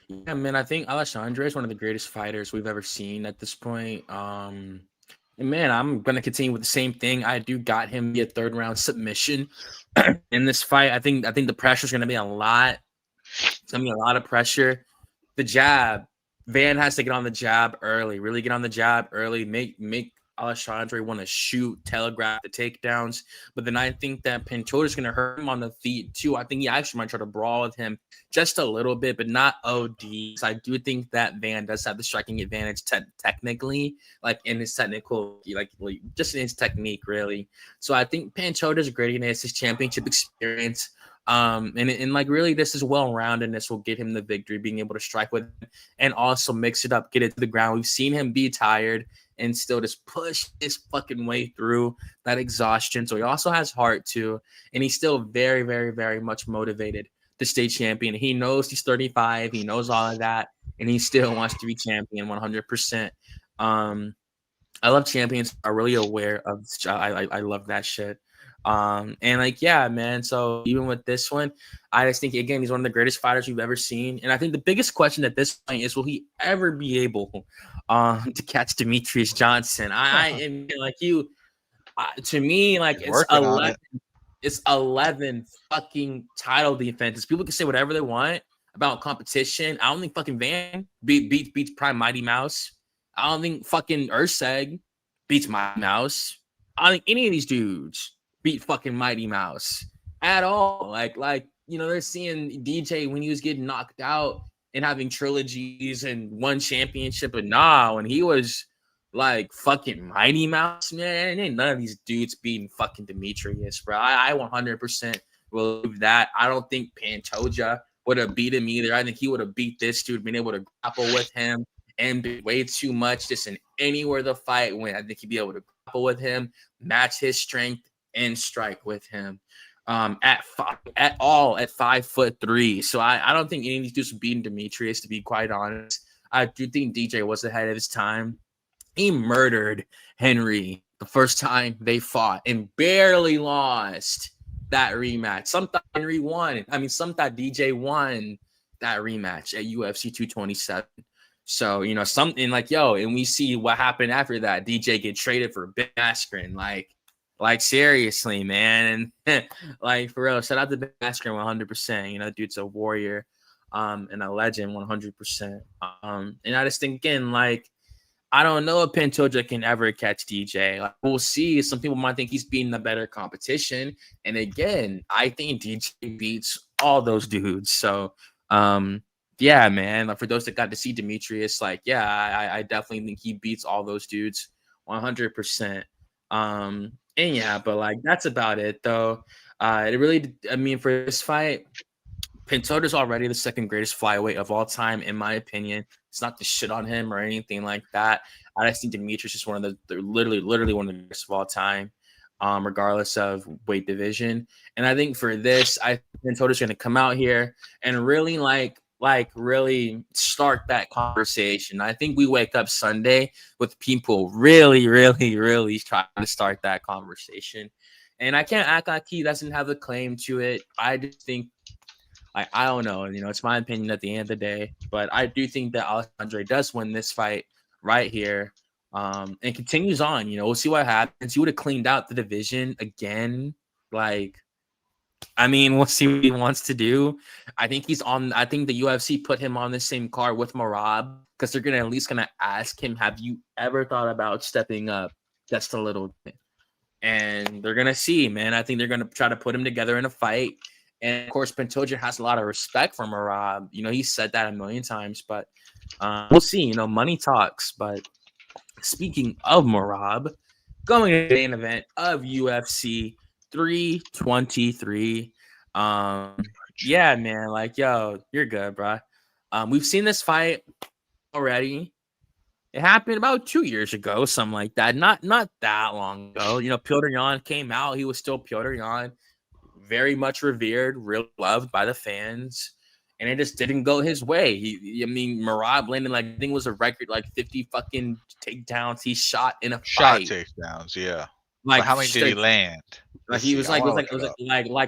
B: Yeah, man. I think Alexandre is one of the greatest fighters we've ever seen at this point. And man, I'm gonna continue with the same thing. I do got him via third round submission in this fight. I think the pressure is gonna be a lot. It's gonna be a lot of pressure. The jab, Van has to get on the jab early. Really get on the jab early. Make Alexandre want to shoot, telegraph the takedowns. But then I think that Pantoja is gonna hurt him on the feet too. I think he actually might try to brawl with him just a little bit, but not OD. So I do think that Van does have the striking advantage technically, like in his technical, like just in his technique, really. So I think Pantoja is great. It's his championship experience. And like really, this is well-roundedness will get him the victory, being able to strike with him and also mix it up, get it to the ground. We've seen him be tired and still just push his fucking way through that exhaustion. So he also has heart too, and he's still very, very, very much motivated to stay champion. He knows he's 35, he knows all of that, and he still wants to be champion 100%. I love champions are really aware of. I love that shit. And like, yeah, man. So even with this one, I just think again he's one of the greatest fighters we've ever seen. And I think the biggest question at this point is, will he ever be able to catch Demetrius Johnson? I am like you. To me, like
A: He's working on it.
B: It's 11 fucking title defenses. People can say whatever they want about competition. I don't think fucking Van beats Prime Mighty Mouse. I don't think fucking Urseg beats Mighty Mouse. I don't think any of these dudes beat fucking Mighty Mouse at all. Like they're seeing DJ when he was getting knocked out and having trilogies and one championship, but when he was like fucking Mighty Mouse, man, ain't none of these dudes beating fucking Demetrius, bro. I 100% believe that. I don't think Pantoja would have beat him either. I think he would have beat this dude, been able to grapple with him and be way too much just in anywhere the fight went. I think he'd be able to grapple with him, match his strength, and strike with him. At 5'3". So I don't think any of these dudes are beating Demetrius, to be quite honest. I do think DJ was ahead of his time. He murdered Henry the first time they fought and barely lost that rematch. Some thought Henry won. I mean, some thought DJ won that rematch at UFC 227. So, you know, something like, and we see what happened after that. DJ get traded for Ben Askren. Like seriously, man. And like for real, shout out to Ben Askren 100%. You know, dude's a warrior and a legend 100%. And I just think, again, like, I don't know if Pantoja can ever catch DJ. Like, we'll see. Some people might think he's beating the better competition. And again, I think DJ beats all those dudes. So, yeah, man. Like, for those that got to see Demetrius, like, yeah, I definitely think he beats all those dudes 100%. And yeah, but like, that's about it, though. It really, I mean, for this fight, Pantoja's already the second greatest flyweight of all time, in my opinion. It's not to shit on him or anything like that. I just think Demetrius is one of the literally one of the best of all time, regardless of weight division. And I think for this, I think Pantoja's going to come out here and really really start that conversation. I think we wake up Sunday with people really trying to start that conversation. And I can't act like he doesn't have a claim to it. I just think, I don't know. You know, it's my opinion at the end of the day. But I do think that Alexandre does win this fight right here and continues on. You know, we'll see what happens. He would have cleaned out the division again. Like, I mean, we'll see what he wants to do. I think the UFC put him on the same card with Merab because they're at least going to ask him, have you ever thought about stepping up just a little bit? And they're going to see, man. I think they're going to try to put him together in a fight. And of course, Pantoja has a lot of respect for Merab. You know, he said that a million times, but we'll see. You know, money talks. But speaking of Merab, going to the main event of UFC 323. Yeah, man. Like, yo, you're good, bro. We've seen this fight already. It happened about 2 years ago, something like that. Not that long ago. You know, Petr Yan came out. He was still Petr Yan. Very much revered, really loved by the fans, and it just didn't go his way. Merab landed I think it was a record 50 fucking takedowns he shot in a fight.
A: Takedowns, yeah.
B: Like,
A: but how many did he land?
B: Like, he was it was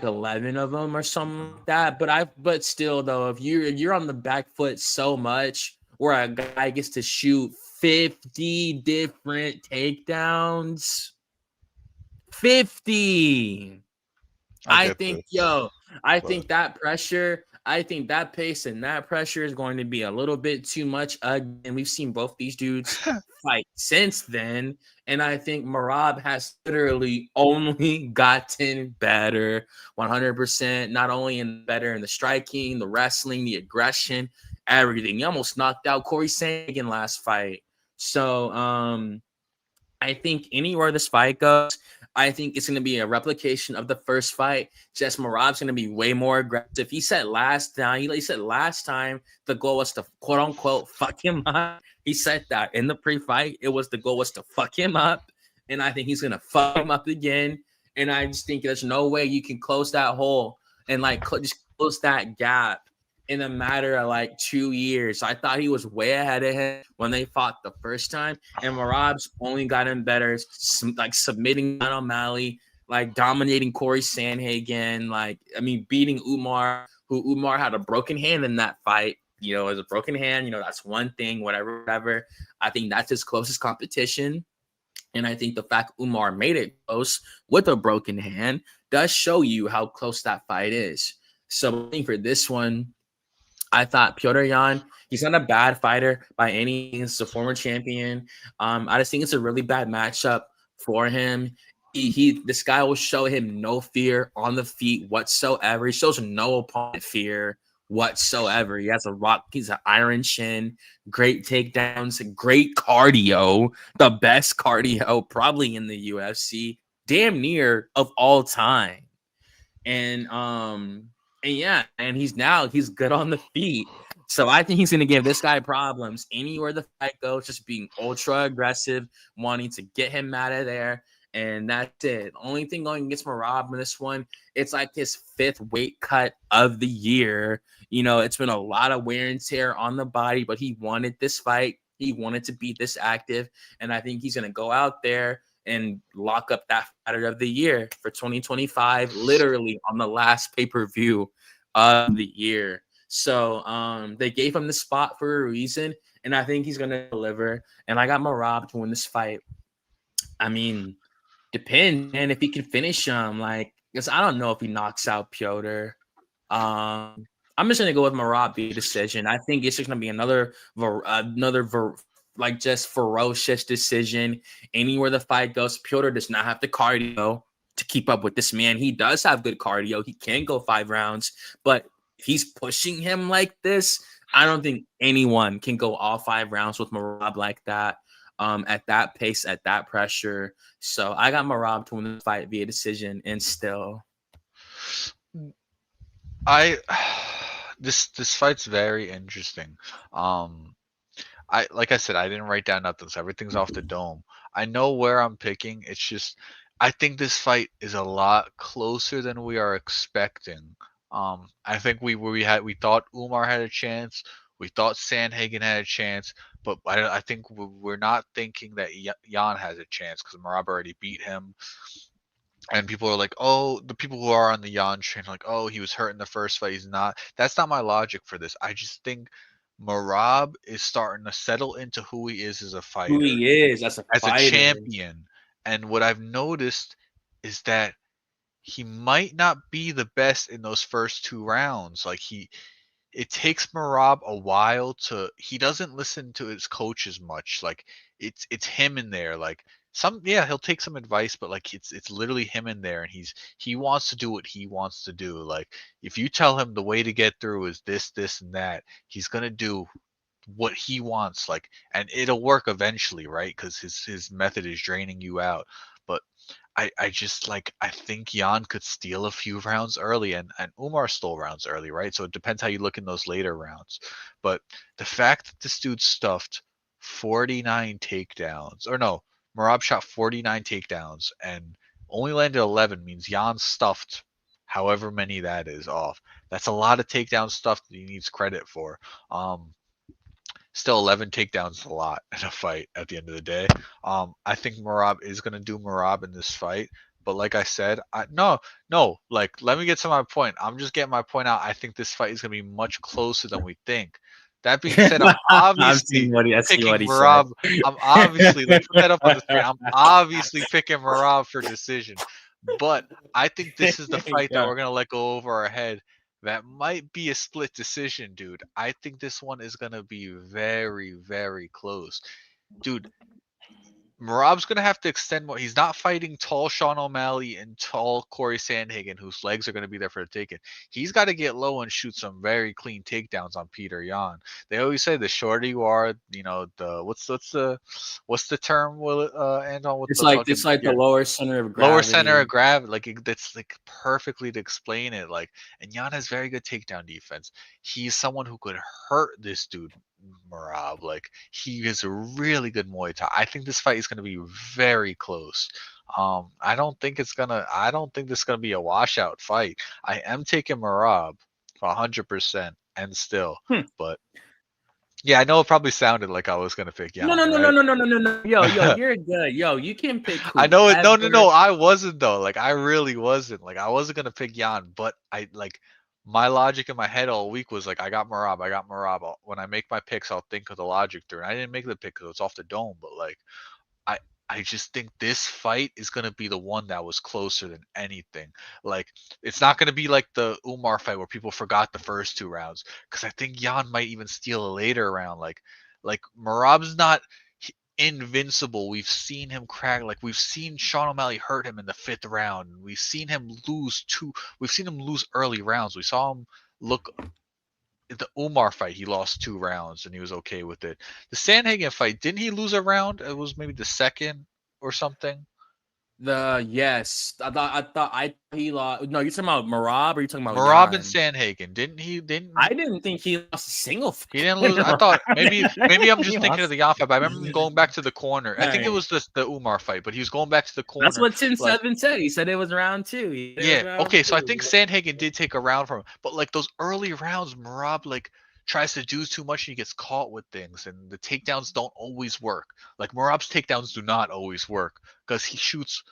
B: 11 of them or something like that. But still though, if you're on the back foot so much, where a guy gets to shoot 50 different takedowns, 50. I think that pressure, I think that pace and that pressure is going to be a little bit too much. And we've seen both these dudes fight since then. And I think Merab has literally only gotten better 100%, not only better in the striking, the wrestling, the aggression, everything. He almost knocked out Corey Sandhagen last fight. So I think anywhere this fight goes, I think it's going to be a replication of the first fight. Just Merab's going to be way more aggressive. He said last time the goal was to quote unquote fuck him up. He said that in the pre-fight, the goal was to fuck him up. And I think he's going to fuck him up again. And I just think there's no way you can close that hole and just close that gap in a matter of 2 years. I thought he was way ahead of him when they fought the first time, and Merab's only gotten better, submitting Sean O'Malley, dominating Corey Sandhagen, beating Umar, who Umar had a broken hand in that fight. You know, as a broken hand, you know, that's one thing, whatever. I think that's his closest competition. And I think the fact Umar made it close with a broken hand does show you how close that fight is. So I think for this one, I thought Petr Yan, he's not a bad fighter by any means. He's a former champion. I just think it's a really bad matchup for him. This guy will show him no fear on the feet whatsoever. He shows no opponent fear whatsoever. He has he's an iron chin, great takedowns, great cardio, the best cardio probably in the UFC, damn near of all time. And yeah, and he's good on the feet. So I think he's gonna give this guy problems anywhere the fight goes, just being ultra aggressive, wanting to get him out of there. And that's it. Only thing going against Marab in this one, it's like his 5th weight cut of the year. You know, it's been a lot of wear and tear on the body, but he wanted this fight. He wanted to be this active. And I think he's gonna go out there and lock up that fighter of the year for 2025, literally on the last pay-per-view of the year. So they gave him the spot for a reason, and I think he's gonna deliver. And I got Marab to win this fight. I mean, depends, man, if he can finish him. Like, because I don't know if he knocks out Piotr. I'm just gonna go with Marab via decision. I think it's just gonna be like just ferocious decision. Anywhere the fight goes, Piotr does not have the cardio to keep up with this man. He does have good cardio. He can go 5 rounds, but if he's pushing him like this, I don't think anyone can go all 5 rounds with Marab like that. At that pace, at that pressure. So I got Marab to win the fight via decision, and still.
A: This fight's very interesting. Like I said, I didn't write down nothing, so everything's off the dome. I know where I'm picking. It's just I think this fight is a lot closer than we are expecting. I think we thought Umar had a chance. We thought Sandhagen had a chance, but I think we're not thinking that Jan has a chance because Marab already beat him. And people are like, oh, the people who are on the Jan train are like, oh, he was hurt in the first fight. He's not. That's not my logic for this. I just think Marab is starting to settle into who he is as a
B: Who
A: fighter,
B: he is as a
A: as a
B: fighter.
A: champion. And what I've noticed is that he might not be the best in those first 2 rounds. Like it takes Marab a while to he doesn't listen to his coach as much. Like it's him in there. Like he'll take some advice, but like it's literally him in there and he wants to do what he wants to do. Like if you tell him the way to get through is this and that, he's gonna do what he wants, like, and it'll work eventually, right? Because his method is draining you out. But I just like I think Jan could steal a few rounds early, and Umar stole rounds early, right? So it depends how you look in those later rounds. But the fact that this dude stuffed 49 takedowns, or no, Marab shot 49 takedowns and only landed 11 means Jan stuffed however many that is off. That's a lot of takedown stuff that he needs credit for. Still 11 takedowns is a lot in a fight at the end of the day. I think Marab is going to do Marab in this fight. But like I said, no, like let me get to my point. I'm just getting my point out. I think this fight is going to be much closer than we think. That being said, I'm obviously
B: I see
A: picking
B: what he said.
A: Marab. I'm obviously, like, put that up on the screen. I'm obviously picking Marab for decision. But I think this is the fight that
B: Yeah.
A: we're going to let go over our head. That might be a split decision, dude. I think this one is gonna be very, very close. Dude, Marab's gonna have to extend more. He's not fighting tall Sean O'Malley and tall Corey Sandhagen, whose legs are gonna be there for the taking. He's got to get low and shoot some very clean takedowns on Peter Yan. They always say the shorter you are, the what's the term? Will it end on with
B: It's
A: the
B: like
A: fucking
B: the lower center of
A: lower center
B: gravity.
A: of gravity, like that's like perfectly to explain it. Like, and Jan has very good takedown defense. He's someone who could hurt this dude Marab. Like he is a really good Muay Thai. I think this fight is going to be very close. I don't think this is going to be a washout fight. I am taking Marab 100% and still,
B: Hmm.
A: but yeah, I know it probably sounded like I was going to pick
B: No,
A: Jan,
B: no, no, no,
A: right?
B: no, no, no, no, no. Yo, you're good. Yo, you can pick
A: I know it. No, no,
B: whoever.
A: no. I wasn't though. Like I really wasn't. Like I wasn't gonna pick Jan, but I like my logic in my head all week was like I got Marab. I got Marab. When I make my picks, I'll think of the logic through. And I didn't make the pick because it's off the dome. But like I I just think this fight is gonna be the one that was closer than anything. Like it's not gonna be like the Umar fight where people forgot the first 2 rounds because I think Jan might even steal a later round. Like Marab's not invincible. We've seen him crack. Like we've seen Sean O'Malley hurt him in the 5th round. We've seen him lose two. We've seen him lose early rounds. We saw him look at the Umar fight. He lost 2 rounds and he was okay with it. The Sandhagen fight, didn't he lose a round? It was maybe the second or something.
B: Yes, I he lost. No, you're talking about Marab or you talking about
A: Merab and
B: Jan?
A: Sandhagen. Didn't he?
B: I
A: Didn't
B: didn't think he lost a single
A: he
B: fucking
A: didn't lose? I thought maybe I'm
B: he
A: just thinking of
B: lost.
A: the Yan fight, but I remember him going back to the corner. I
B: All
A: think it
B: right.
A: was the Umar fight, but he was going back to the
B: That's
A: corner.
B: what Tim
A: Like,
B: Seven said. He said it was round two. He said it was
A: yeah,
B: round
A: okay, so I think
B: two.
A: Sandhagen did take a round from him, but like those early rounds, Merab like tries to do too much and he gets caught with things, and the takedowns don't always work. Like Merab's takedowns do not always work because he shoots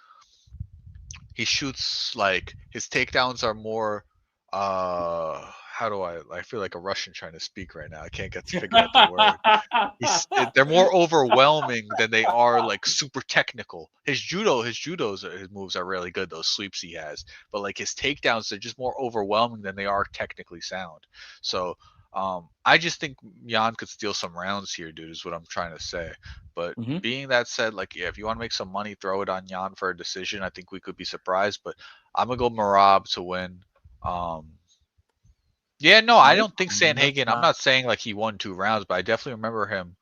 A: like his takedowns are more how do I feel like a Russian trying to speak right now. I can't get to figure out the word. They're more overwhelming than they are like super technical. His moves are really good. Those sweeps he has, but like his takedowns, they're just more overwhelming than they are technically sound. So I just think Jan could steal some rounds here, dude. Is what I'm trying to say. But
B: Mhm.
A: being that said, like yeah, if you want to make some money, throw it on Jan for a decision. I think we could be surprised, but I'm gonna go Marab to win. Um, yeah, no, I
B: That's
A: don't think
B: fine. That's
A: Sanhagen. I'm
B: fine.
A: not saying like he won 2 rounds, but I definitely remember him.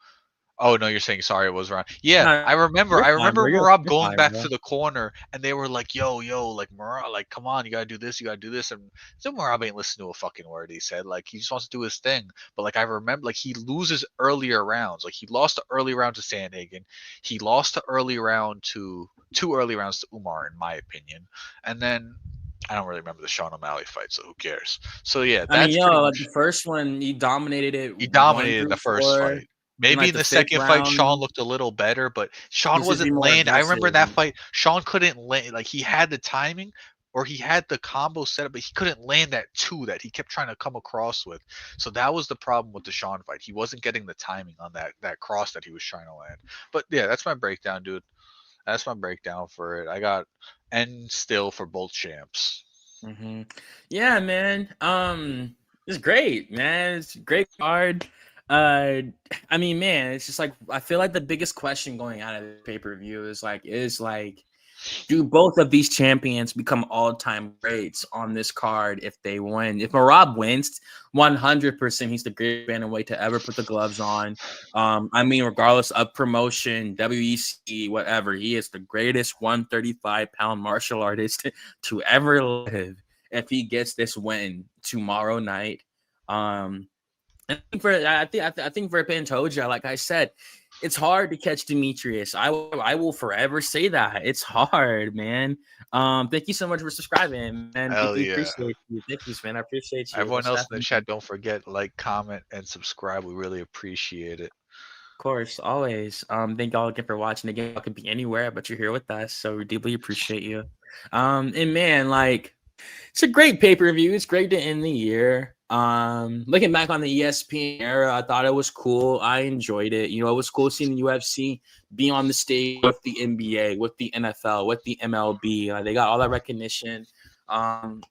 A: Oh no, you're saying sorry it was round. Yeah,
B: No,
A: I remember.
B: you're
A: I
B: fine,
A: remember
B: bro.
A: Marab
B: You're
A: going
B: fine,
A: back
B: bro.
A: to the corner, and they were like, "Yo, like Marab, like come on, you gotta do this, you gotta do this." And so Marab ain't listening to a fucking word he said. Like he just wants to do his thing. But like I remember, like he loses earlier rounds. Like he lost the early round to Sandhagen. He lost the early round to 2 early rounds to Umar, in my opinion. And then I don't really remember the Sean O'Malley fight, so who cares? So yeah,
B: I mean,
A: that's pretty
B: like the
A: much
B: first one, he dominated it
A: he
B: one
A: dominated the
B: through
A: first
B: four.
A: fight.
B: In
A: Maybe
B: like
A: in
B: the
A: the
B: fifth
A: second fight, Sean
B: round,
A: looked a little better, but
B: he
A: Sean
B: was just be
A: wasn't
B: more
A: land. I remember
B: aggressive.
A: that fight. Sean couldn't land. Like he had the timing, or he had the combo set up, but he couldn't land that two that he kept trying to come across with. So that was the problem with the Sean fight. He wasn't getting the timing on that cross that he was trying to land. But yeah, that's my breakdown, dude. That's my breakdown for it. I got N still for both champs.
B: Hmm. Yeah, man. It's great, man. It's a great card. Uh, I mean, man, it's just like I feel like the biggest question going out of the pay per view is like, do both of these champions become all-time greats on this card if they win? If Marab wins, 100% he's the greatest bantamweight to ever put the gloves on. I mean, regardless of promotion, WEC, whatever, he is the greatest 135-pound martial artist to ever live if he gets this win tomorrow night. I think for Pantoja, like I said, it's hard to catch Demetrius. I will forever say that it's hard, man. Thank you so much for subscribing, man.
A: Hell
B: Deeply
A: yeah.
B: appreciate you. Thank you, man. I appreciate you,
A: Everyone
B: most
A: else in the
B: definitely.
A: chat, don't forget, like, comment, and subscribe. We really appreciate it.
B: Of course, always. Thank y'all again for watching. Again, y'all could be anywhere, but you're here with us, so we deeply appreciate you. And man, like it's a great pay-per-view. It's great to end the year. Looking back on the ESPN era, I thought it was cool. I enjoyed it. You know, it was cool seeing the UFC be on the stage with the NBA, with the NFL, with the MLB. They got all that recognition. Some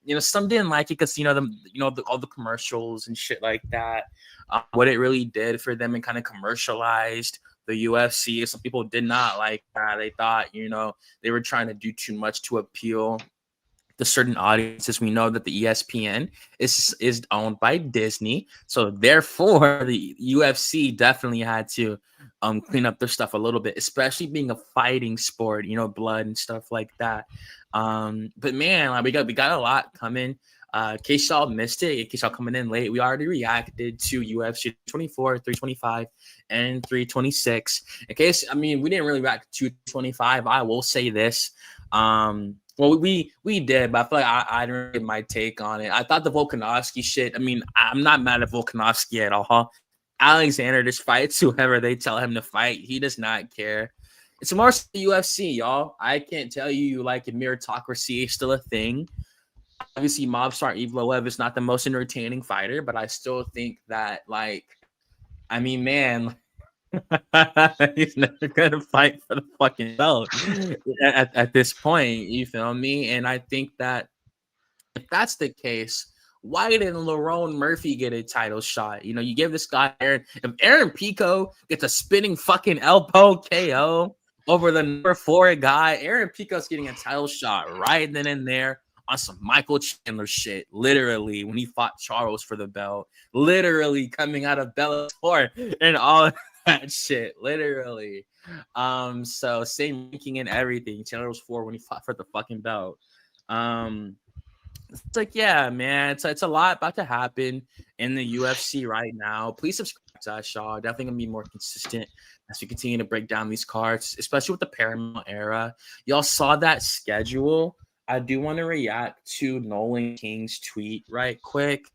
B: didn't like it because all the commercials and shit like that. What it really did for them and kind of commercialized the UFC. Some people did not like that. They thought, they were trying to do too much to appeal to certain audiences. We know that the ESPN is owned by Disney, so therefore the UFC definitely had to clean up their stuff a little bit, especially being a fighting sport, blood and stuff like that. But man, like we got a lot coming. In case y'all missed it, in case y'all coming in late, we already reacted to UFC 24, 325, and 326. We didn't really react to 25. I will say this. Well, we did, but I feel like I didn't get my take on it. I thought the Volkanovski shit. I mean, I'm not mad at Volkanovski at all. Alexander just fights whoever they tell him to fight. He does not care. It's more so the UFC, y'all. I can't tell you like if meritocracy is still a thing. Obviously, Mobstar Evloev is not the most entertaining fighter, but I still think that man, he's never gonna fight for the fucking belt at this point. You feel me? And I think that if that's the case, why didn't Lerone Murphy get a title shot? You give this guy if Aaron Pico gets a spinning fucking elbow KO over the number 4 guy, Aaron Pico's getting a title shot right then and there on some Michael Chandler shit. Literally, when he fought Charles for the belt, literally coming out of Bellator and all. that shit, literally. So same ranking and everything. Chandler was 4 when he fought for the fucking belt. It's like, yeah, man, it's a lot about to happen in the UFC right now. Please subscribe to us, y'all. Definitely gonna be more consistent as we continue to break down these cards, especially with the Paramount era. Y'all saw that schedule. I do want to react to Nolan King's tweet right quick.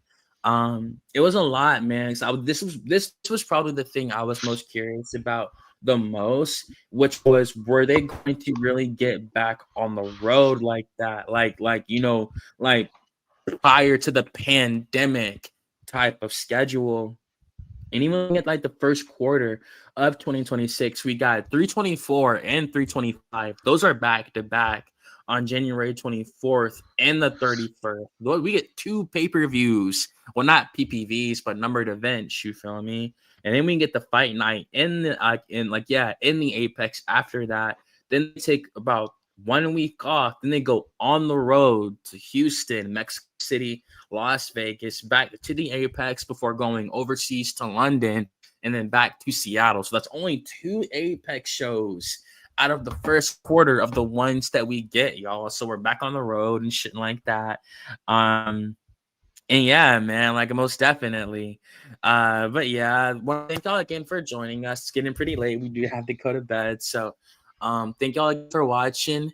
B: It was a lot, man. This was probably the thing I was most curious about the most, which was, were they going to really get back on the road like that, like prior to the pandemic type of schedule. And even at like the first quarter of 2026, we got 324 and 325. Those are back to back on January 24th and the 31st. We get 2 pay-per-views. Well, not PPVs, but numbered events, you feel me? And then we get the fight night in the Apex after that. Then they take about 1 week off. Then they go on the road to Houston, Mexico City, Las Vegas, back to the Apex before going overseas to London and then back to Seattle. So that's only 2 Apex shows out of the first quarter of the ones that we get, y'all. So we're back on the road and shit like that. And yeah, man, like most definitely. But yeah, well, thank y'all again for joining us. It's getting pretty late. We do have to go to bed. So thank y'all again for watching.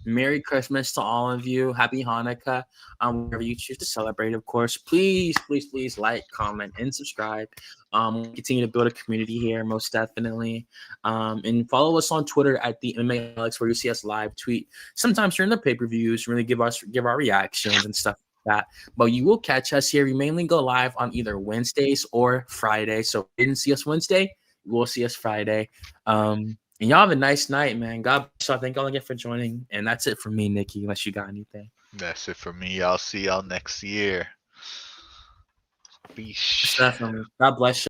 B: Merry Christmas to all of you. Happy Hanukkah. Wherever you choose to celebrate, of course. Please, please, please like, comment, and subscribe. We'll continue to build a community here, most definitely. And follow us on Twitter at the MMAHOLICS, where you see us live tweet. Sometimes during the pay-per-views, really give our reactions and stuff like that. But you will catch us here. We mainly go live on either Wednesdays or Fridays. So if you didn't see us Wednesday, you will see us Friday. And y'all have a nice night, man. God bless y'all. Thank y'all again for joining. And that's it for me, Nikki, unless you got anything.
A: That's it for me. I'll see y'all next year. Peace.
B: Definitely. God bless you.